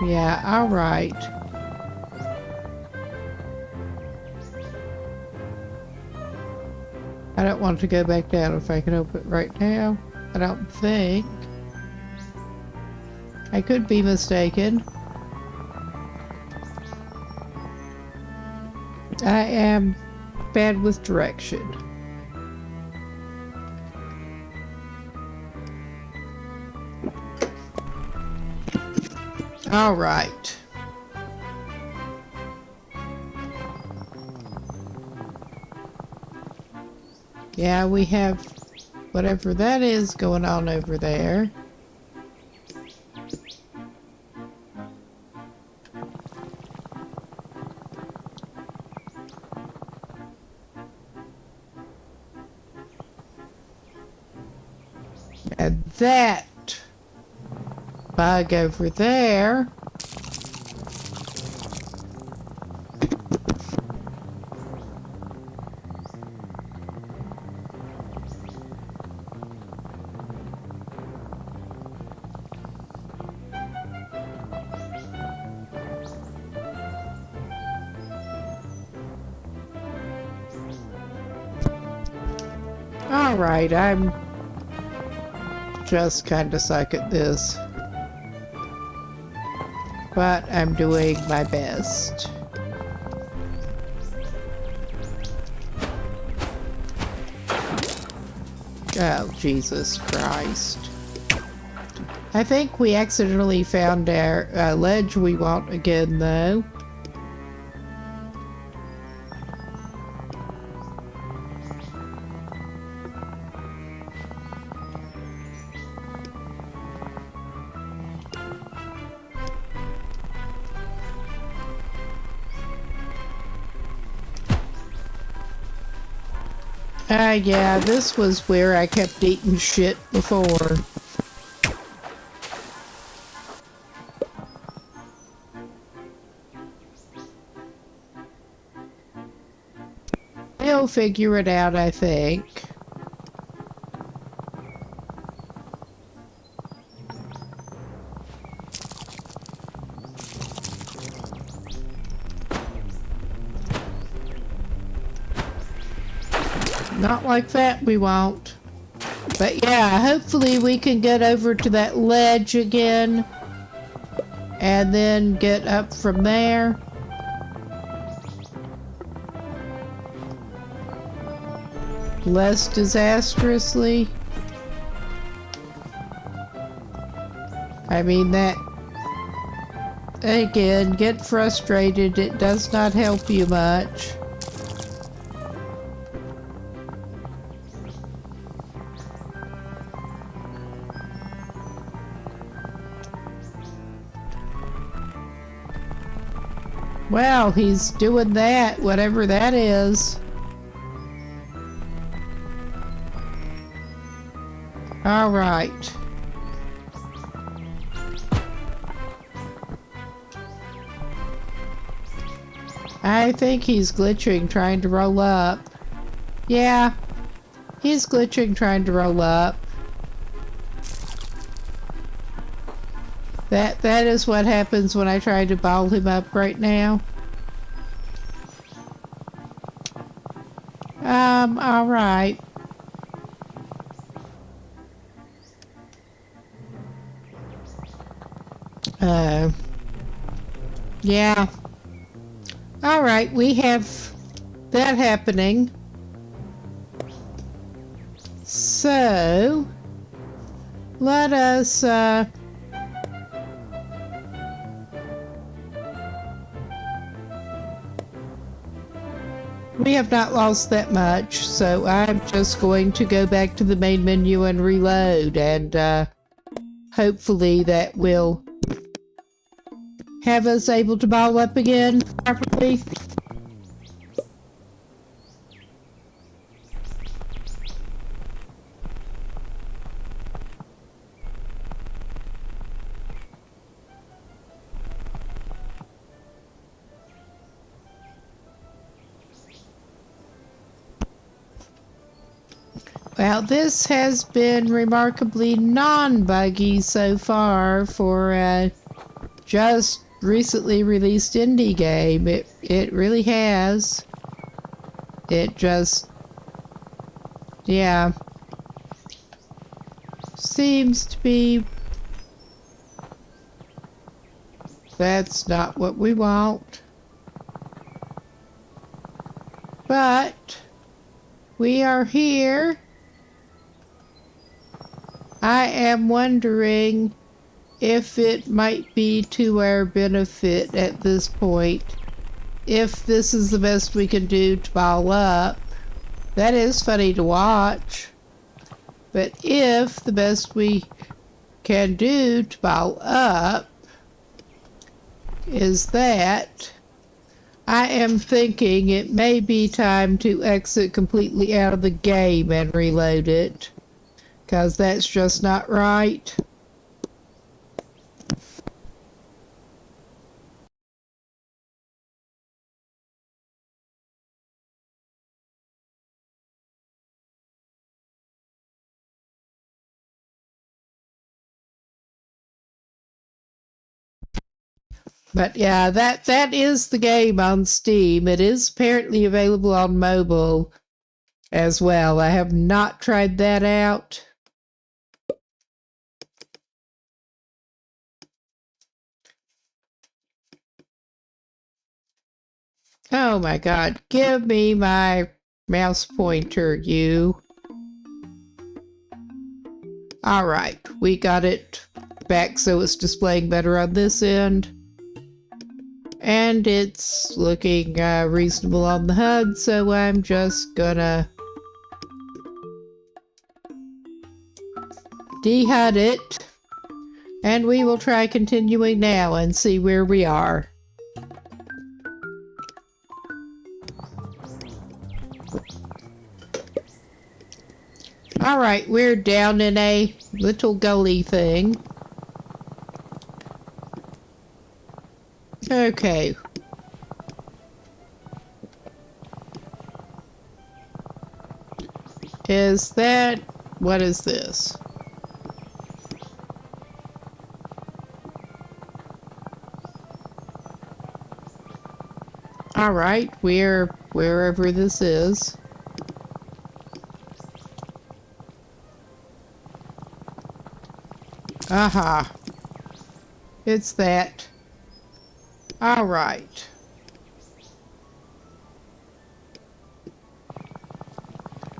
Yeah, alright. I don't want to go back down if I can open it right now. I don't think. I could be mistaken. I am bad with direction. All right. Yeah, we have whatever that is going on over there. And that bug over there. Alright, I'm just kind of suck at this. But I'm doing my best. Oh, Jesus Christ. I think we accidentally found our ledge we want again, though. Yeah, this was where I kept eating shit before. He'll figure it out, I think. Not like that, we won't. But yeah, hopefully we can get over to that ledge again and then get up from there. Less disastrously. I mean, that, again, get frustrated. It does not help you much. Well, he's doing that, whatever that is. All right. I think he's glitching trying to roll up. Yeah, he's glitching trying to roll up. That is what happens when I try to ball him up right now. All right. Yeah. All right, we have that happening. So, let us, we have not lost that much, so I'm just going to go back to the main menu and reload, and hopefully that will have us able to ball up again properly. Well, this has been remarkably non-buggy so far for a just recently released indie game. It really has. It just, yeah, seems to be, that's not what we want. But we are here. I am wondering if it might be to our benefit at this point. If this is the best we can do to ball up. That is funny to watch. But if the best we can do to ball up is that, I am thinking it may be time to exit completely out of the game and reload it. Because that's just not right. But yeah, that is the game on Steam. It is apparently available on mobile. as well. I have not tried that out. Oh my god, give me my mouse pointer, you. Alright, we got it back so it's displaying better on this end. And it's looking reasonable on the HUD, so I'm just gonna de-HUD it. And we will try continuing now and see where we are. Alright, we're down in a little gully thing. Okay. Is that... what is this? Alright, we're wherever this is. Aha. It's that. Alright.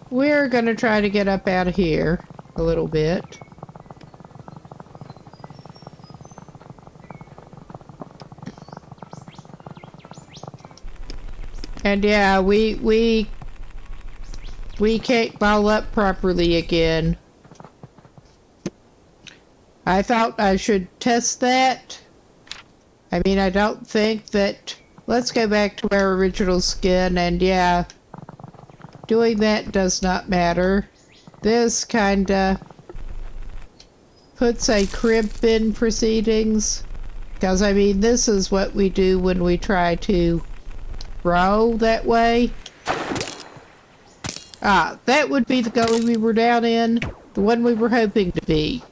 We're gonna try to get up out of here a little bit. And yeah, we can't ball up properly again. I thought I should test that. I mean, I don't think that... let's go back to our original skin, and yeah, doing that does not matter. This kinda puts a crimp in proceedings. Because, I mean, this is what we do when we try to roll that way. Ah, that would be the gully we were down in. The one we were hoping to be.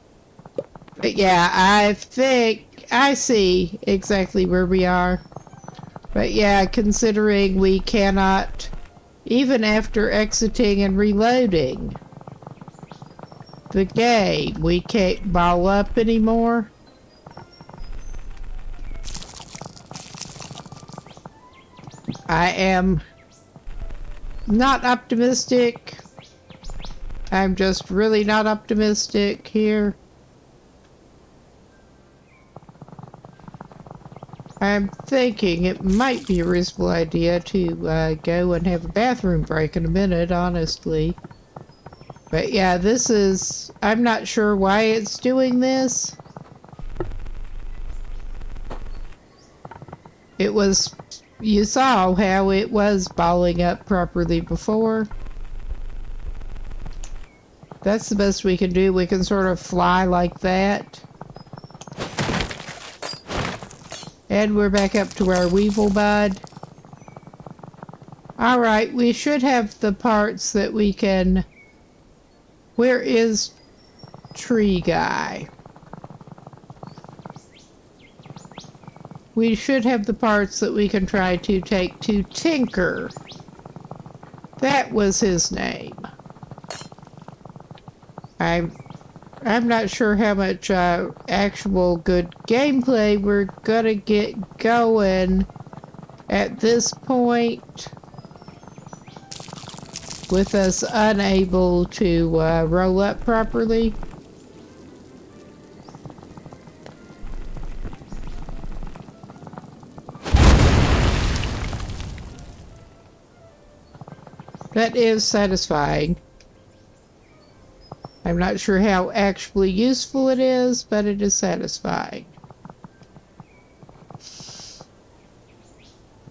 But yeah, I think I see exactly where we are. But yeah, considering we cannot, even after exiting and reloading the game, we can't ball up anymore. I am not optimistic. I'm just really not optimistic here. I'm thinking it might be a reasonable idea to go and have a bathroom break in a minute, honestly. But yeah, this is... I'm not sure why it's doing this. It was... you saw how it was balling up properly before. That's the best we can do. We can sort of fly like that. And we're back up to our weevil bud. Alright, we should have the parts that we can... where is tree guy? We should have the parts that we can try to take to Tinker. That was his name. I'm not sure how much actual good gameplay we're gonna get going at this point with us unable to roll up properly. That is satisfying. I'm not sure how actually useful it is, but it is satisfying.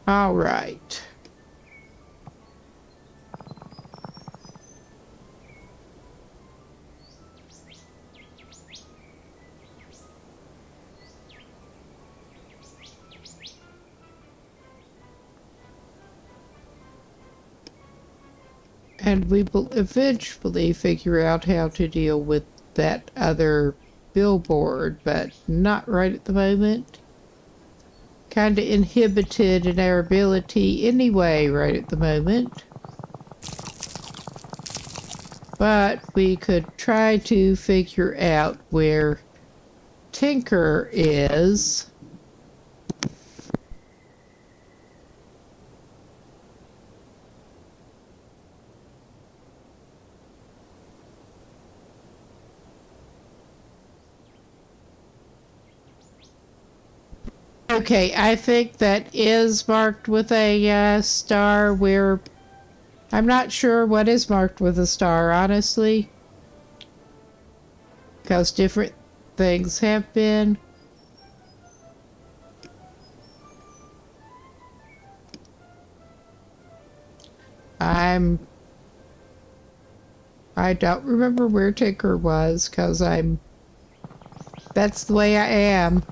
All right. And we will eventually figure out how to deal with that other billboard, but not right at the moment. Kind of inhibited in our ability anyway right at the moment. But we could try to figure out where Tinker is. Okay, I think that is marked with a star where I'm not sure what is marked with a star, honestly, because different things have been. I don't remember where Tinker was, because that's the way I am.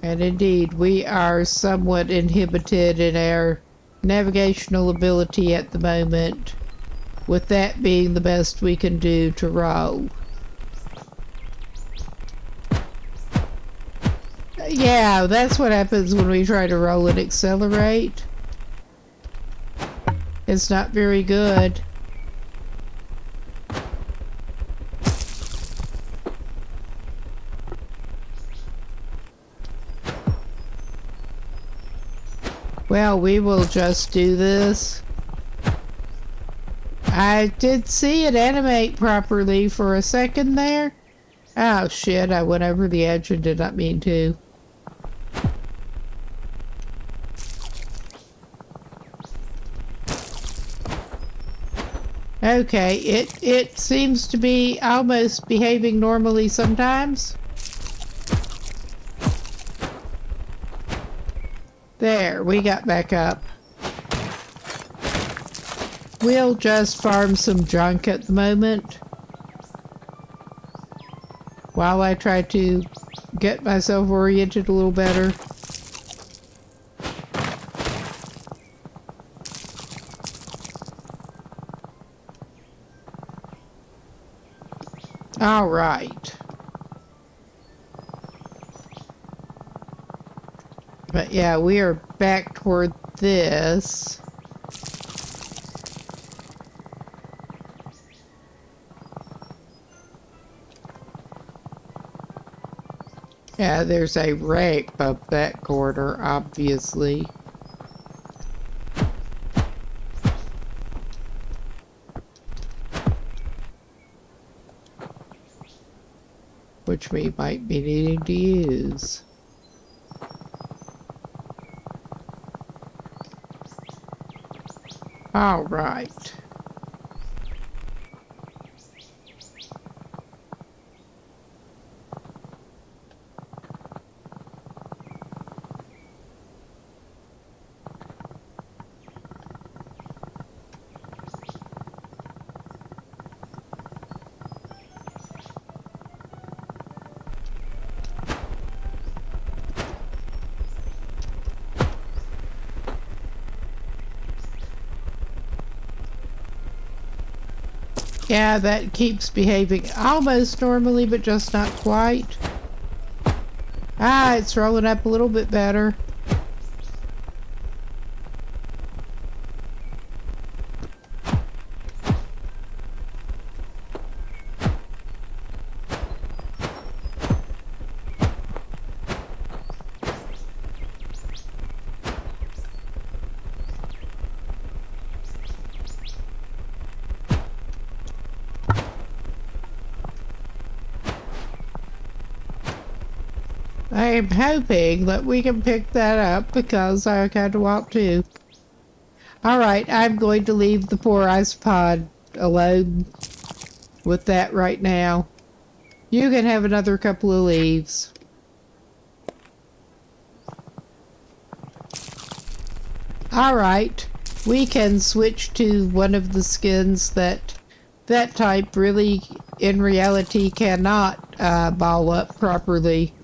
And indeed, we are somewhat inhibited in our navigational ability at the moment, with that being the best we can do to roll. Yeah, that's what happens when we try to roll and accelerate. It's not very good. Well, we will just do this. I did see it animate properly for a second there. Oh shit, I went over the edge and did not mean to. Okay, it seems to be almost behaving normally sometimes. There, we got back up. We'll just farm some junk at the moment while I try to get myself oriented a little better. All right. But yeah, we are back toward this. Yeah, there's a ramp up that corner, obviously. Which we might be needing to use. All right. Yeah, that keeps behaving almost normally, but just not quite. Ah, it's rolling up a little bit better. I am hoping that we can pick that up because I kind of want to. Alright, I'm going to leave the poor Isopod alone with that right now. You can have another couple of leaves. Alright, we can switch to one of the skins that type really, in reality, cannot ball up properly.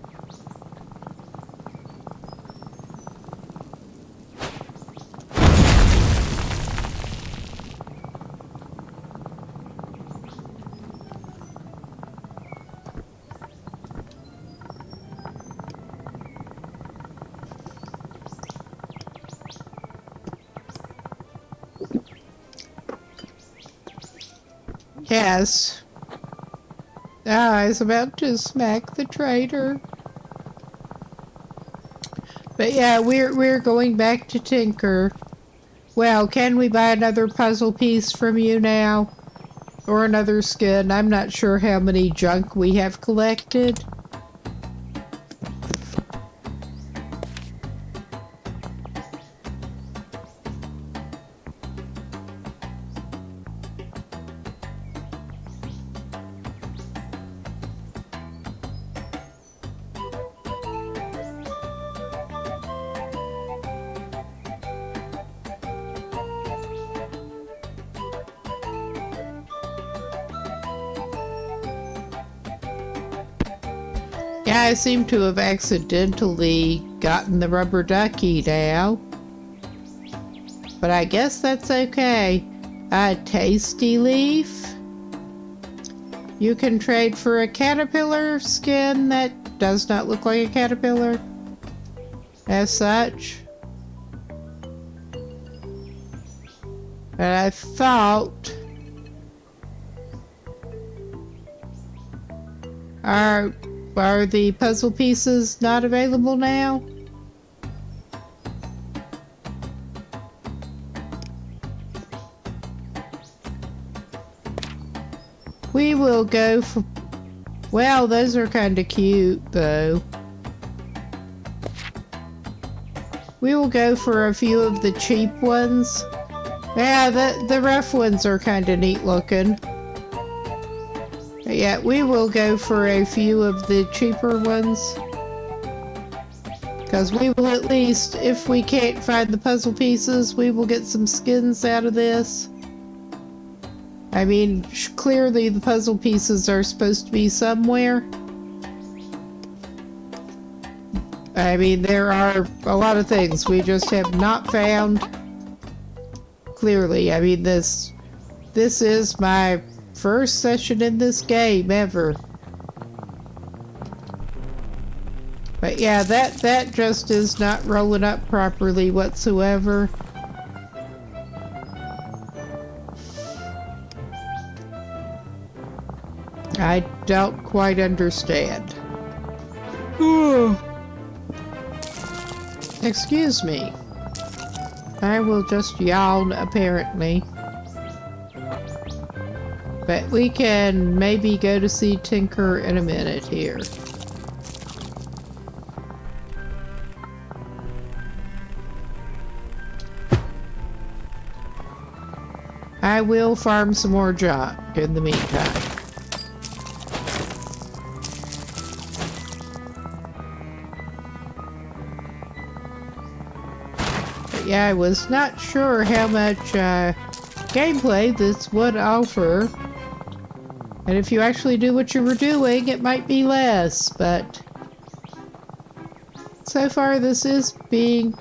Yes. I was about to smack the traitor. But yeah, we're going back to Tinker. Well, can we buy another puzzle piece from you now? Or another skin? I'm not sure how many junk we have collected. Yeah, I seem to have accidentally gotten the rubber ducky now. But I guess that's okay. Tasty leaf. You can trade for a caterpillar skin that does not look like a caterpillar. As such. And I thought... Are the puzzle pieces not available now? We will go for... Well, those are kind of cute, though. We will go for a few of the cheap ones. Yeah, the rough ones are kind of neat looking. Yeah, we will go for a few of the cheaper ones. Because we will at least, if we can't find the puzzle pieces, we will get some skins out of this. I mean, clearly the puzzle pieces are supposed to be somewhere. I mean, there are a lot of things we just have not found. Clearly, I mean, this is my first session in this game ever. But yeah, that just is not rolling up properly whatsoever. I don't quite understand. Excuse me. I will just yawn, apparently. But we can maybe go to see Tinker in a minute here. I will farm some more junk in the meantime. But yeah, I was not sure how much gameplay this would offer. And if you actually do what you were doing, it might be less, but so far this is being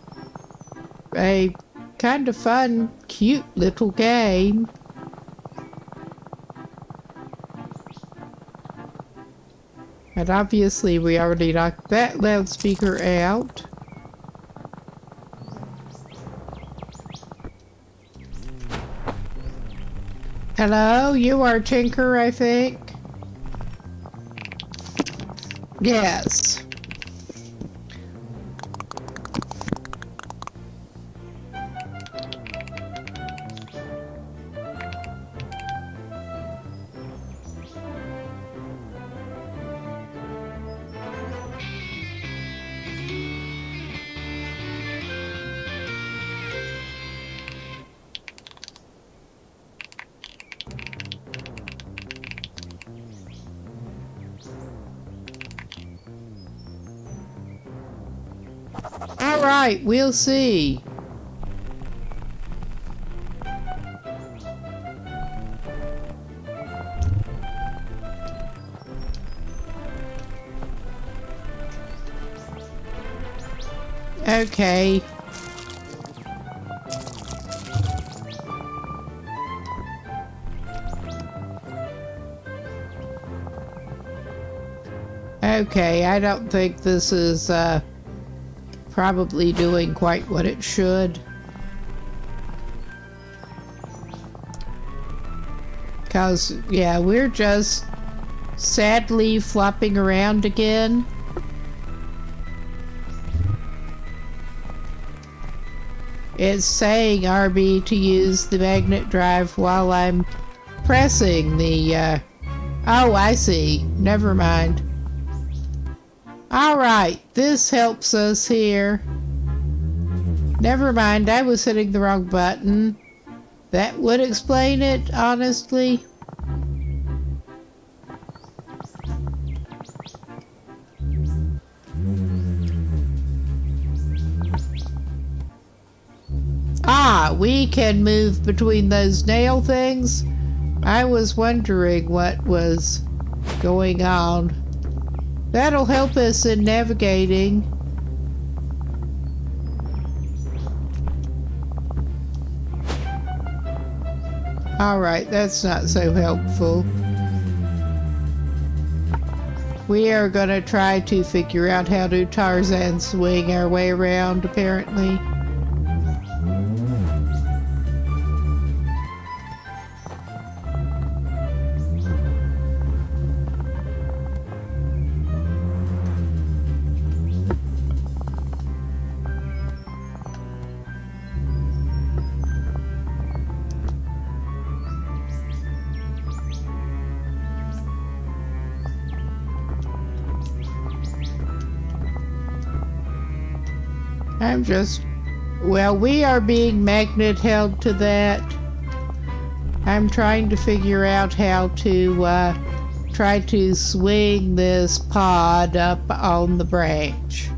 a kind of fun, cute little game. And obviously we already knocked that loudspeaker out. Hello, you are Tinker, I think? Yes. Alright, we'll see. Okay. Okay, I don't think this is, probably doing quite what it should. 'Cause, yeah, we're just sadly flopping around again. It's saying RB to use the magnet drive while I'm pressing the, oh, I see. Never mind. Alright, this helps us here. Never mind, I was hitting the wrong button. That would explain it, honestly. Ah, we can move between those nail things. I was wondering what was going on. That'll help us in navigating. Alright, that's not so helpful. We are gonna try to figure out how to Tarzan swing our way around, apparently. Well, we are being magnet held to that. I'm trying to figure out how to try to swing this pod up on the branch.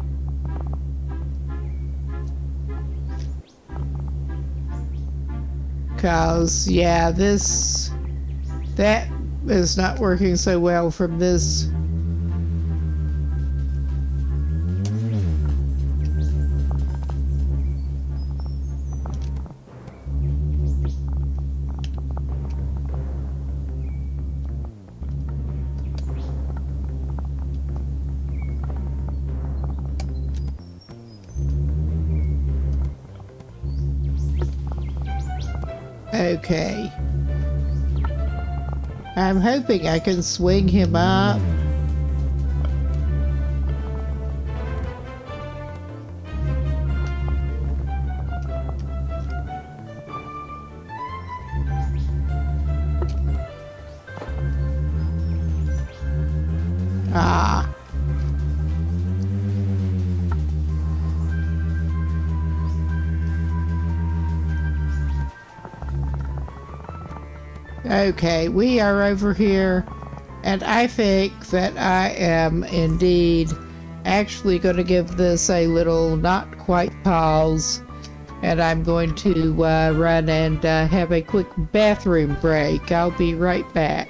Cause, yeah, that is not working so well from this. Okay. I'm hoping I can swing him up. Ah. Okay, we are over here, and I think that I am indeed actually going to give this a little not quite pause, and I'm going to run and have a quick bathroom break. I'll be right back.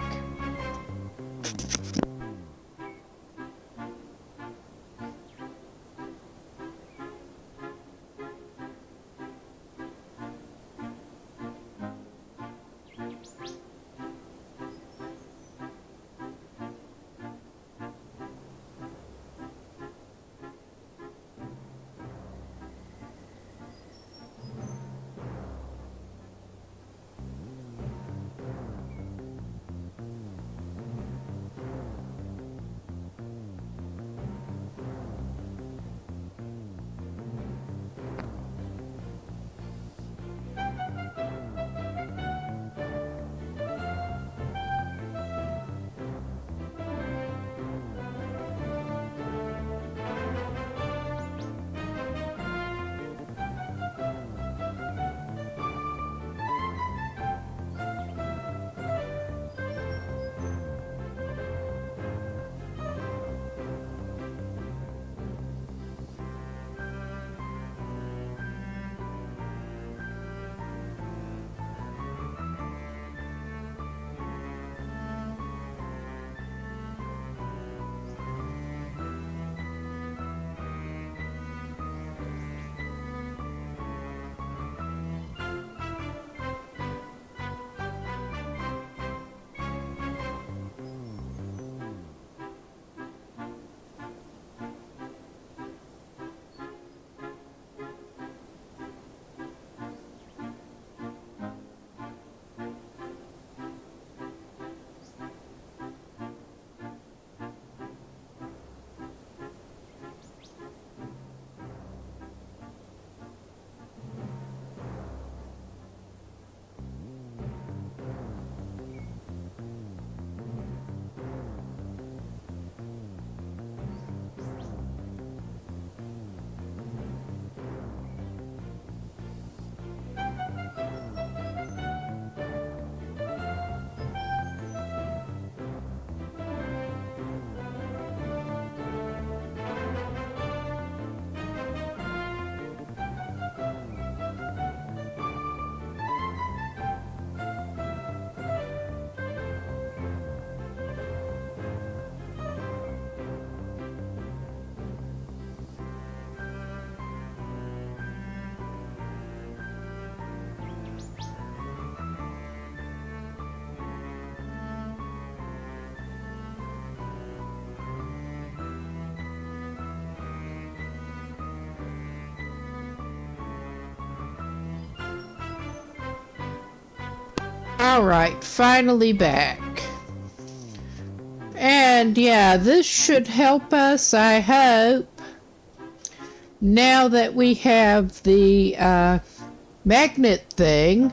Alright, finally back. And yeah, this should help us, I hope. Now that we have the magnet thing.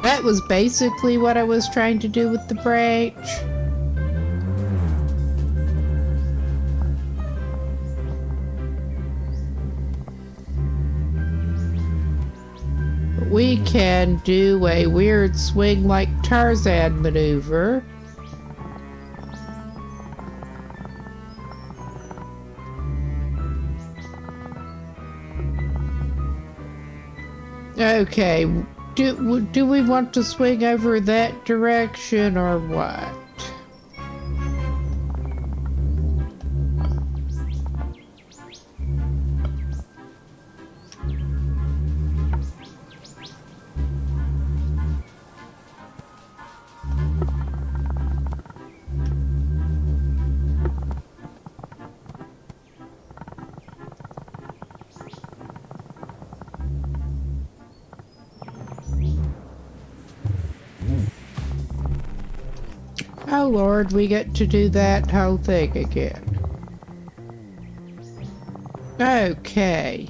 That was basically what I was trying to do with the branch. We can do a weird swing like Tarzan maneuver. Okay. Do we want to swing over that direction or what? Oh Lord, we get to do that whole thing again. Okay.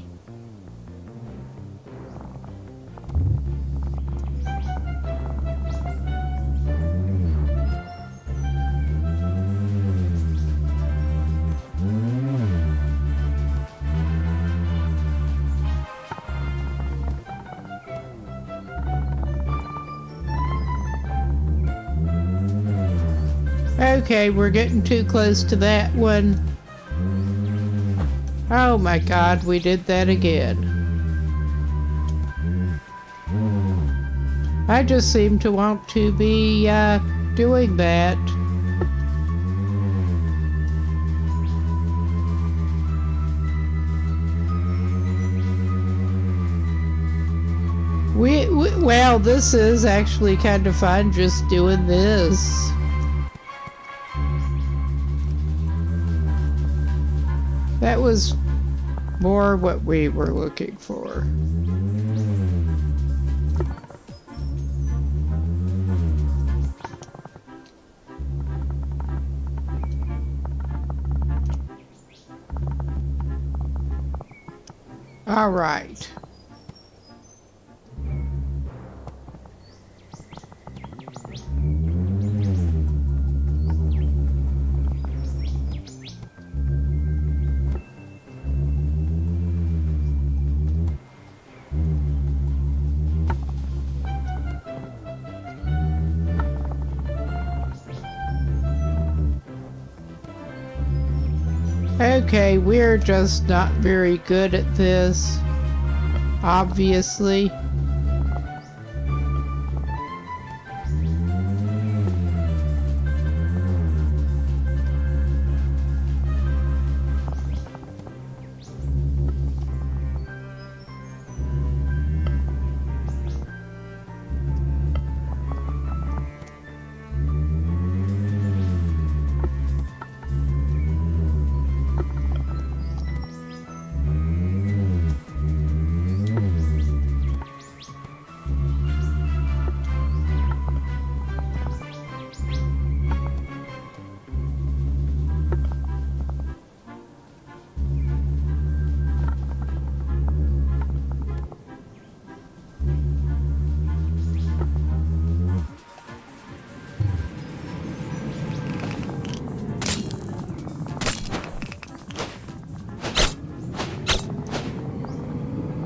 Okay, we're getting too close to that one. Oh my God, we did that again. I just seem to want to be doing that. Well, this is actually kind of fun just doing this. That was more what we were looking for. All right. Okay, we're just not very good at this, obviously.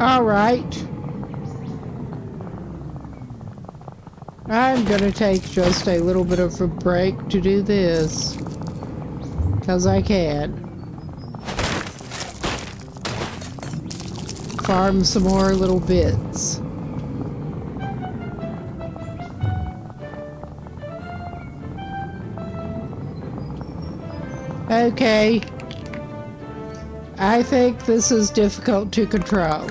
All right. I'm gonna take just a little bit of a break to do this. 'Cause I can. Farm some more little bits. Okay. I think this is difficult to control.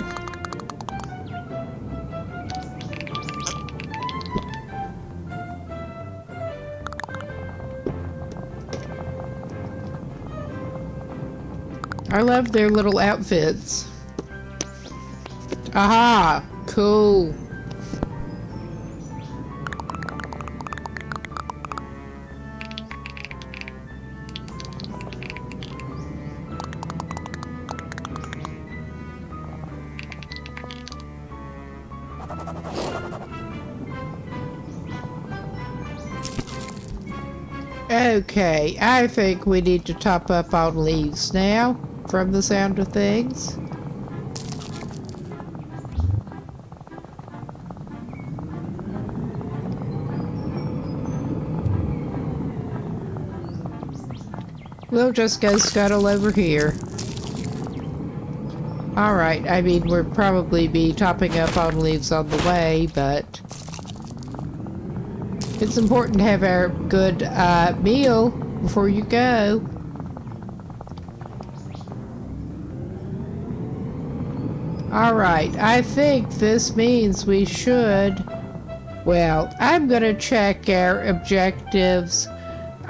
I love their little outfits. Aha! Cool. Okay, I think we need to top up on leaves now, from the sound of things. We'll just go scuttle over here. Alright, I mean, we'll probably be topping up on leaves on the way, but it's important to have our good meal before you go. Alright, I think this means we should... Well, I'm gonna check our objectives.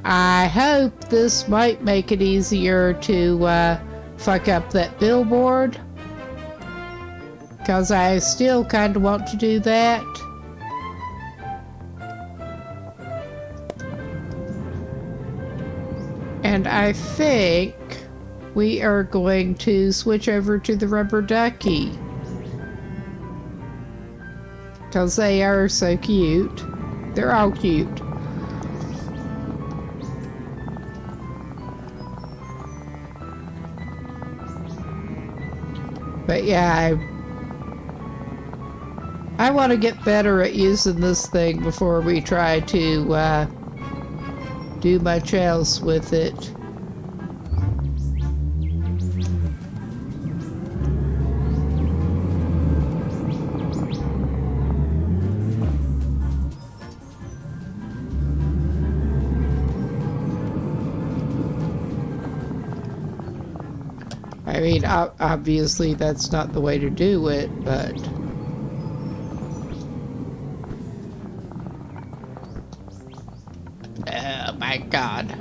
I hope this might make it easier to fuck up that billboard. Because I still kind of want to do that. And I think we are going to switch over to the rubber ducky. Because they are so cute. They're all cute. But yeah, I want to get better at using this thing before we try to do much else with it. I mean, obviously that's not the way to do it, but... Oh my God.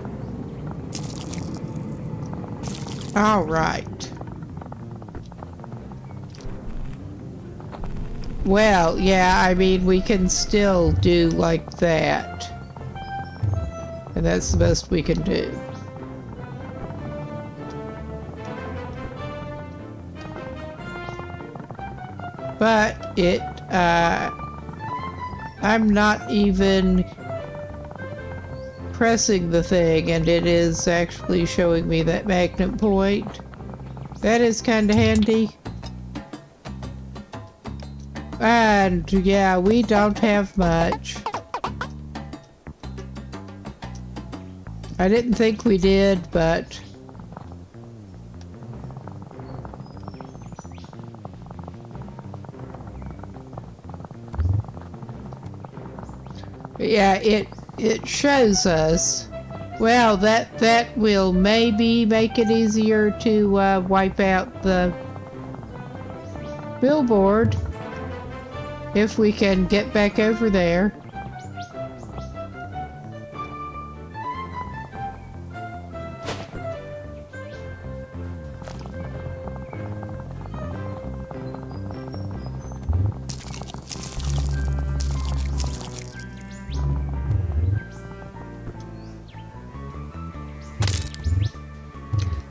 All right. Well, yeah, I mean, we can still do like that. And that's the best we can do. But it, I'm not even pressing the thing, and it is actually showing me that magnet point. That is kind of handy. And yeah, we don't have much. I didn't think we did, but... yeah, it shows us. Well, that will maybe make it easier to wipe out the billboard if we can get back over there.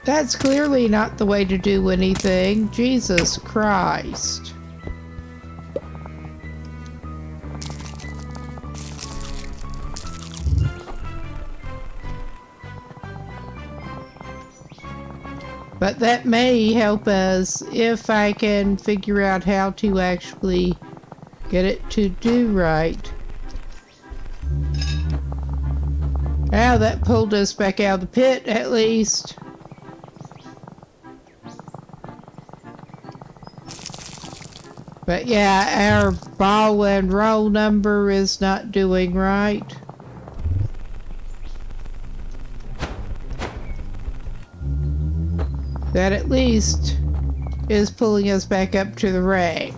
That's clearly not the way to do anything. Jesus Christ. But that may help us if I can figure out how to actually get it to do right. Now that pulled us back out of the pit, at least. But yeah, our ball and roll number is not doing right. That at least is pulling us back up to the ramp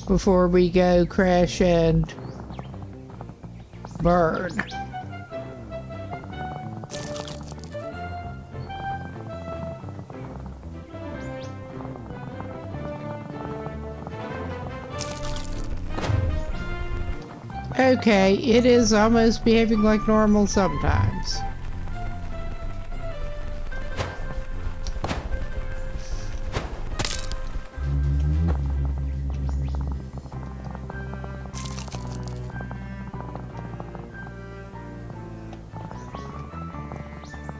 before we go crash and burn. Okay, it is almost behaving like normal sometimes.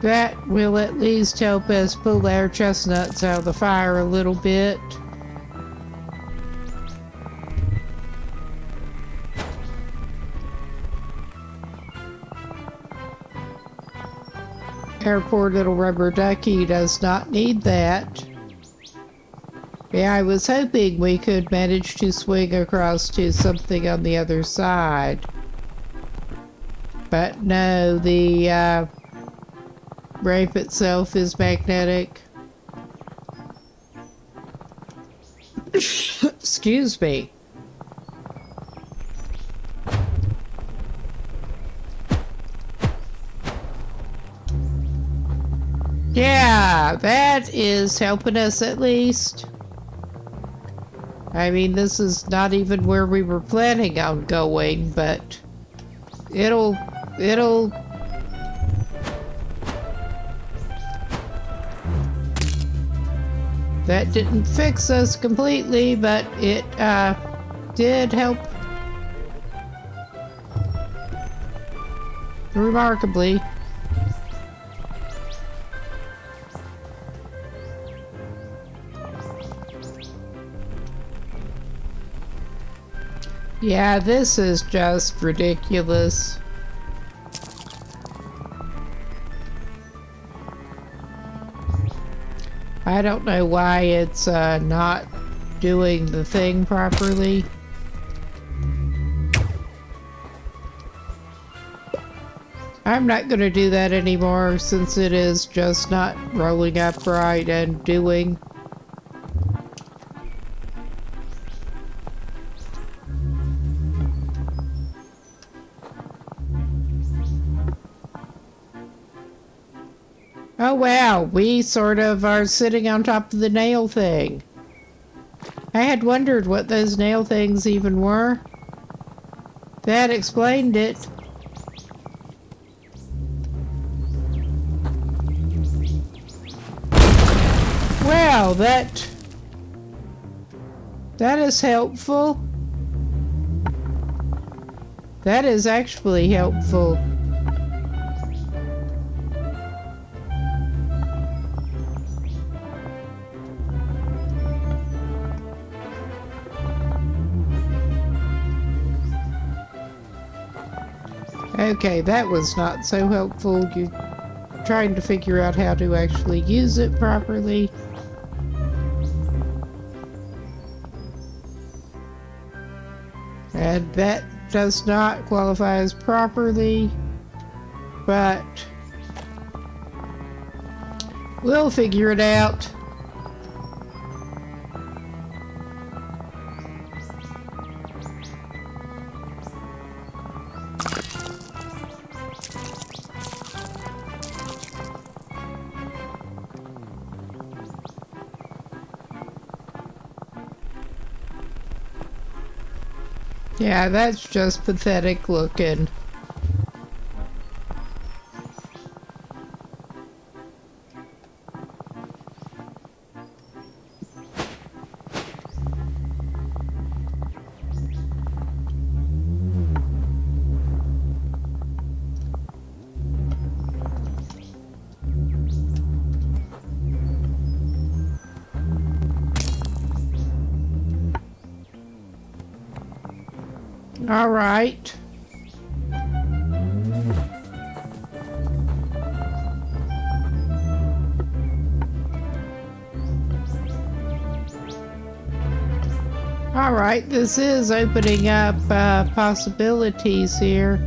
That will at least help us pull our chestnuts out of the fire a little bit. Our poor little rubber ducky does not need that. Yeah, I was hoping we could manage to swing across to something on the other side. But no, the ramp itself is magnetic. Excuse me. Yeah, that is helping us at least. I mean, this is not even where we were planning on going, but it'll that didn't fix us completely, but it did help remarkably. Yeah, this is just ridiculous. I don't know why it's not doing the thing properly. I'm not going to do that anymore since it is just not rolling up right and doing. Oh wow, we sort of are sitting on top of the nail thing. I had wondered what those nail things even were. That explained it. Wow, that is helpful. That is actually helpful. Okay, that was not so helpful. You're trying to figure out how to actually use it properly. And that does not qualify as properly, but we'll figure it out. Yeah, that's just pathetic looking. All right. All right, this is opening up possibilities here.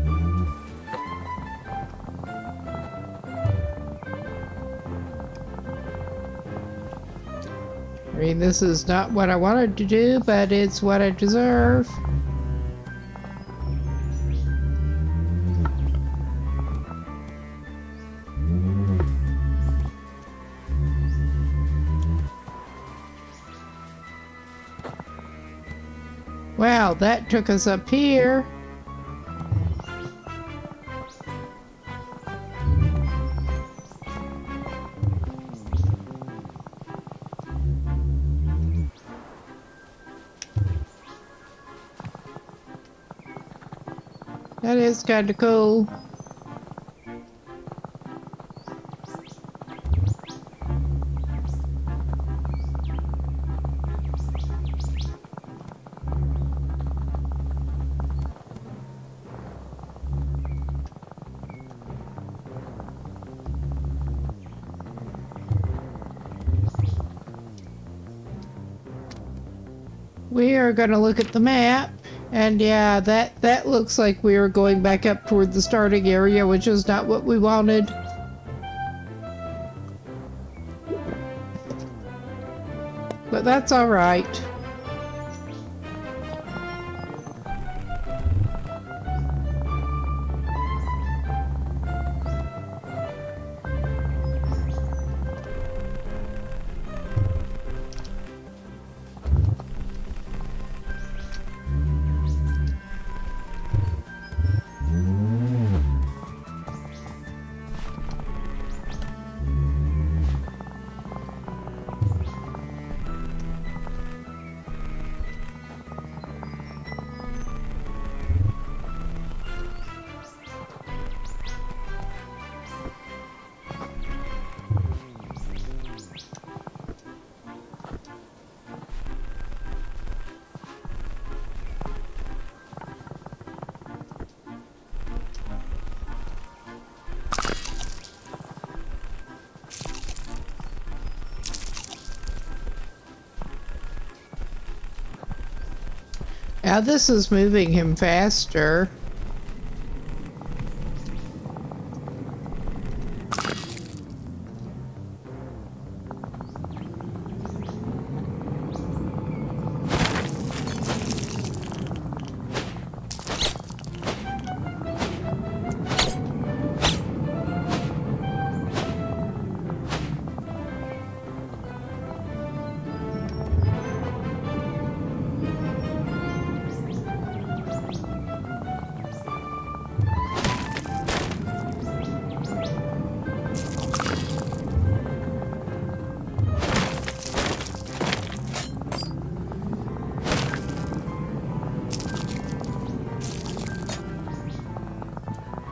I mean, this is not what I wanted to do, but it's what I deserve. Wow, that took us up here. That is kind of cool. We are going to look at the map. And yeah, that looks like we are going back up toward the starting area, which is not what we wanted. But that's all right. Now this is moving him faster.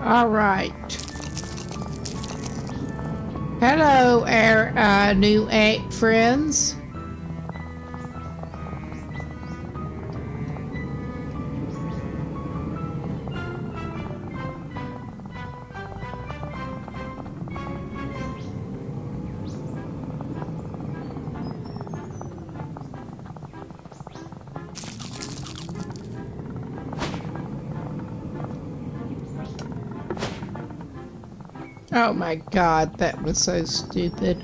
All right. Hello, our new ant friends. Oh my God, that was so stupid.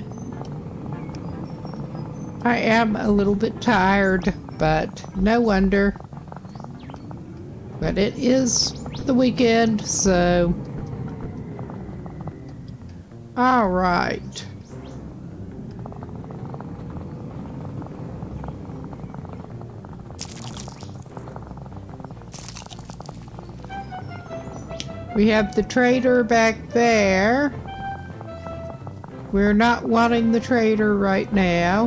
I am a little bit tired, but no wonder. But it is the weekend, so... All right. We have the trader back there. We're not wanting the trader right now.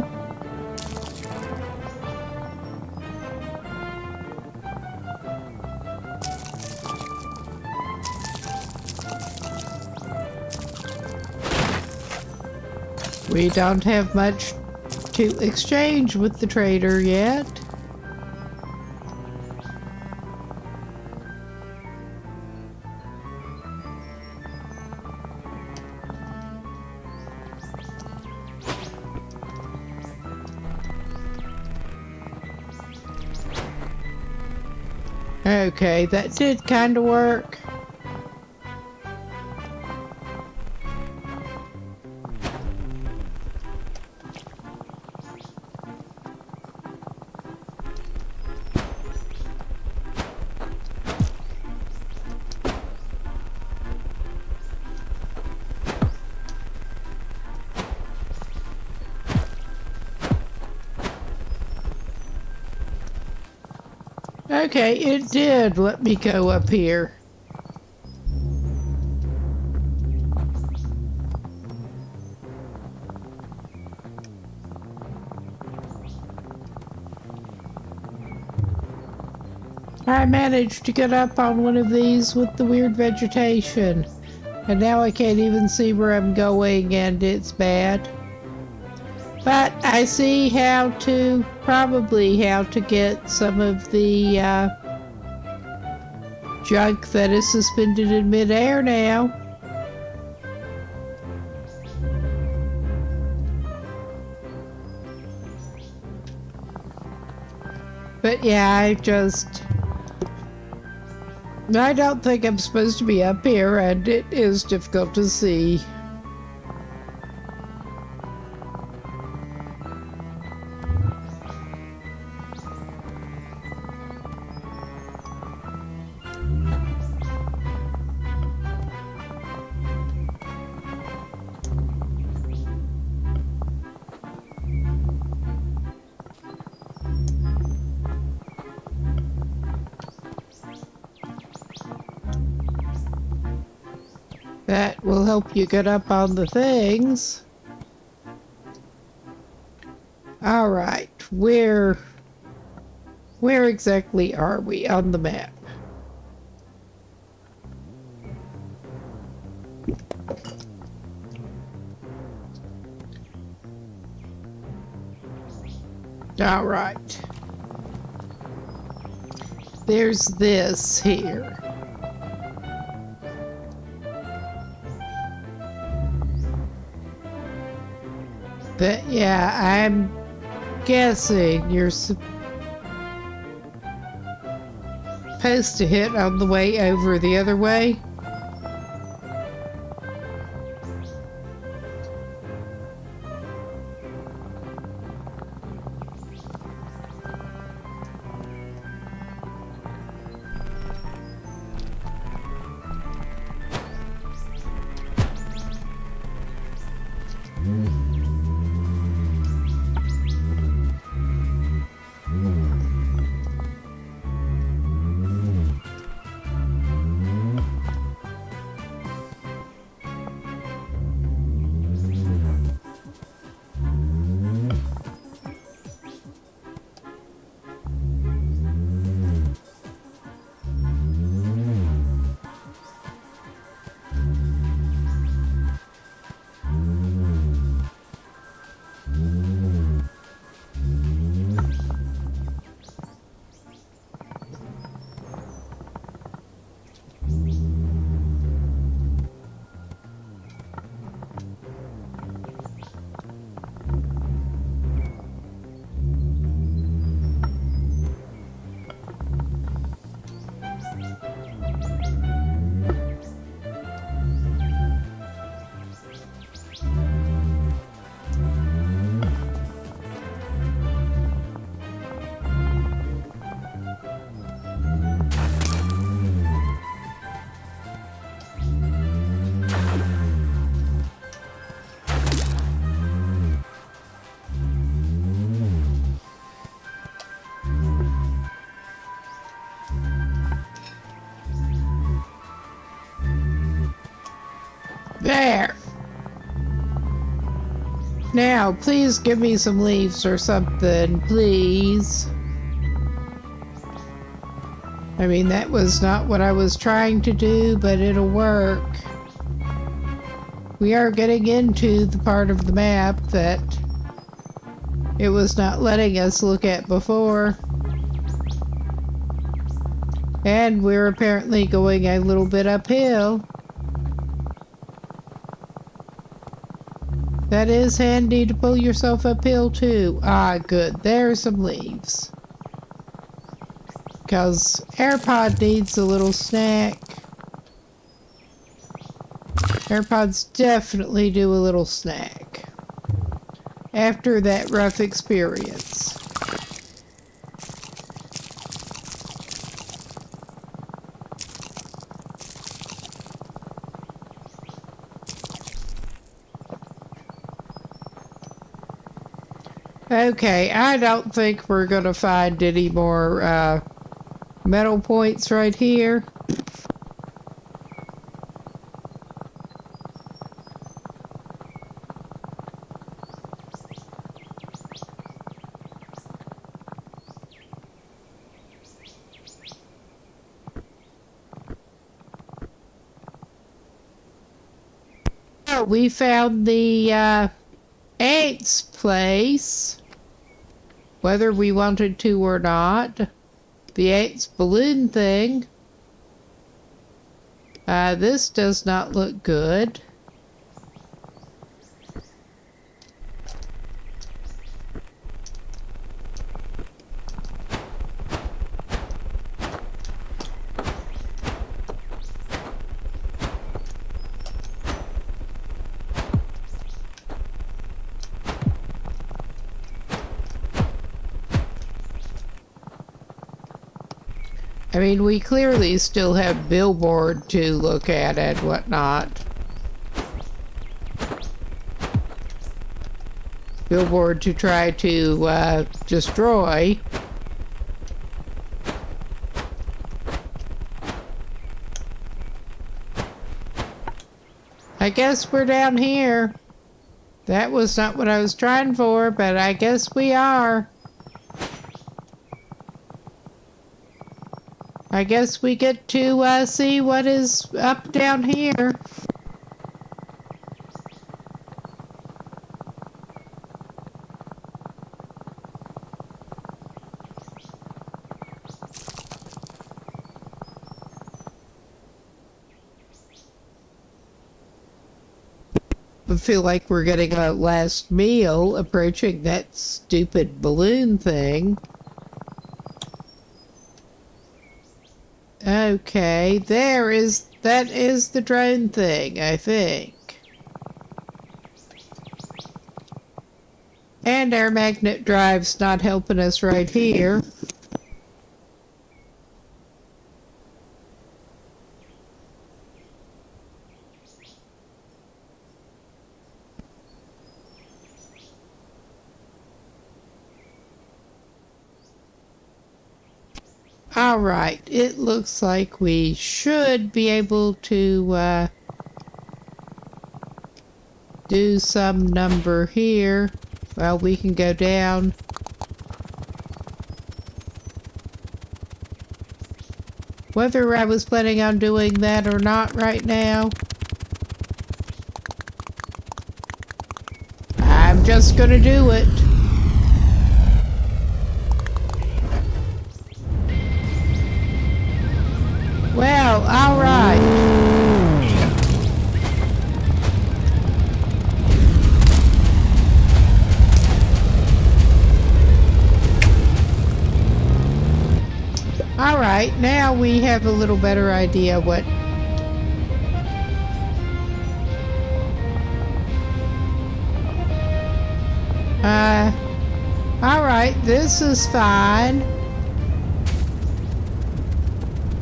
We don't have much to exchange with the trader yet. Okay, that did kind of work. Okay, it did let me go up here. I managed to get up on one of these with the weird vegetation. And now I can't even see where I'm going, and it's bad. But I see probably how to get some of the junk that is suspended in midair now. But yeah, I don't think I'm supposed to be up here, and it is difficult to see. That will help you get up on the things. All right, where exactly are we on the map? All right. There's this here. But yeah, I'm guessing you're supposed to hit on the way over the other way. There. Now, please give me some leaves or something, please. I mean, that was not what I was trying to do, but it'll work. We are getting into the part of the map that it was not letting us look at before. And we're apparently going a little bit uphill. That is handy to pull yourself uphill too. Ah, good. There's some leaves. because AirPod needs a little snack. AirPods definitely do a little snack after that rough experience. Okay, I don't think we're gonna find any more metal points right here. Oh, we found the ants place, whether we wanted to or not. The ants balloon thing. This does not look good. I mean, we clearly still have billboard to look at and whatnot. Billboard to try to destroy. I guess we're down here. That was not what I was trying for, but I guess we are. I guess we get to see what is up down here. I feel like we're getting a last meal approaching that stupid balloon thing. Okay, that is the drone thing, I think. And our magnet drive's not helping us right here. Alright, it looks like we should be able to do some number here. Well, we can go down. Whether I was planning on doing that or not right now, I'm just gonna do it. Well, all right. All right, now we have a little better idea what all right, this is fine.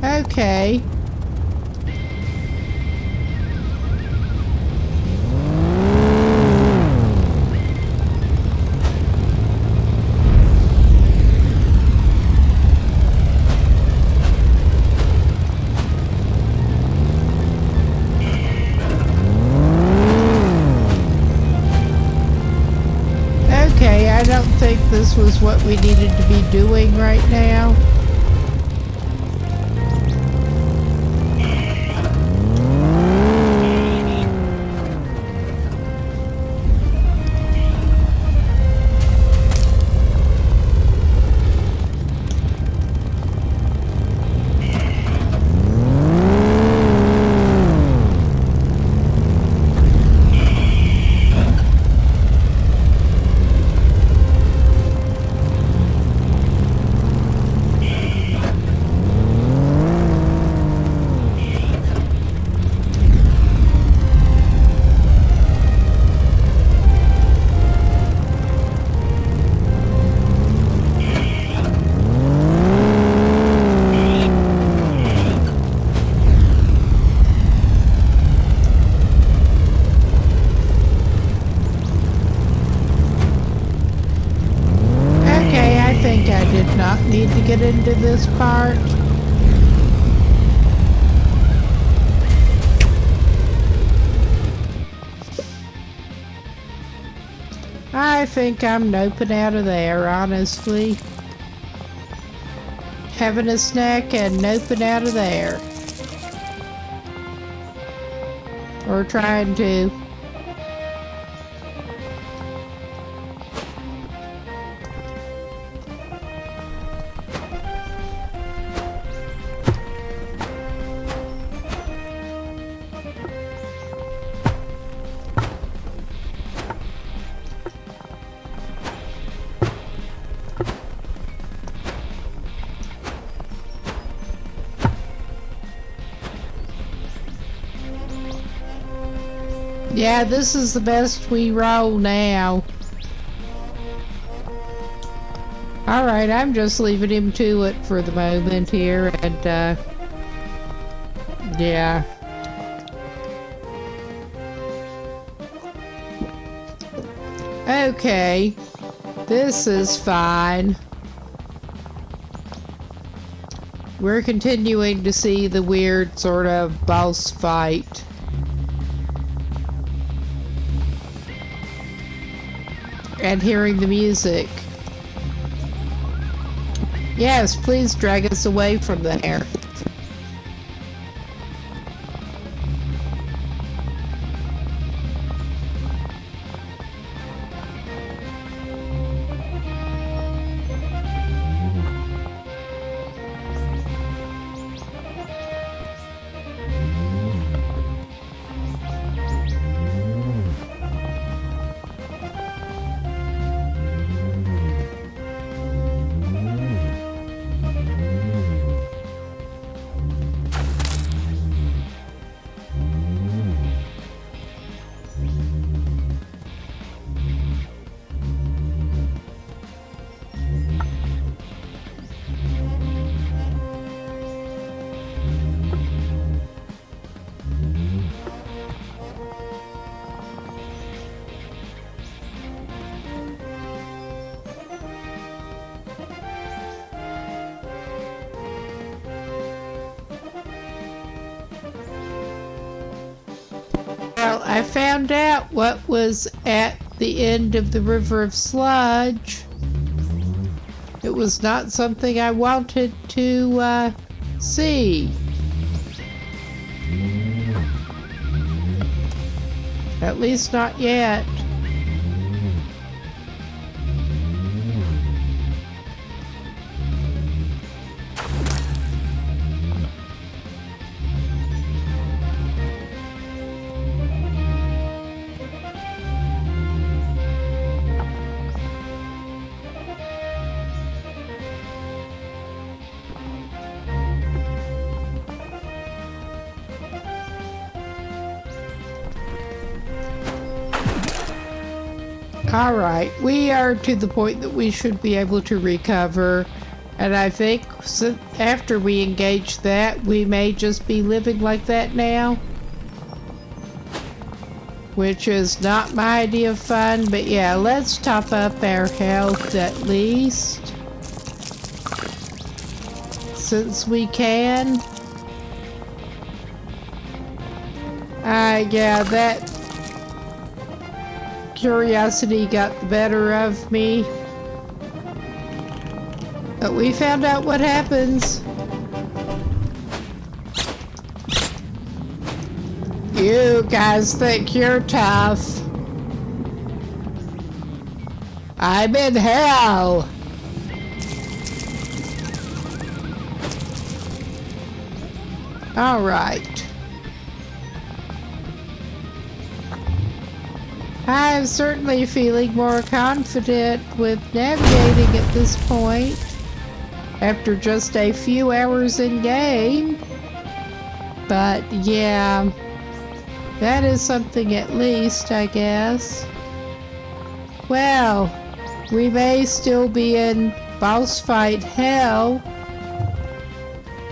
Okay. Okay, I don't think this was what we needed to be doing right now. get into this part. I think I'm noping out of there, honestly. Having a snack and noping out of there. Or trying to. Yeah, this is the best we roll now. Alright, I'm just leaving him to it for the moment here, and, yeah. Okay, this is fine. We're continuing to see the weird sort of boss fight. And hearing the music. Yes, please drag us away from there. Well, I found out what was at the end of the river of sludge. It was not something I wanted to see. At least not yet. Alright, we are to the point that we should be able to recover, and I think after we engage that, we may just be living like that now. Which is not my idea of fun, but yeah, let's top up our health at least. Since we can. Yeah, that curiosity got the better of me. But we found out what happens. You guys think you're tough. I'm in hell. All right. I'm certainly feeling more confident with navigating at this point after just a few hours in game. But yeah, that is something at least, I guess. Well, we may still be in boss fight hell,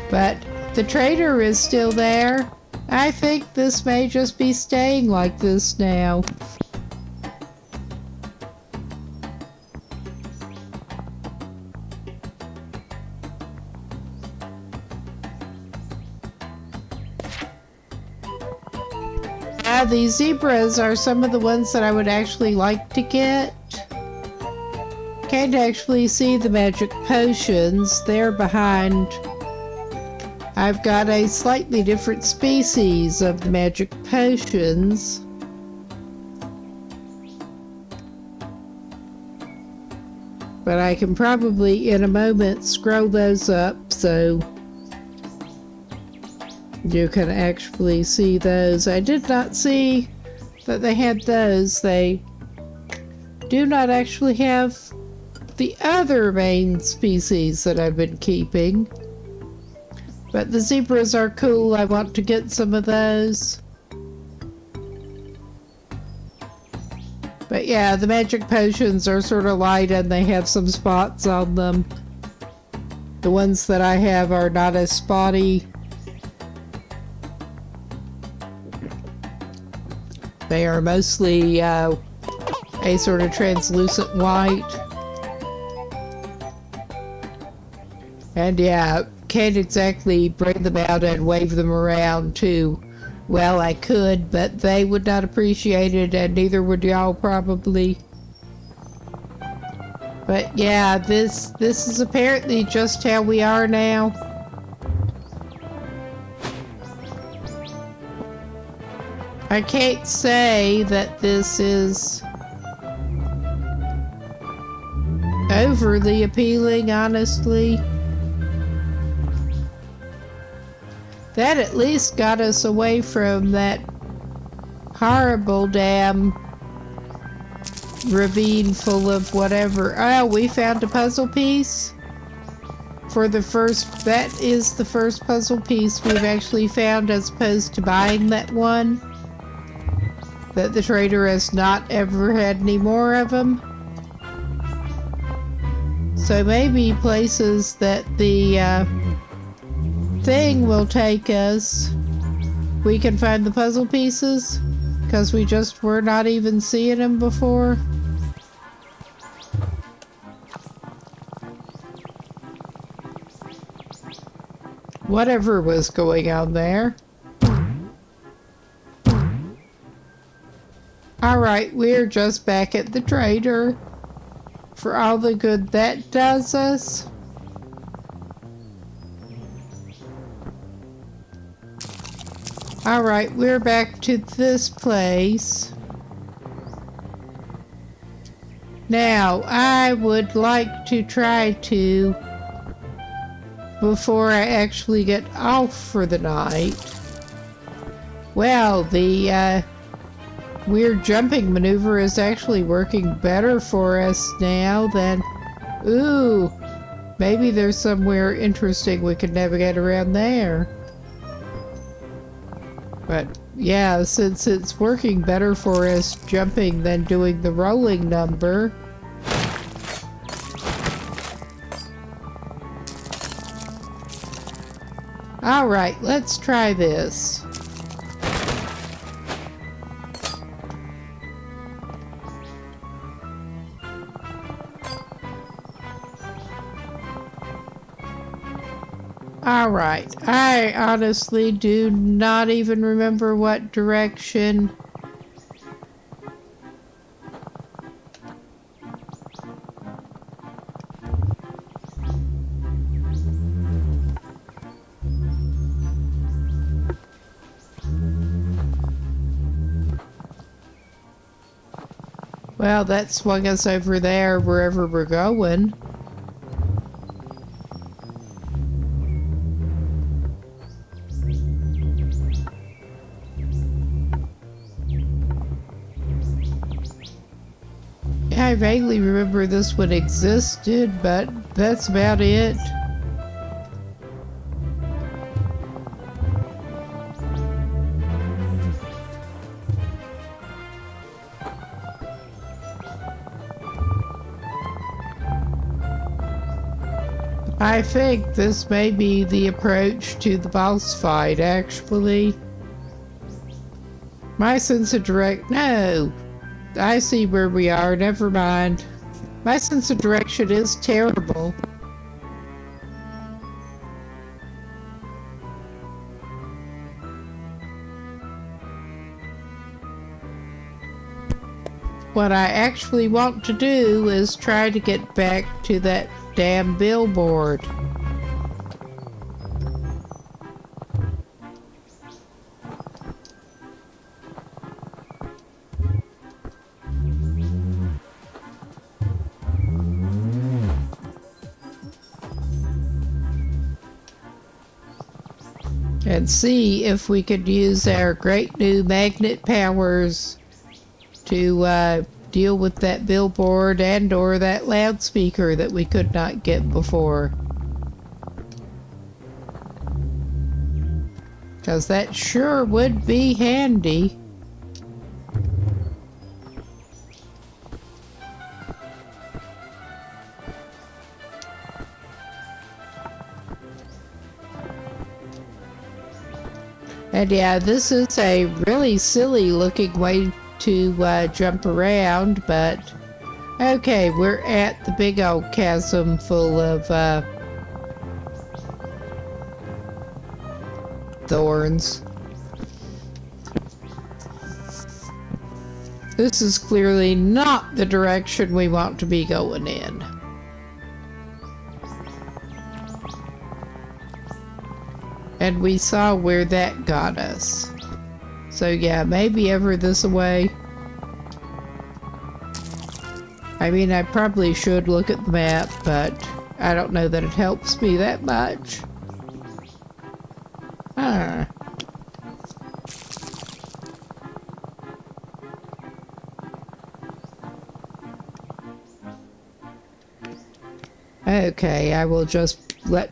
but the trader is still there. I think this may just be staying like this now. yeah, these zebras are some of the ones that I would actually like to get. Can't actually see the magic potions. They're behind. I've got a slightly different species of the magic potions. But I can probably in a moment scroll those up so you can actually see those. I did not see that they had those. They do not actually have the other main species that I've been keeping. But the zebras are cool. I want to get some of those. But yeah, the magic potions are sort of light and they have some spots on them. The ones that I have are not as spotty. They are mostly a sort of translucent white. And yeah, can't exactly bring them out and wave them around too. Well, I could, but they would not appreciate it, and neither would y'all probably. But yeah, this is apparently just how we are now. I can't say that this is overly appealing, honestly. That at least got us away from that horrible damn ravine full of whatever. Oh, we found a puzzle piece. That is the first puzzle piece we've actually found, as opposed to buying that one. That the trader has not ever had any more of them. So maybe places that the thing will take us, we can find the puzzle pieces, because we just were not even seeing them before. Whatever was going on there. Alright, we're just back at the trader for all the good that does us. Alright, we're back to this place. Now, I would like to try to, before I actually get off for the night, well, the weird jumping maneuver is actually working better for us now than... Ooh, maybe there's somewhere interesting we could navigate around there. But yeah, since it's working better for us jumping than doing the rolling number. Alright, let's try this. Alright, I honestly do not even remember what direction. Well, that swung us over there, wherever we're going. I vaguely remember this one existed, but that's about it. I think this may be the approach to the boss fight, actually. My sense of no! I see where we are, never mind. My sense of direction is terrible. what I actually want to do is try to get back to that damn billboard. And see if we could use our great new magnet powers to deal with that billboard and or that loudspeaker that we could not get before. Because that sure would be handy. And yeah, this is a really silly looking way to jump around, but okay, we're at the big old chasm full of thorns. This is clearly not the direction we want to be going in. And we saw where that got us. So yeah, maybe ever this way. I mean, I probably should look at the map, but I don't know that it helps me that much. Huh. Okay, I will just let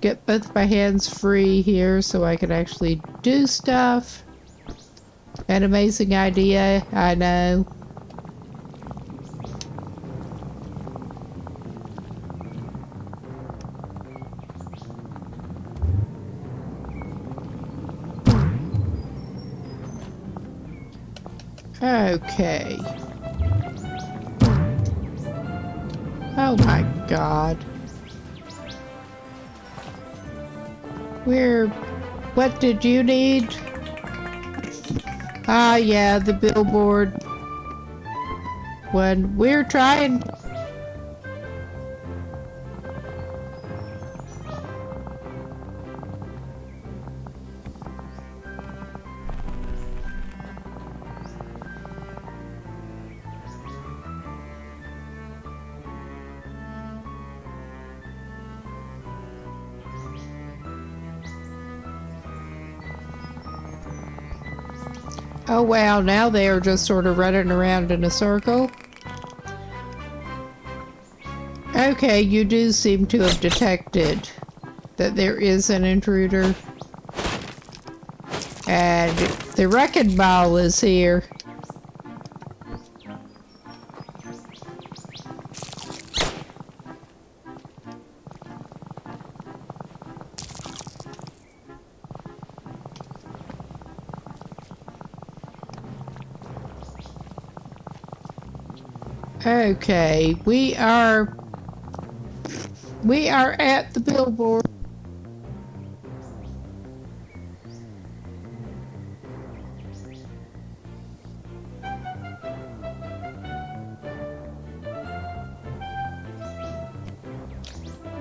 get both my hands free here so I can actually do stuff. An amazing idea, I know. Okay. Oh my God. What did you need? Ah, yeah, the billboard. When we're trying. Oh wow, now they are just sort of running around in a circle. Okay, you do seem to have detected that there is an intruder. And the wrecking ball is here. Okay, we are at the billboard.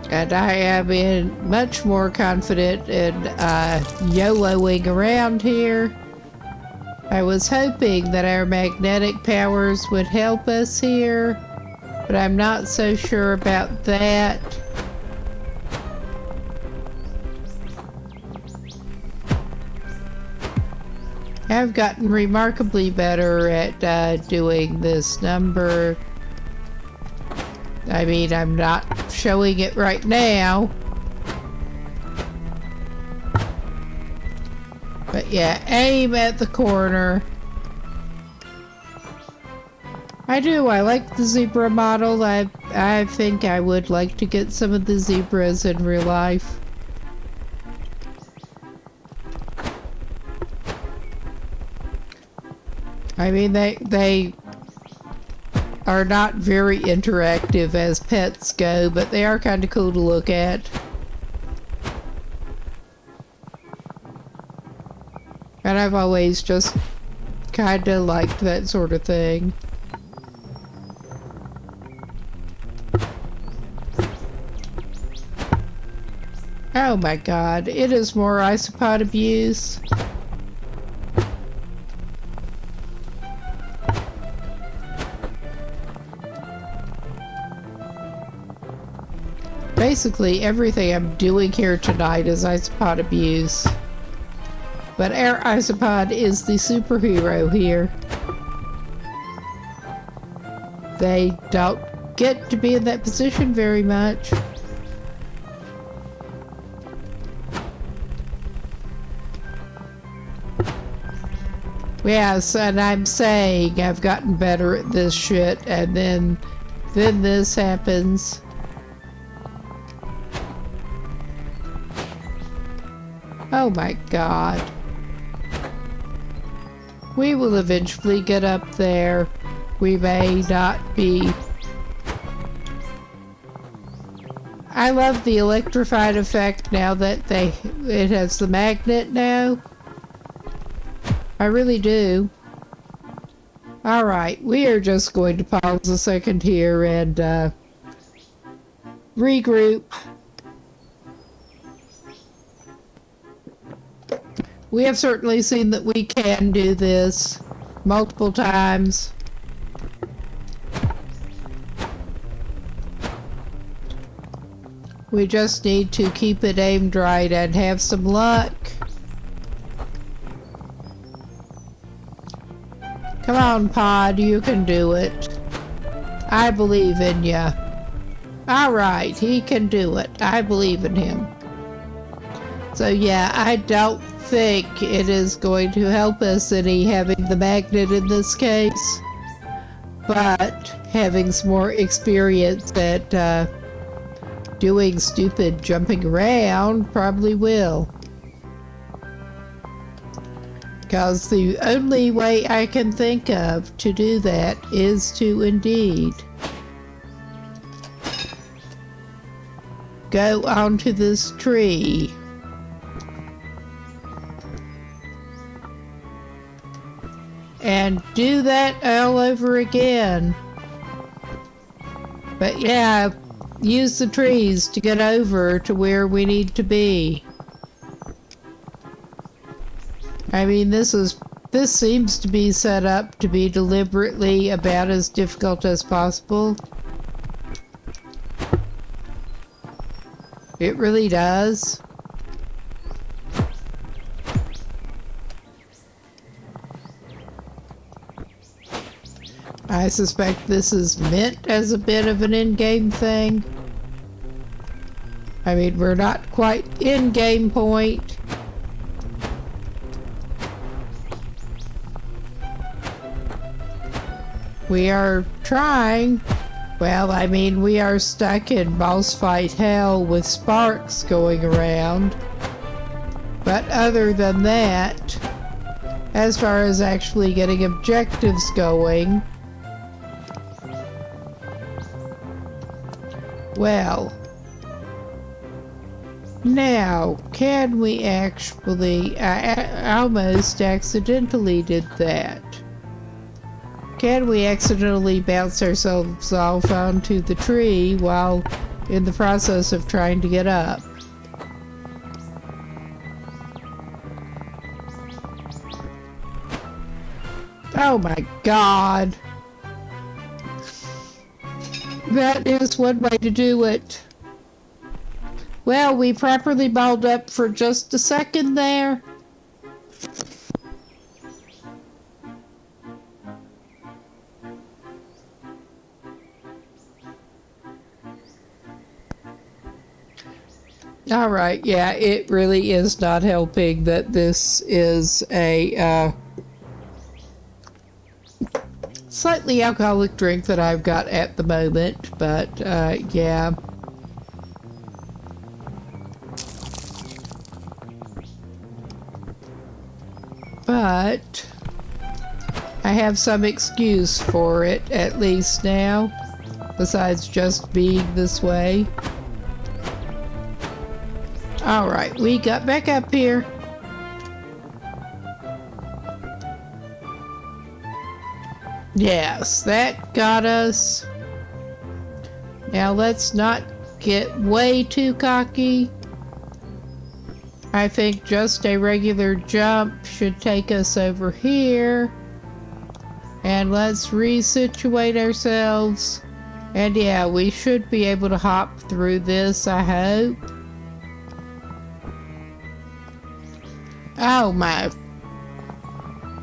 And I am much more confident in YOLOing around here. I was hoping that our magnetic powers would help us here, but I'm not so sure about that. I've gotten remarkably better at doing this number. I mean, I'm not showing it right now. But yeah, aim at the corner. I like the zebra model. I think I would like to get some of the zebras in real life. I mean, they are not very interactive as pets go, but they are kind of cool to look at. And I've always just kinda liked that sort of thing. Oh my god, it is more Isopod abuse. Basically, everything I'm doing here tonight is Isopod abuse. But our Isopod is the superhero here. They don't get to be in that position very much. Yes, and I'm saying I've gotten better at this shit, and then this happens. Oh my god. We will eventually get up there. We may not be. I love the electrified effect now that it has the magnet now. I really do. Alright, we are just going to pause a second here and regroup. We have certainly seen that we can do this multiple times. We just need to keep it aimed right and have some luck. Come on, Pod, you can do it. I believe in ya. Alright, he can do it. I believe in him. So yeah, I don't think it is going to help us any having the magnet in this case. But having some more experience at doing stupid jumping around probably will. Because the only way I can think of to do that is to indeed go onto this tree. And do that all over again. But yeah, use the trees to get over to where we need to be. I mean, this seems to be set up to be deliberately about as difficult as possible. It really does. I suspect this is meant as a bit of an in-game thing. I mean, we're not quite in-game point. We are trying. Well, I mean, we are stuck in boss fight hell with sparks going around. But other than that, as far as actually getting objectives going, well, now, can we actually, I almost accidentally did that. Can we accidentally bounce ourselves off onto the tree while in the process of trying to get up? Oh my god. That is one way to do it. Well, we properly balled up for just a second there. Alright, yeah, it really is not helping that this is a slightly alcoholic drink that I've got at the moment, but yeah. But I have some excuse for it, at least now, besides just being this way. Alright, we got back up here. Yes, that got us. Now let's not get way too cocky. I think just a regular jump should take us over here. And let's resituate ourselves. And yeah, we should be able to hop through this, I hope. Oh my.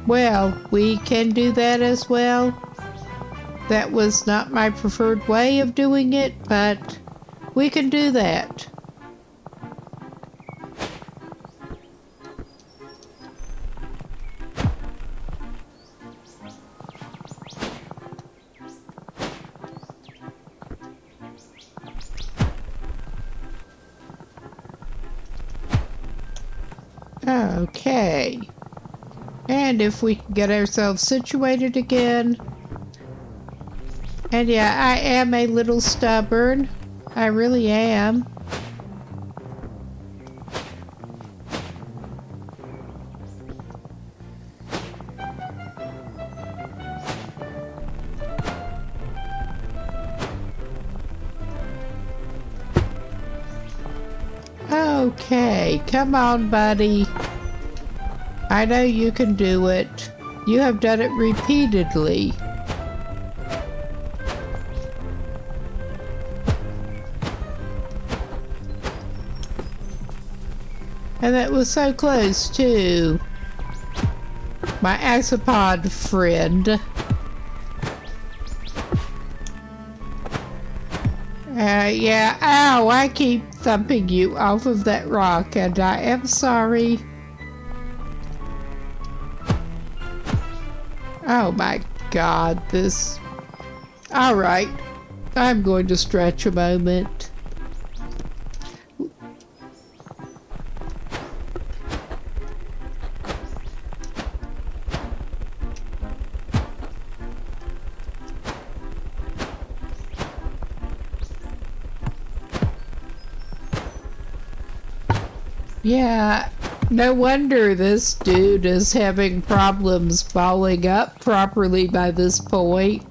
Well, we can do that as well. That was not my preferred way of doing it, but we can do that. Okay. And if we can get ourselves situated again. And yeah, I am a little stubborn. I really am. Okay, come on, buddy. I know you can do it. You have done it repeatedly. And that was so close, too. My Isopod friend. Yeah, ow, I keep thumping you off of that rock, and I am sorry. Oh my God, this... Alright, I'm going to stretch a moment. Yeah, no wonder this dude is having problems balling up properly by this point.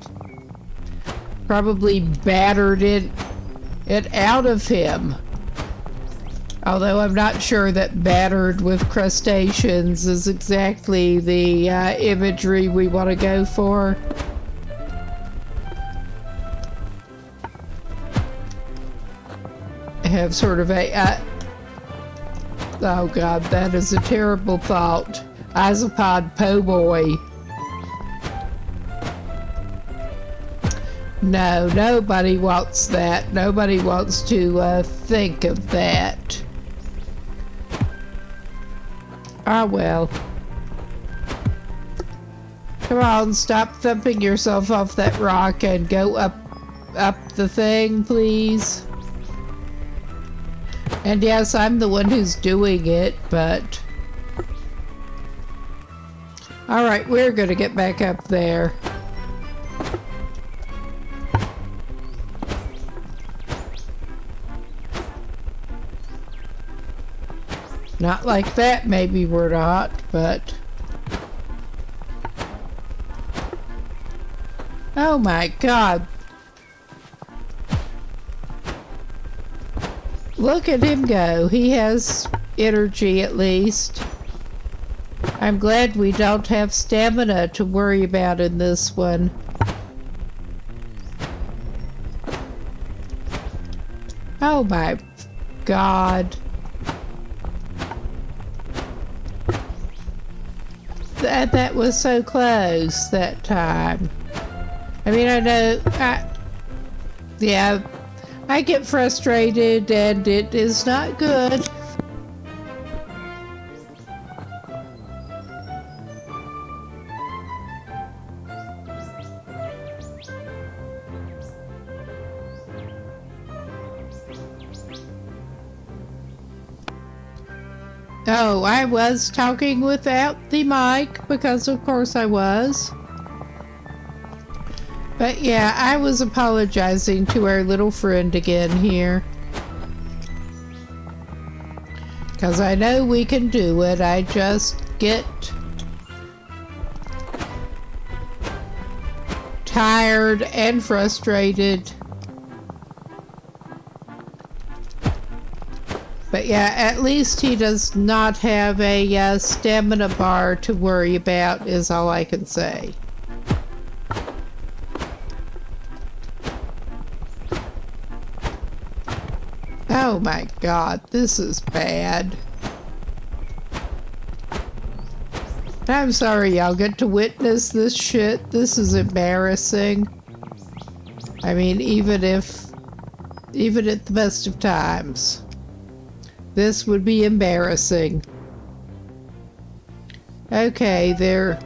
Probably battered it out of him. Although I'm not sure that battered with crustaceans is exactly the imagery we want to go for. I have sort of a... oh God, that is a terrible thought. Isopod po' boy. No, nobody wants that. Nobody wants to think of that. Ah, well. Come on, stop thumping yourself off that rock and go up the thing, please. And yes, I'm the one who's doing it, but... Alright, we're gonna get back up there. Not like that, maybe we're not, but... Oh my God. Look at him go. He has energy at least. I'm glad we don't have stamina to worry about in this one. Oh my God. That was so close that time. I mean, I know, yeah, I get frustrated and it is not good. Oh, I was talking without the mic because of course I was. But yeah, I was apologizing to our little friend again here. Because I know we can do it, I just get... tired and frustrated. But yeah, at least he does not have a stamina bar to worry about, is all I can say. Oh my god, this is bad. I'm sorry y'all get to witness this shit. This is embarrassing. I mean, even at the best of times, this would be embarrassing. Okay, there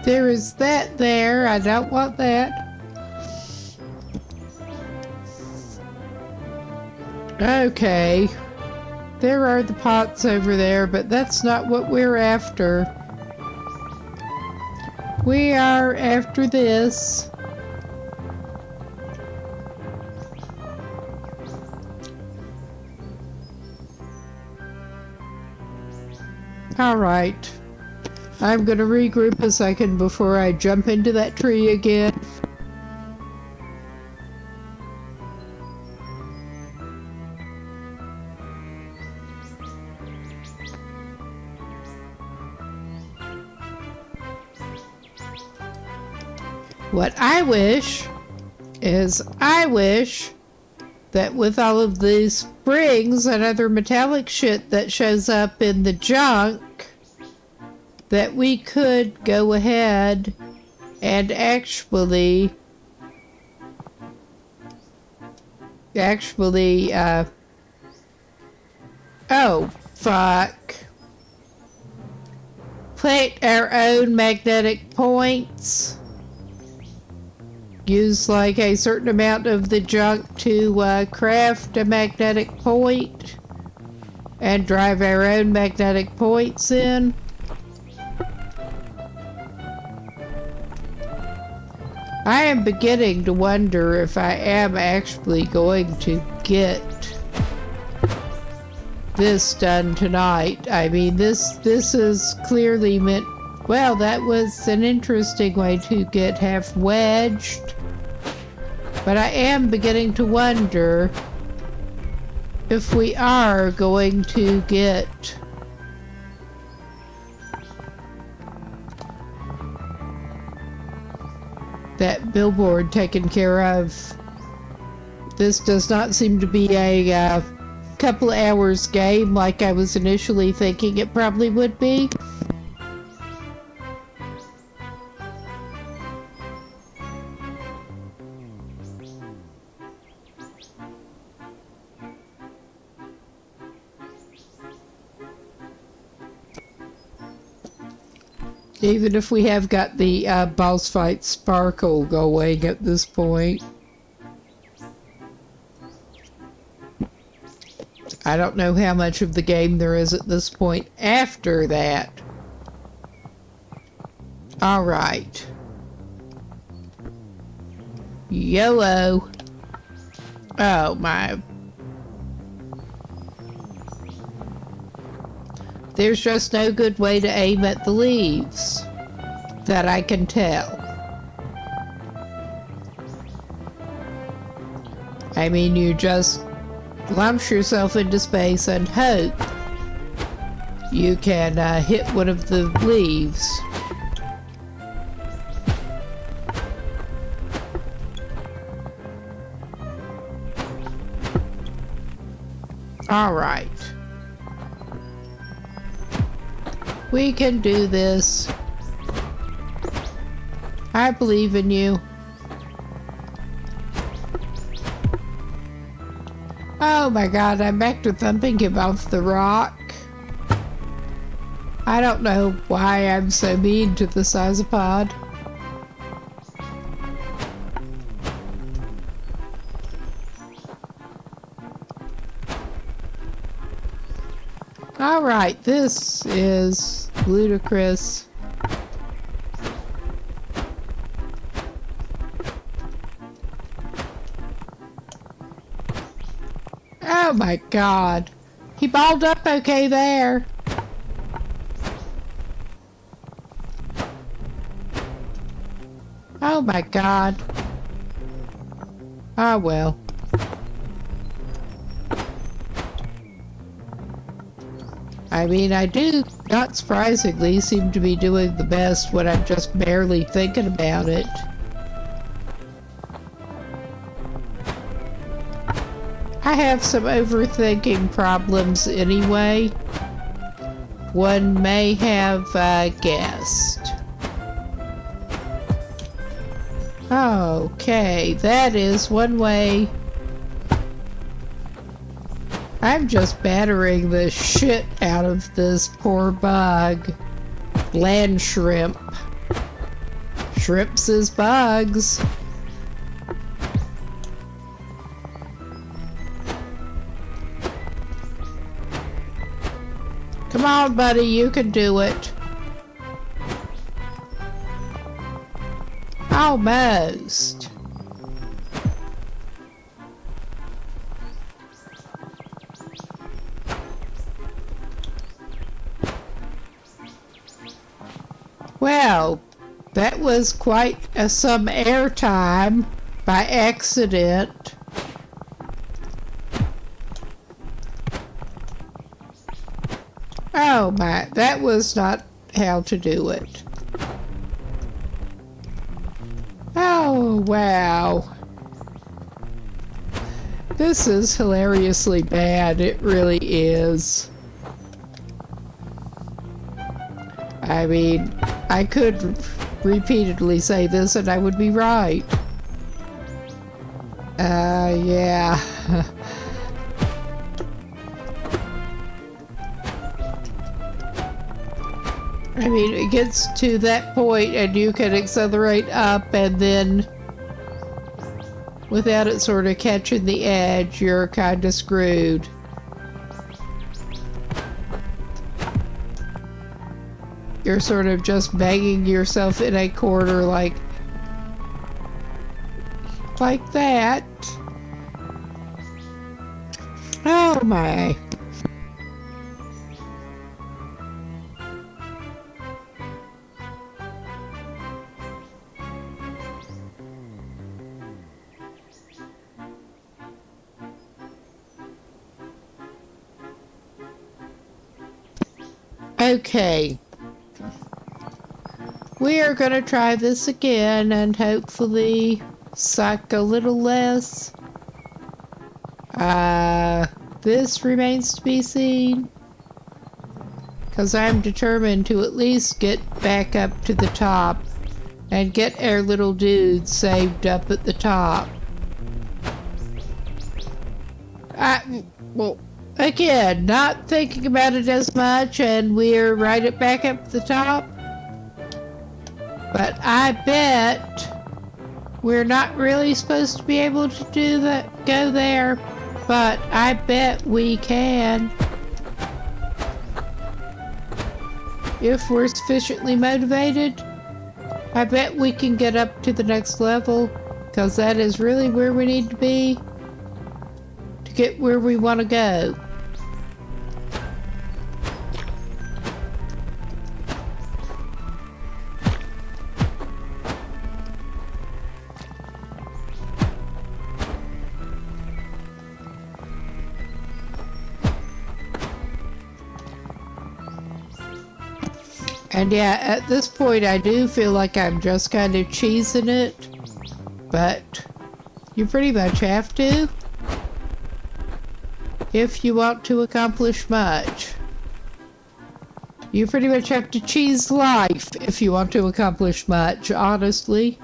is that there. I don't want that. Okay. There are the pots over there, but that's not what we're after. We are after this. Alright. I'm gonna regroup a second before I jump into that tree again. What I wish is that with all of these springs and other metallic shit that shows up in the junk, that we could go ahead and actually oh fuck, plant our own magnetic points. Use like a certain amount of the junk to craft a magnetic point and drive our own magnetic points in. I am beginning to wonder if I am actually going to get this done tonight. I mean, this is clearly meant. Well, that was an interesting way to get half wedged. But I am beginning to wonder if we are going to get that billboard taken care of. This does not seem to be a couple hours game like I was initially thinking it probably would be. Even if we have got the boss fight sparkle going at this point. I don't know how much of the game there is at this point after that. Alright. YOLO. Oh my. There's just no good way to aim at the leaves that I can tell. I mean, you just launch yourself into space and hope you can hit one of the leaves. All right. We can do this. I believe in you. Oh my god, I'm back to thumping him off the rock. I don't know why I'm so mean to this Isopod. Alright, this is ludicrous. Oh my god. He balled up okay there. Oh my god. Ah, well. I mean, I do, not surprisingly, seem to be doing the best when I'm just barely thinking about it. I have some overthinking problems anyway. One may have guessed. Okay, that is one way. I'm just battering the shit out of this poor bug. Land shrimp. Shrimps is bugs. Come on, buddy, you can do it. Almost. Well, that was quite some airtime by accident. Oh my, that was not how to do it. Oh, wow. This is hilariously bad, it really is. I mean, I could repeatedly say this and I would be right. Yeah. I mean, it gets to that point and you can accelerate up and then without it sort of catching the edge, you're kind of screwed. You're sort of just banging yourself in a corner like that. Oh my. Okay. We are going to try this again and hopefully suck a little less. This remains to be seen. Because I'm determined to at least get back up to the top and get our little dude saved up at the top. Well, again, not thinking about it as much and we're right back up at the top. But I bet we're not really supposed to be able to do that, go there, but I bet we can. If we're sufficiently motivated, I bet we can get up to the next level, because that is really where we need to be to get where we want to go. And yeah, at this point I do feel like I'm just kind of cheesing it, but you pretty much have to if you want to accomplish much. You pretty much have to cheese life if you want to accomplish much, honestly.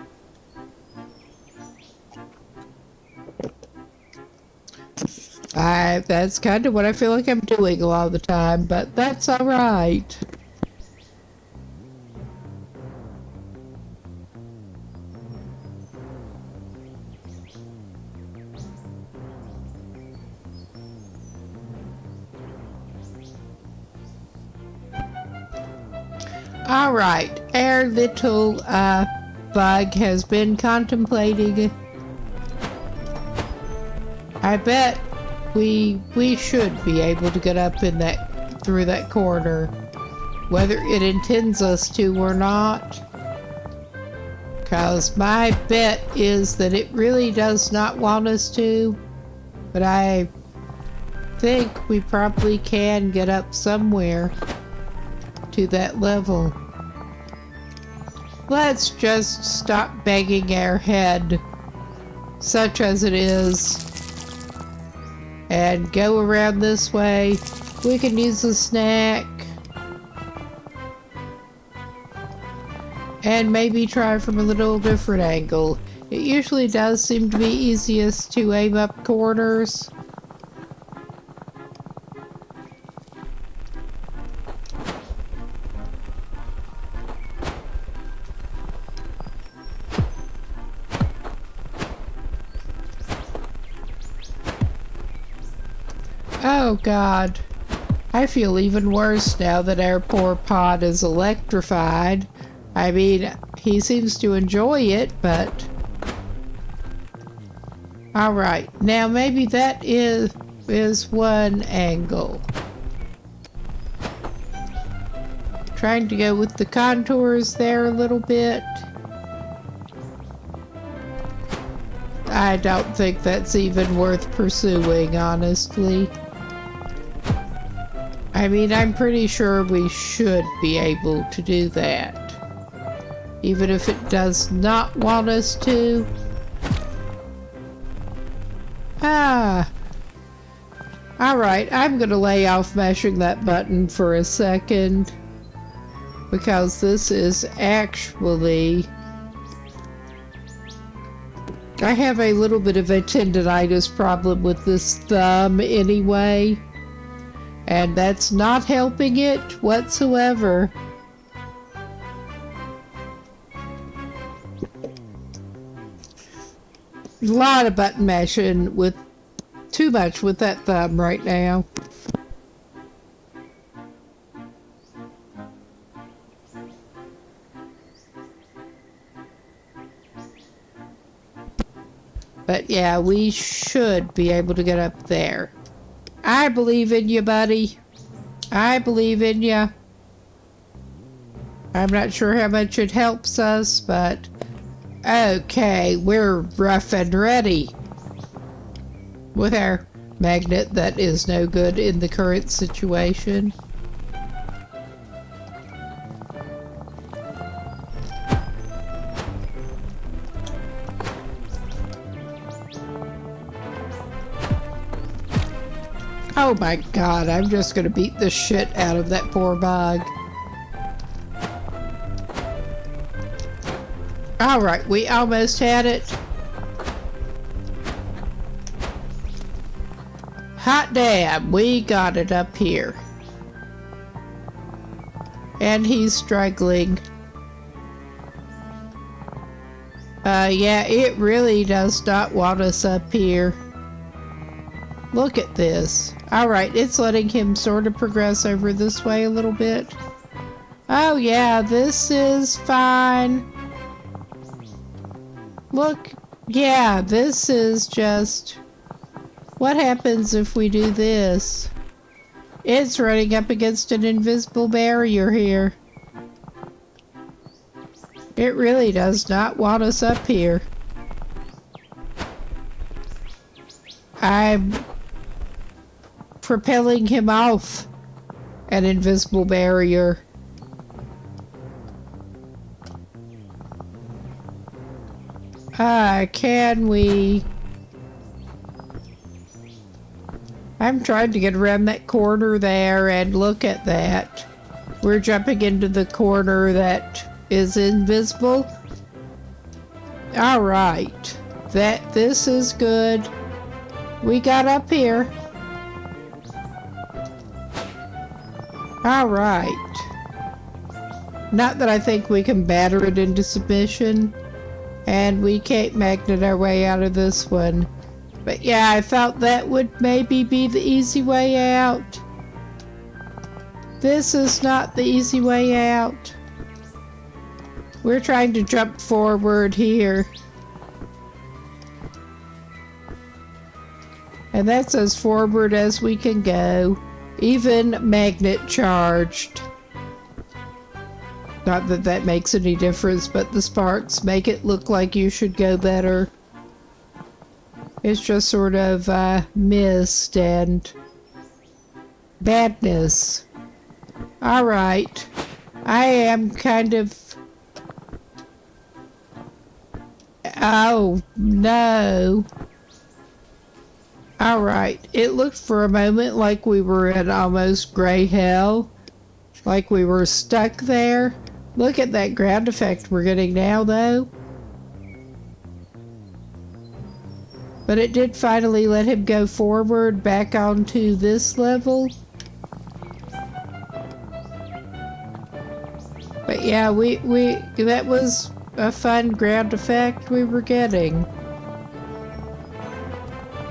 That's kind of what I feel like I'm doing a lot of the time, but that's alright. Alright, our little bug has been contemplating. I bet we should be able to get up in that through that corner, whether it intends us to or not. Because my bet is that it really does not want us to, but I think we probably can get up somewhere to that level. Let's just stop banging our head, such as it is, and go around this way. We can use a snack. And maybe try from a little different angle. It usually does seem to be easiest to aim up corners. Oh God, I feel even worse now that our poor pod is electrified. I mean, he seems to enjoy it, but... Alright, now maybe that is one angle. Trying to go with the contours there a little bit. I don't think that's even worth pursuing, honestly. I mean, I'm pretty sure we should be able to do that. Even if it does not want us to. Alright, I'm gonna lay off mashing that button for a second. Because this is actually... I have a little bit of a tendinitis problem with this thumb anyway. And that's not helping it whatsoever. A lot of button mashing with too much with that thumb right now. But yeah, we should be able to get up there. I believe in you, buddy. I believe in you. I'm not sure how much it helps us, but... Okay, we're rough and ready with our magnet that is no good in the current situation. Oh my God, I'm just gonna beat the shit out of that poor bug. Alright, we almost had it. Hot damn, we got it up here. And he's struggling. Yeah, it really does not want us up here. Look at this. Alright, it's letting him sort of progress over this way a little bit. Oh yeah, this is fine. Look, yeah, this is just... What happens if we do this? It's running up against an invisible barrier here. It really does not want us up here. I'm propelling him off an invisible barrier. Can we... I'm trying to get around that corner there, and look at that. We're jumping into the corner that is invisible. Alright. This is good. We got up here. Alright. Not that I think we can batter it into submission. And we can't magnet our way out of this one. But yeah, I thought that would maybe be the easy way out. This is not the easy way out. We're trying to jump forward here. And that's as forward as we can go. Even magnet charged. Not that that makes any difference, but the sparks make it look like you should go better. It's just sort of mist and badness. Alright. I am kind of... Oh, no. Alright. It looked for a moment like we were in almost gray hell. Like we were stuck there. Look at that ground effect we're getting now, though. But it did finally let him go forward back onto this level. But yeah, that was a fun ground effect we were getting.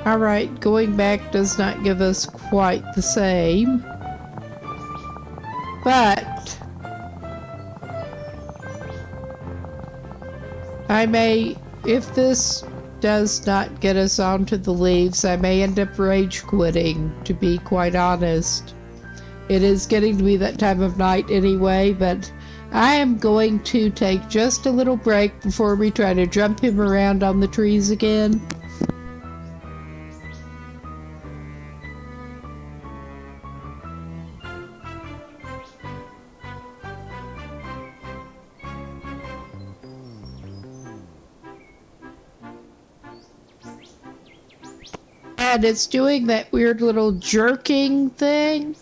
Alright, going back does not give us quite the same. But I may, if this does not get us onto the leaves, I may end up rage quitting, to be quite honest. It is getting to be that time of night anyway, but I am going to take just a little break before we try to jump him around on the trees again. And it's doing that weird little jerking thing.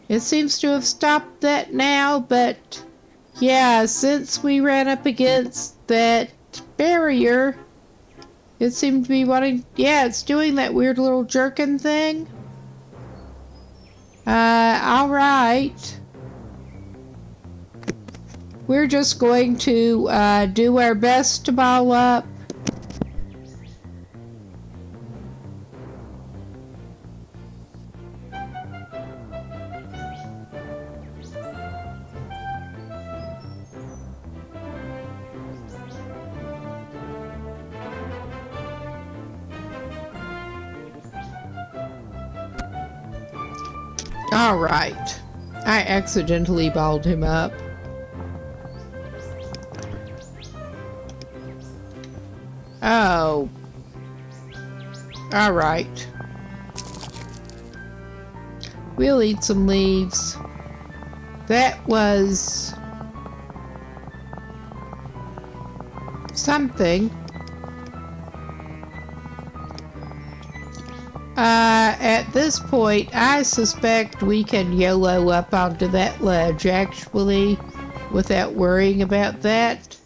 It seems to have stopped that now, but yeah, since we ran up against that barrier, it seemed to be wanting, yeah, it's doing that weird little jerking thing. Alright. We're just going to do our best to ball up. Alright. I accidentally balled him up. Oh. Alright. We'll eat some leaves. That was something. At this point, I suspect we can YOLO up onto that ledge, actually, without worrying about that.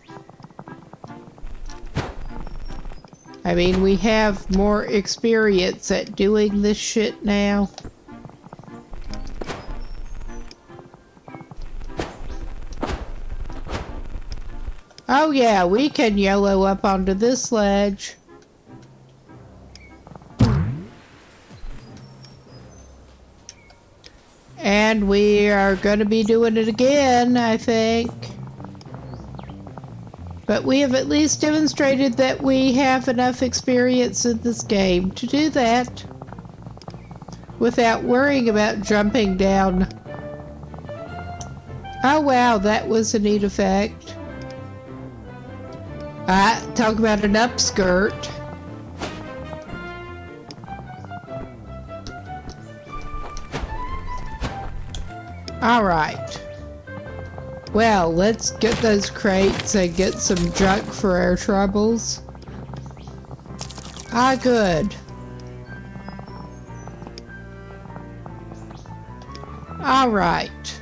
I mean, we have more experience at doing this shit now. Oh yeah, we can YOLO up onto this ledge. And we are going to be doing it again, I think. But we have at least demonstrated that we have enough experience in this game to do that without worrying about jumping down. Oh wow, that was a neat effect. Talk about an upskirt. Alright. Well, let's get those crates and get some junk for our troubles. Ah, good. Alright.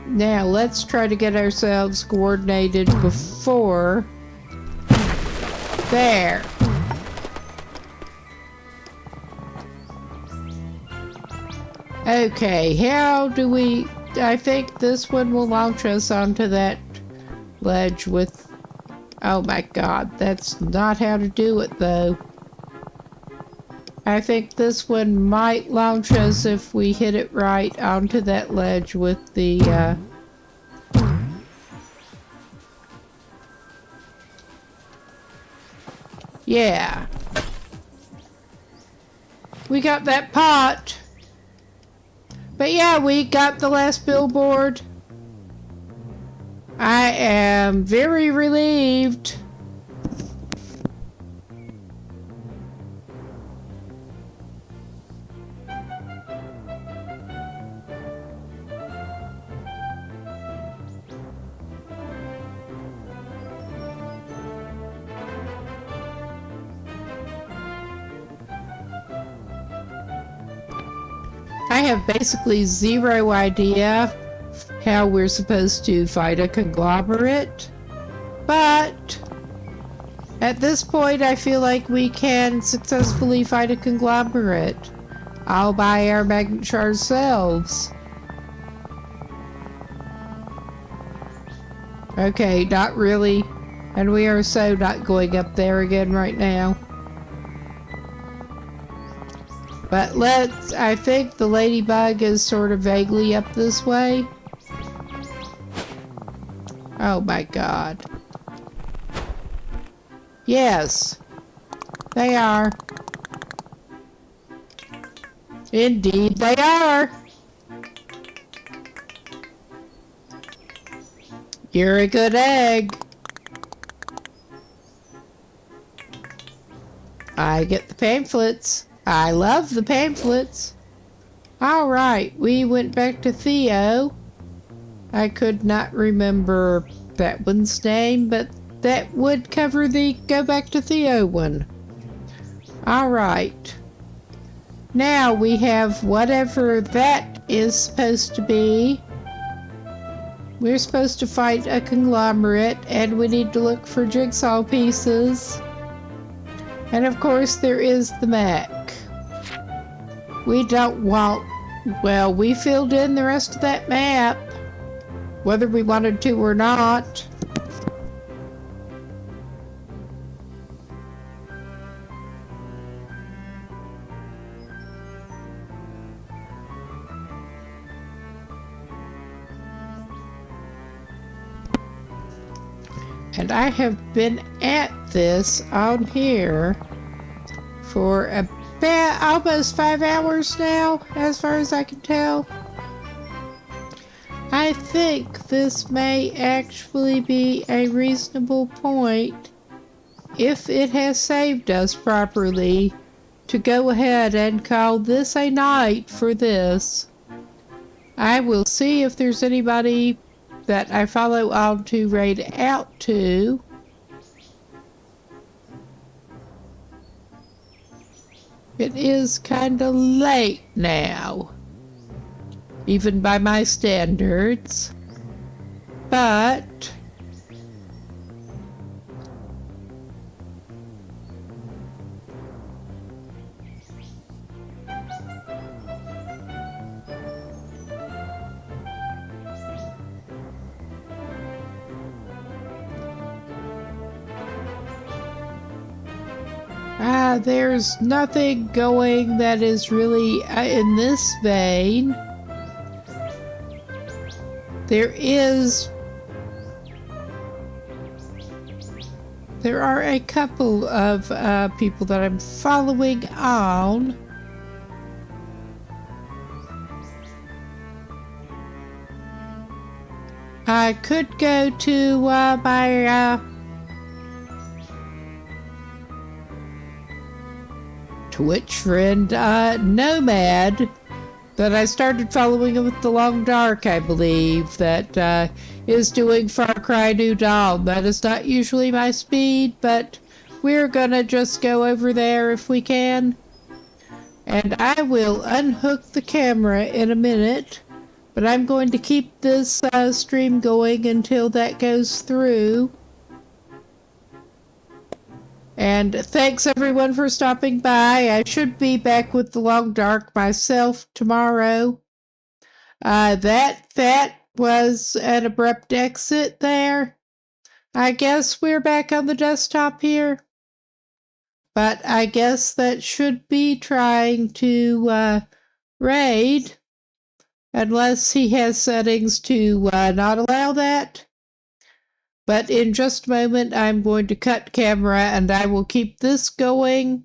Now, let's try to get ourselves coordinated before... There. Okay, how do we... I think this one will launch us onto that ledge with... Oh my god, that's not how to do it though. I think this one might launch us if we hit it right onto that ledge with the... Yeah. We got that pot. But yeah, we got the last billboard. I am very relieved. I have basically zero idea how we're supposed to fight a conglomerate, but at this point I feel like we can successfully fight a conglomerate all by our magnet ourselves. Okay, not really, and we are so not going up there again right now. But I think the ladybug is sort of vaguely up this way. Oh my god. Yes, they are. Indeed they are. You're a good egg. I get the pamphlets. I love the pamphlets. Alright, we went back to Theo. I could not remember that one's name, but that would cover the go back to Theo one. Alright. Now we have whatever that is supposed to be. We're supposed to fight a conglomerate, and we need to look for jigsaw pieces. And of course there is the Mac. We don't want, well, we filled in the rest of that map, whether we wanted to or not. And I have been at this on here for about almost 5 hours now, as far as I can tell. I think this may actually be a reasonable point, if it has saved us properly, to go ahead and call this a night for this. I will see if there's anybody that I follow on to raid out to. It is kinda late now, even by my standards, but there's nothing going that is really in this vein. There are a couple of people that I'm following on. I could go to my Twitch friend, Nomad, that I started following with the Long Dark, I believe, that is doing Far Cry New Dawn. That is not usually my speed, but we're gonna just go over there if we can. And I will unhook the camera in a minute, but I'm going to keep this stream going until that goes through. And thanks everyone for stopping by. I should be back with the Long Dark myself tomorrow. That was an abrupt exit there. I guess we're back on the desktop here. But I guess that should be trying to raid, unless he has settings to not allow that. But in just a moment, I'm going to cut camera and I will keep this going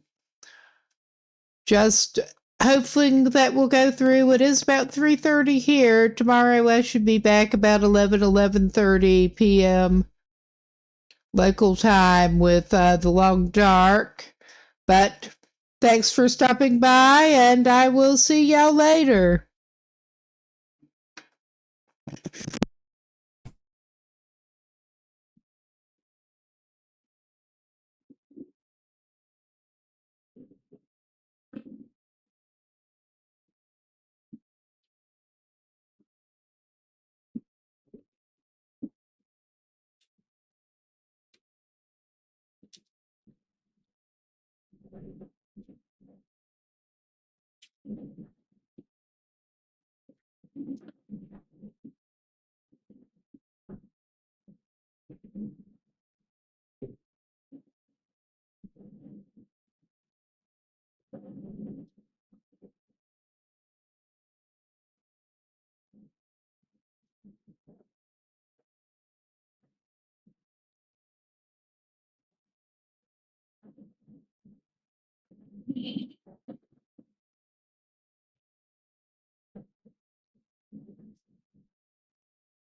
just hopefully that will go through. It is about 3:30 here. Tomorrow I should be back about 11:30 p.m. local time with the long dark. But thanks for stopping by, and I will see y'all later.